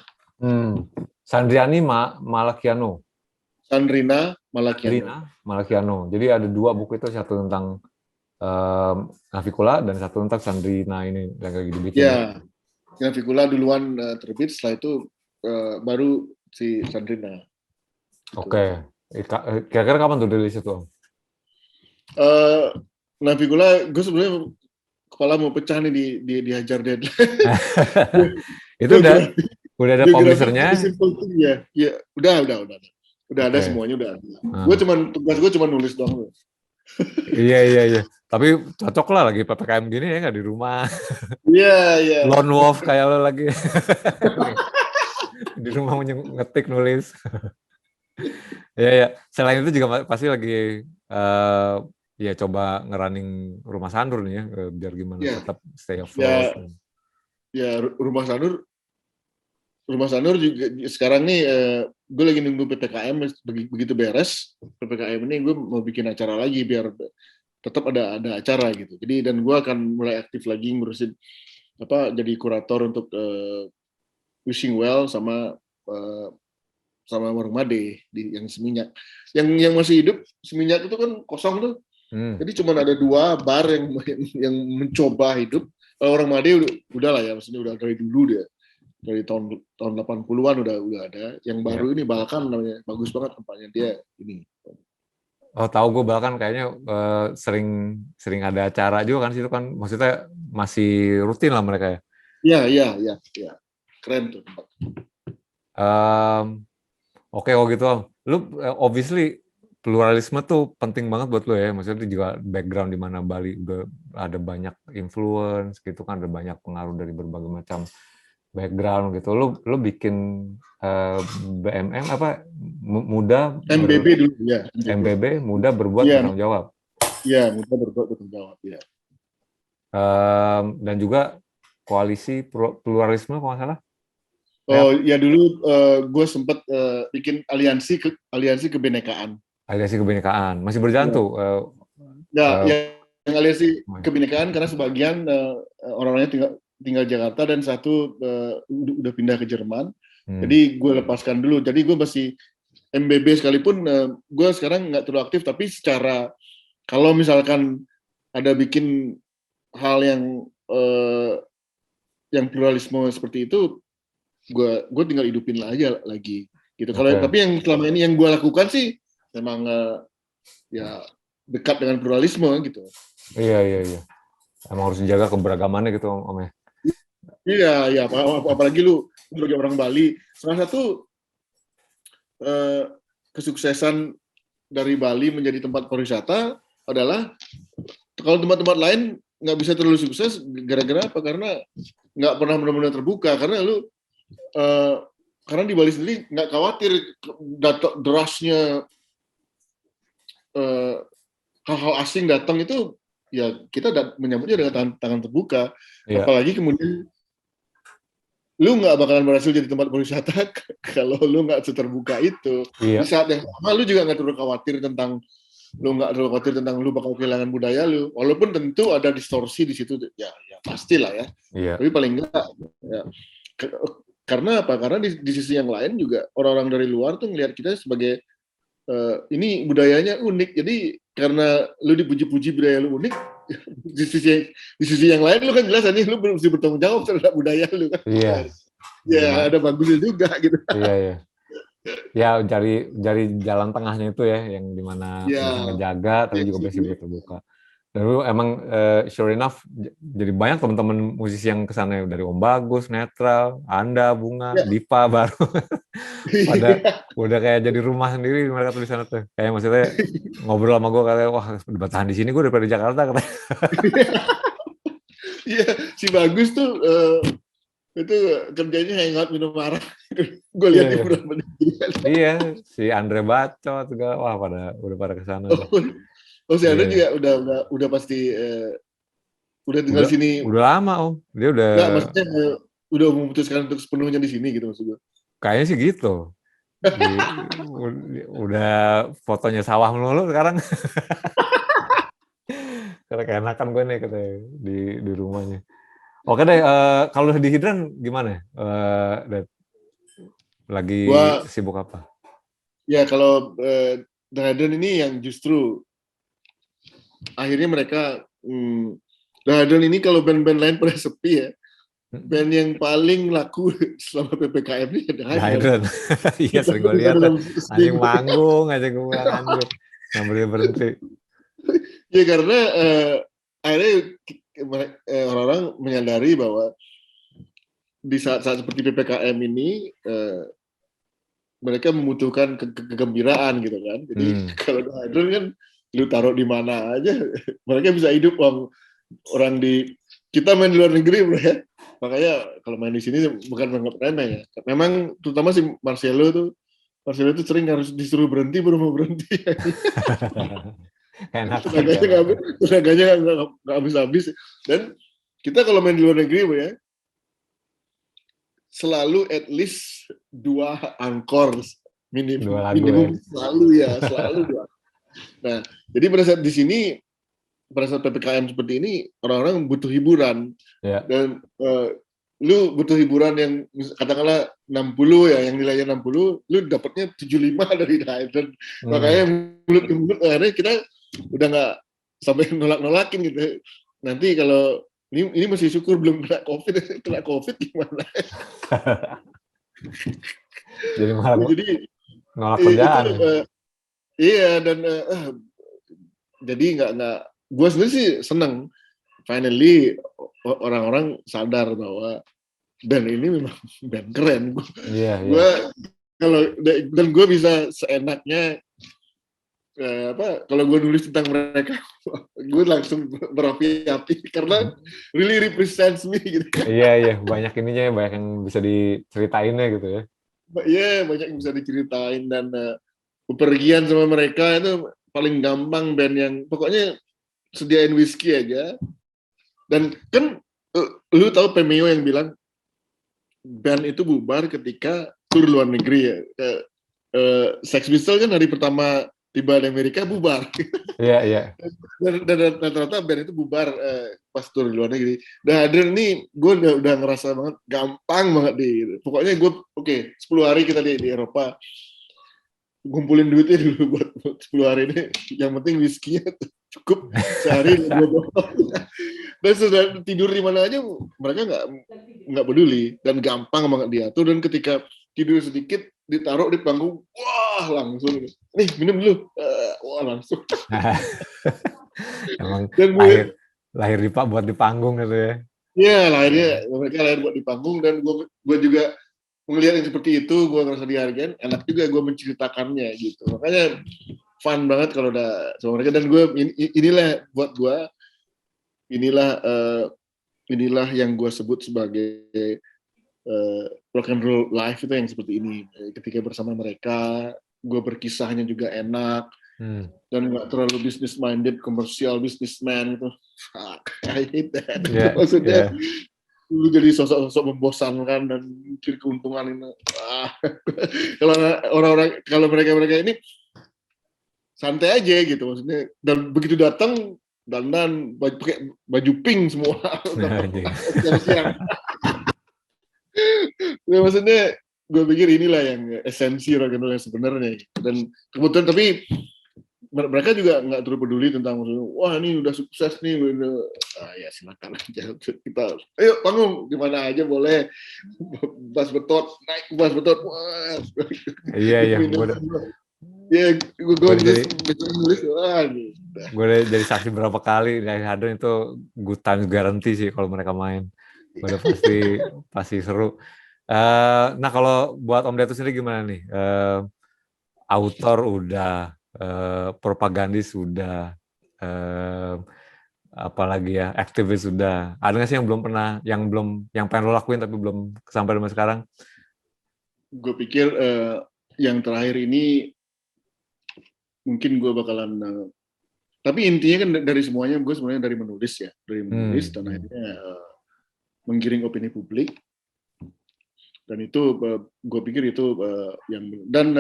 S1: Sandriani Malakiano.
S2: Sandrina Malakiano.
S1: Jadi ada 2 buku itu, satu tentang Navicula dan satu tentang Sandrina ini yang lagi dibikin.
S2: Ya, Navicula duluan terbit, setelah itu baru si Sandrina.
S1: Oke. Kira-kira kapan tuh rilis itu?
S2: Navicula, gue sebenarnya kepala mau pecah nih dihajar deadline.
S1: Itu udah ada publishernya?
S2: Ya, udah ada semuanya, udah ada. Tugas gue cuma nulis doang.
S1: Iya. Tapi cocok lah lagi PPKM gini ya, nggak di rumah.
S2: Iya.
S1: Lone wolf kayak lo lagi. Di rumah ngetik, nulis. Iya. Selain itu juga pasti lagi ya coba ngerunning Rumah Sanur nih ya, biar gimana tetap stay afloat.
S2: Ya, Rumah Sanur juga sekarang nih gue lagi nunggu PPKM, begitu beres PPKM ini gue mau bikin acara lagi biar tetap ada acara gitu. Jadi dan gue akan mulai aktif lagi ngurusin jadi kurator untuk Wishing Well sama Warung Made yang Seminyak. Yang masih hidup Seminyak itu kan kosong tuh. Jadi cuma ada 2 bar yang mencoba hidup. Kalau Warung Made udah lah ya, maksudnya udah dari dulu dia. Dari tahun 80-an udah ada. Yang baru ini Balkan namanya, bagus banget tempatnya dia ini.
S1: Oh, tahu gue, Balkan kayaknya sering ada acara juga kan situ kan, maksudnya masih rutin lah mereka ya.
S2: Iya. Keren tuh tempat.
S1: Oke, gitu Om. Lu obviously pluralisme tuh penting banget buat lu ya, maksudnya juga background di mana Bali udah ada banyak influence gitu kan, ada banyak pengaruh dari berbagai macam background gitu. Lu bikin BMM muda
S2: MBB dulu ya.
S1: MBB, muda berbuat bertanggung jawab.
S2: Iya, muda berbuat bertanggung jawab ya.
S1: Dan juga koalisi pluralisme kalau nggak salah.
S2: Oh ya, dulu gue sempat bikin aliansi kebinekaan.
S1: Aliansi kebinekaan masih berjalan tuh.
S2: Yang aliansi kebinekaan karena sebagian orang-orangnya tinggal Jakarta dan satu udah pindah ke Jerman. Jadi gue lepaskan dulu. Jadi gue masih MBB sekalipun gue sekarang nggak terlalu aktif, tapi secara kalau misalkan ada bikin hal yang pluralisme seperti itu, gue tinggal hidupin aja lagi gitu. Kalau tapi yang selama ini yang gue lakukan sih memang ya dekat dengan pluralisme gitu.
S1: Iya. Emang harus dijaga keberagamannya gitu Om ya.
S2: Iya, apalagi lu sebagai orang Bali, salah satu kesuksesan dari Bali menjadi tempat pariwisata adalah kalau tempat-tempat lain nggak bisa terlalu sukses gara-gara apa? Karena nggak pernah benar-benar terbuka. Karena karena di Bali sendiri nggak khawatir derasnya hal-hal asing datang itu, ya kita menyambutnya dengan tangan terbuka. Apalagi kemudian lu nggak bakalan berhasil jadi tempat pariwisata kalau lu nggak seterbuka itu. Di saat yang sama lu juga nggak terlalu khawatir tentang lu bakal kehilangan budaya lu, walaupun tentu ada distorsi di situ ya pastilah ya. Tapi paling enggak ya, karena apa? Karena di sisi yang lain juga orang-orang dari luar tuh ngelihat kita sebagai ini budayanya unik. Jadi karena lu dipuji-puji budaya lu unik, di sisi yang lain lu kan jelas nih lu mesti bertanggung jawab terhadap budaya lu kan.
S1: Iya.
S2: Ya ada bagusnya juga gitu.
S1: Iya, iya. Ya cari jalan tengahnya itu ya, yang dimana
S2: Ya,
S1: bisa ngejaga tapi juga masih bisa terbuka. Dan lu emang sure enough jadi banyak teman-teman musisi yang kesana dari Om Bagus, Netral, Anda, Bunga,
S2: ya.
S1: Dipa baru pada udah kayak jadi rumah sendiri mereka tuh di sana tuh. Kayak maksudnya ngobrol sama gue kayak wah bertahan di sini gue daripada di Jakarta katanya.
S2: Iya, si Bagus tuh itu kerjanya hangout minum arak. Gue lihat di beberapa menit.
S1: Iya, si Andre Bacot juga wah udah pada kesana.
S2: Oh si Andre juga udah pasti udah tinggal sini.
S1: Udah lama Om, dia udah.
S2: Enggak, maksudnya udah memutuskan untuk sepenuhnya di sini gitu maksud gue.
S1: Kayaknya sih gitu. Udah fotonya sawah melulu sekarang. Karena keenakan gue nih katanya di rumahnya. Oke deh, kalau di Hidran gimana? Lagi sibuk apa?
S2: Ya kalau The Hidran ini yang justru akhirnya mereka The Hidran ini kalau band-band lain pada sepi ya, band yang paling laku selama PPKM ini The Hidran.
S1: Iya sering gue lihat anjing manggung aja gue bilang anjir nggak berhenti.
S2: Ya karena akhirnya orang-orang menyadari bahwa di saat-saat seperti PPKM ini mereka membutuhkan kegembiraan gitu kan. Jadi kalau The Hidran kan lu taruh di mana aja mereka bisa hidup. Orang kita main di luar negeri bro ya. Makanya kalau main di sini bukan menganggap remeh ya. Memang terutama si Marcelo tuh sering harus disuruh berhenti baru mau berhenti. Tenaganya nggak habis-habis. Dan kita kalau main di luar negeri bro ya, selalu at least 2 angkor minimum selalu 2. Nah, jadi pada saat di sini pada saat PPKM seperti ini orang-orang butuh hiburan. Dan lu butuh hiburan yang katakanlah 60 ya, yang nilainya 60, lu dapatnya 75 dari The Hidran. Makanya mulut akhirnya kita udah nggak sampai nolak-nolakin gitu. Nanti kalau ini masih syukur belum kena COVID gimana?
S1: Jadi malah nolak kerjaan.
S2: Iya dan jadi nggak. Gue sendiri sih seneng. Finally orang-orang sadar bahwa band ini memang band keren. Gue dan gue bisa seenaknya kalau gue nulis tentang mereka, gue langsung berapi-api karena really represents me gitu.
S1: Iya banyak ininya, banyak yang bisa diceritainnya gitu ya.
S2: Iya banyak yang bisa diceritain dan bepergian sama mereka itu paling gampang band yang pokoknya sediain whisky aja. Dan kan lu tahu Pemeo yang bilang band itu bubar ketika tur luar negeri ya. Sex Pistols kan hari pertama tiba di Amerika bubar.
S1: Iya.
S2: Dan ternyata band itu bubar pas tur luar negeri. Dan Hidran ini gue udah ngerasa banget gampang banget pokoknya gue 10 hari kita di Eropa. Ngumpulin duitnya dulu buat 10 hari ini. Yang penting whisky-nya cukup sehari 2 botol. Dan sudah tidur di mana aja mereka nggak peduli dan gampang banget diatur. Dan ketika tidur sedikit ditaruh di panggung, wah langsung nih minum dulu, wah langsung.
S1: Emang lahir buat di panggung gitu ya.
S2: Iya mereka lahir buat di panggung dan gue juga melihat yang seperti itu, gue ngerasa dihargain, enak juga gue menceritakannya gitu. Makanya fun banget kalau udah sama mereka dan gue inilah buat gue inilah yang gue sebut sebagai rock and roll life itu yang seperti ini. Ketika bersama mereka, gue berkisahnya juga enak dan nggak terlalu business minded, komersial businessman gitu. I hate that. Maksudnya lu jadi sosok-sosok membosankan dan mencari keuntungan ini. Kalau mereka ini santai aja gitu maksudnya. Dan begitu datang dandan pakai baju pink semua. Ya, maksudnya gue pikir inilah yang esensi rock and roll yang sebenarnya. Dan kebetulan tapi mereka juga nggak terlalu peduli tentang wah ini udah sukses nih, ya silakan aja kita, ayo panggung di mana aja boleh, bass betot naik, bass betot, wah
S1: Iya,
S2: ya gue nulis wah gitu.
S1: Gue udah jadi saksi berapa kali dari Hadron itu good times guarantee sih kalau mereka main. Udah pasti seru. Nah kalau buat Om Detu sendiri gimana nih? Autor udah, propagandis sudah, apalagi ya, aktivis sudah. Ada nggak sih yang pengen lo lakuin tapi belum sampai sampai sekarang?
S2: Gue pikir yang terakhir ini mungkin gue bakalan, tapi intinya kan dari semuanya gue sebenarnya dari menulis dan akhirnya menggiring opini publik. Dan itu gue pikir itu yang dan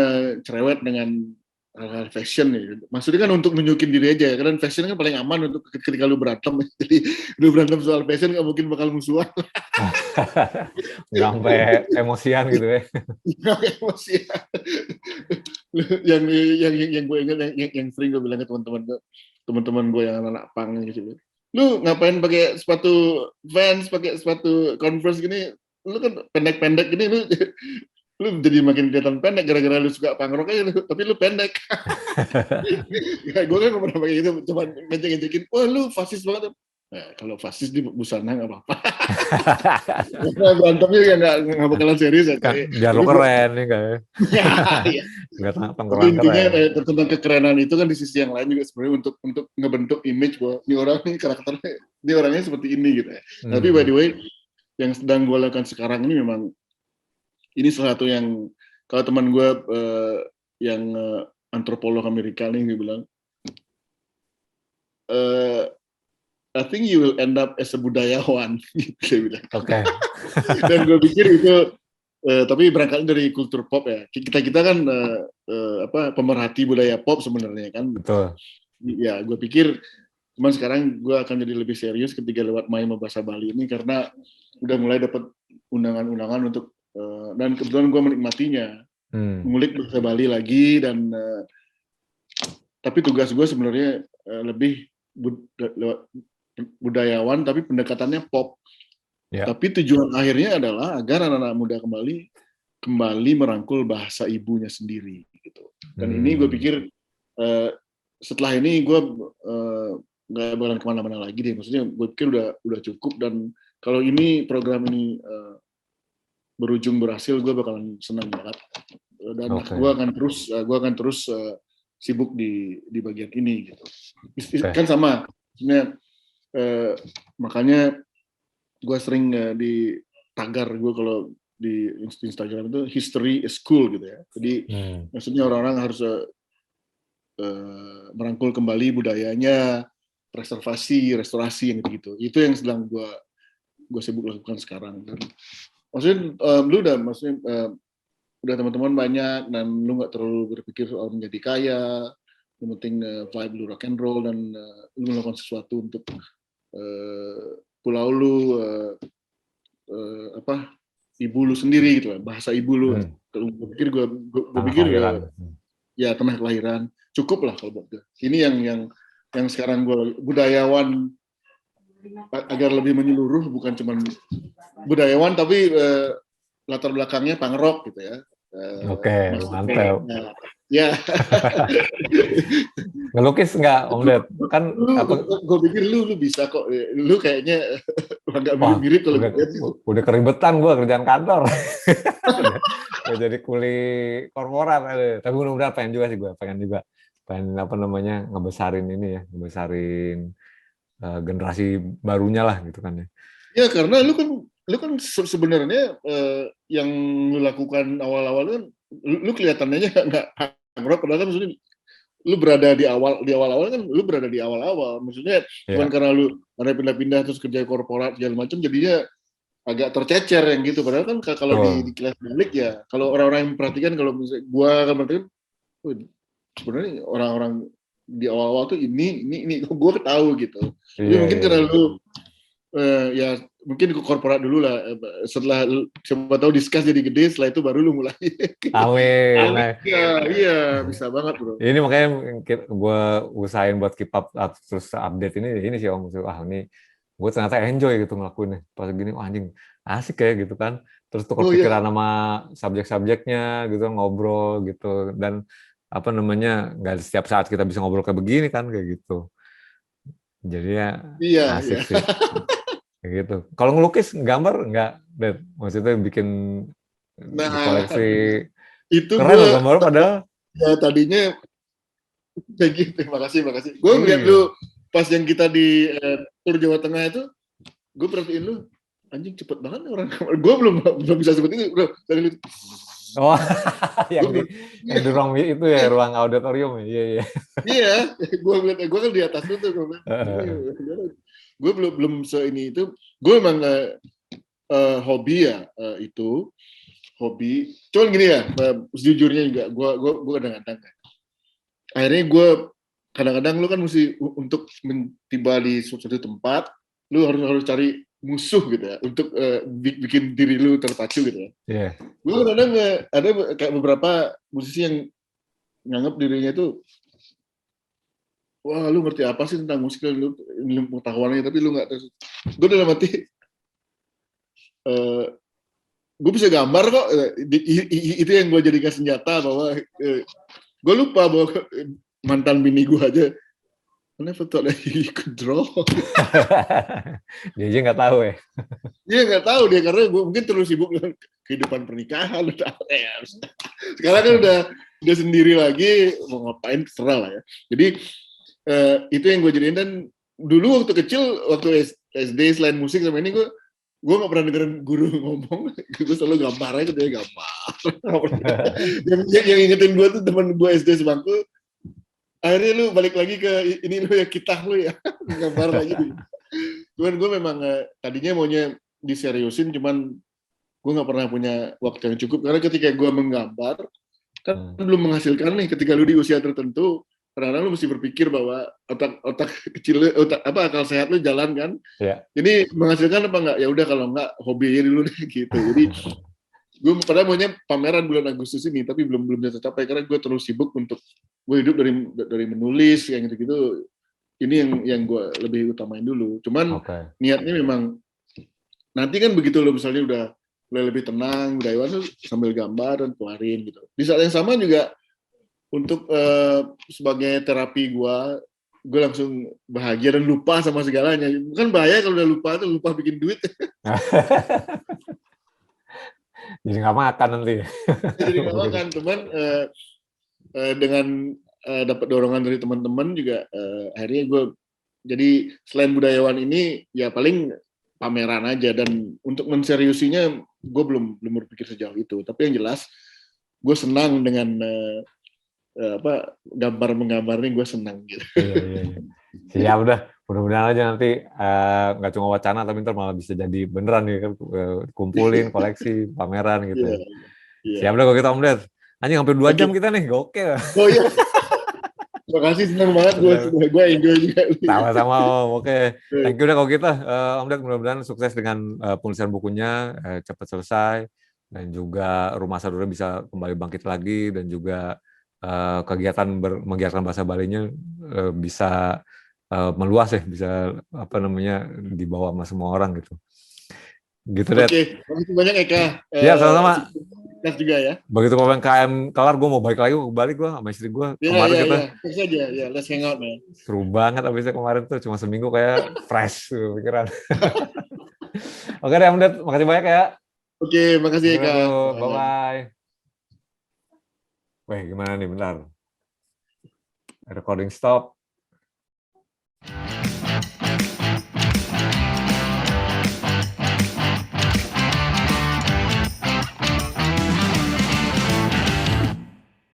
S2: cerewet dengan hal-hal fashion ya. Maksudnya kan untuk nunjukin diri aja, karena fashion kan paling aman untuk ketika lu berantem. Jadi lu berantem soal fashion nggak mungkin bakal musuhan.
S1: Nggak sampai emosian gitu ya.
S2: Emosian. yang gue ingat yang sering gue bilang ke teman-teman gue yang anak pang gitu. Lu ngapain pakai sepatu Vans, pakai sepatu Converse gini? Lu kan pendek-pendek gini, lu jadi makin kelihatan pendek gara-gara lu suka punk rock aja, tapi lu pendek. Ya, gue kan gak pernah pakai gitu, cuma ngejek-ngejekin, wah lu fasis banget. Nah, kalau fasis di busana nggak apa-apa. Berantemnya ya nggak bakalan serius ya.
S1: Biar lo keren nih kayak. Nggak
S2: tapi intinya tentang kekerenan itu kan di sisi yang lain juga sebenarnya untuk ngebentuk image bahwa ini orang nih karakternya, ini orangnya seperti ini gitu ya. Tapi by the way, yang sedang gue lakukan sekarang ini memang ini salah satu yang kalau teman gue yang antropolog Amerika nih dia bilang, I think you will end up as a budayawan, gitu dia bilang.
S1: Oke.
S2: Dan gue pikir itu, tapi berangkat dari kultur pop ya. Kita kan pemerhati budaya pop sebenarnya kan.
S1: Betul.
S2: Ya, gue pikir, cuman sekarang gue akan jadi lebih serius ketika lewat Maima Bahasa Bali ini karena udah mulai dapat undangan-undangan untuk dan kebetulan gue menikmatinya, mengulik bahasa Bali lagi dan tapi tugas gue sebenarnya lebih budayawan tapi pendekatannya pop. Yeah. Tapi tujuan akhirnya adalah agar anak-anak muda kembali merangkul bahasa ibunya sendiri gitu. Dan ini gue pikir setelah ini gue nggak bakalan kemana-mana lagi deh. Maksudnya gue pikir udah cukup dan kalau ini program ini berujung berhasil, gue bakalan senang banget. Dan gue akan terus sibuk di bagian ini gitu. Kan sama, sebenarnya makanya gue sering di tagar gue kalau di Instagram itu history is cool gitu ya. Jadi maksudnya orang-orang harus merangkul kembali budayanya, restorasi yang gitu. Itu yang sedang gue sibuk lakukan sekarang. Dan maksudnya lu udah teman-teman banyak dan lu nggak terlalu berpikir soal menjadi kaya, yang penting vibe lu rock and roll dan lu melakukan sesuatu untuk pulau lu, ibu lu sendiri gitu, bahasa ibu lu. Gue pikir ya tanah kelahiran cukup lah kalau buat gue. Ini yang sekarang gue budayawan agar lebih menyeluruh, bukan cuma budayawan tapi latar belakangnya punk rock gitu ya.
S1: Oke, mantap.
S2: Ya.
S1: Ngelukis nggak, Om Ded? Kan
S2: gue pikir lu bisa kok. Lu kayaknya agak mirip-mirip kalau
S1: udah keribetan gue kerjaan kantor. Udah jadi kuli korporat. Tapi mudah-mudahan pengen juga sih gue, pengen ngebesarin ini ya, ngebesarin generasi barunya lah gitu kan ya. Ya
S2: karena lu kan sebenarnya yang lu lakukan awal-awal kan lu kelihatannya nggak rock, padahal kan maksudnya lu berada di awal-awal kan lu berada di awal-awal, maksudnya bukan karena lu ada pindah-pindah terus kerja korporat segala macam jadinya agak tercecer yang gitu, padahal kan kalau di kelas balik ya, kalau orang-orang yang memperhatikan, kalau misalnya gua kan perhatikan sebenarnya orang-orang di awal-awal tuh ini gua tahu gitu. Jadi mungkin karena lu Ya mungkin ke korporat dulu lah. Setelah siapa tahu discuss jadi gede, setelah itu baru lu mulai.
S1: Amin.
S2: Amin.
S1: Nah,
S2: Iya, bisa banget bro.
S1: ini makanya gue usahain buat keep up terus update ini sih Om. Ini gue ternyata enjoy gitu ngelakuinnya. Pas gini, anjing asik kayak gitu kan. Terus tukar
S2: Oh
S1: pikiran
S2: iya.
S1: sama subjek-subjeknya gitu, ngobrol gitu. Dan apa namanya, nggak setiap saat kita bisa ngobrol kayak begini kan, kayak gitu. Jadi ya
S2: Iya,
S1: asik
S2: iya.
S1: sih. Kayak gitu. Kalau ngelukis, gambar nggak, Dad? Maksudnya bikin di
S2: Nah,
S1: koleksi
S2: itu
S1: keren
S2: gue
S1: loh gambar padahal.
S2: ya tadinya kayak gitu. Makasih, makasih. Gue ngeliat
S1: Iya.
S2: lu pas yang kita di tur Jawa Tengah itu, gue perhatiin lu, anjing cepet banget nih orang. Gue belum bisa seperti itu, bro. Dari lu,
S1: Oh,
S2: gue
S1: yang di
S2: belum.
S1: yang di ruang itu ya, ruang auditorium ya. Iya, iya.
S2: Iya, gue kan di atas lu tuh, gue bilang, gue belum se ini itu. Gue emang hobi ya itu hobi. Cuman gini ya, sejujurnya juga, gue kadang-kadang. Akhirnya gue kadang-kadang lu kan mesti untuk tiba di suatu tempat, lu harus cari musuh gitu ya, untuk bikin diri lu terpacu gitu ya.
S1: Iya.
S2: Gue kadang-kadang ada kayak beberapa musisi yang nganggap dirinya itu, wah lu ngerti apa sih tentang musik, lu ilmu pengetahuannya, tapi lu nggak terus. Gue dalam hati, gue bisa gambar kok. Itu yang gue jadikan senjata, bahwa gue lupa bahwa mantan bini gue aja, never thought that you could draw.
S1: Dia aja nggak tahu ya.
S2: Dia nggak tahu dia, karena gue mungkin terlalu sibuk dengan kehidupan pernikahan. Sekarang kan udah sendiri lagi, mau ngapain terserah lah ya. Jadi itu yang gue jadiin. Dan dulu waktu kecil, waktu SD, selain musik sama ini, gue nggak pernah dengerin guru ngomong. Gue selalu gambar aja, dia gambar. yang ingetin gue tuh teman gue SD sebangku. Akhirnya lu balik lagi ke ini, lu ya kitah lu ya, gambar lagi. Cuman gue memang tadinya maunya diseriusin, cuman gue nggak pernah punya waktu yang cukup, karena ketika gue menggambar kan belum menghasilkan nih. Ketika lu di usia tertentu, kadang-kadang lu mesti berpikir bahwa otak kecil lu, akal sehat lu jalan kan.
S1: Yeah.
S2: Jadi menghasilkan apa enggak? Ya udah, kalau enggak hobi aja dulu deh gitu. Jadi gue padahal maunya pameran bulan Agustus ini, tapi belum bisa tercapai karena gue terlalu sibuk untuk gue hidup dari menulis yang gitu-gitu. Ini yang gue lebih utamain dulu. Cuman niatnya memang nanti kan begitu lo misalnya udah lebih tenang, budayawan, sambil gambar dan keluarin gitu. Di saat yang sama juga untuk sebagai terapi gue langsung bahagia dan lupa sama segalanya. Kan bahaya kalau udah lupa bikin duit.
S1: Jadi nggak makan nanti.
S2: Jadi nggak makan, cuman dengan dapat dorongan dari teman-teman juga, akhirnya gue jadi selain budayawan ini ya paling pameran aja. Dan untuk menseriusinya gue belum berpikir sejauh itu. Tapi yang jelas gue senang dengan menggambar ini, gue senang gitu.
S1: Iya. Ya udah, mudah-mudahan aja nanti nggak cuma wacana, tapi ntar malah bisa jadi beneran nih kan, kumpulin koleksi pameran gitu.
S2: Iya.
S1: Siap deh kalau kita Om Ded. Anjing hampir 2 jam kita nih, gokil.
S2: Oh iya. Terima kasih, senang banget gue enjoy juga.
S1: Sama-sama Om. Oke. Thank you deh kalau kita Om Ded, mudah-mudahan sukses dengan penulisan bukunya, cepat selesai, dan juga Rumah Sadura bisa kembali bangkit lagi, dan juga kegiatan menggiatkan bahasa Balinya bisa meluas ya, bisa dibawa sama semua orang gitu. Gitu deh.
S2: Oke, terima kasih banyak Eka.
S1: Ya, sama-sama.
S2: Juga ya.
S1: Begitu PPKM kelar, gue mau balik lagi ke Bali, gue sama istri gue. Kemarin kita
S2: let's hang out, man.
S1: Seru banget abisnya kemarin tuh, cuma seminggu kayak fresh pikiran. Oke deh Om Ded, makasih banyak ya.
S2: Oke, makasih Eka.
S1: Bye-bye. Weh, gimana nih, bentar. Recording stop.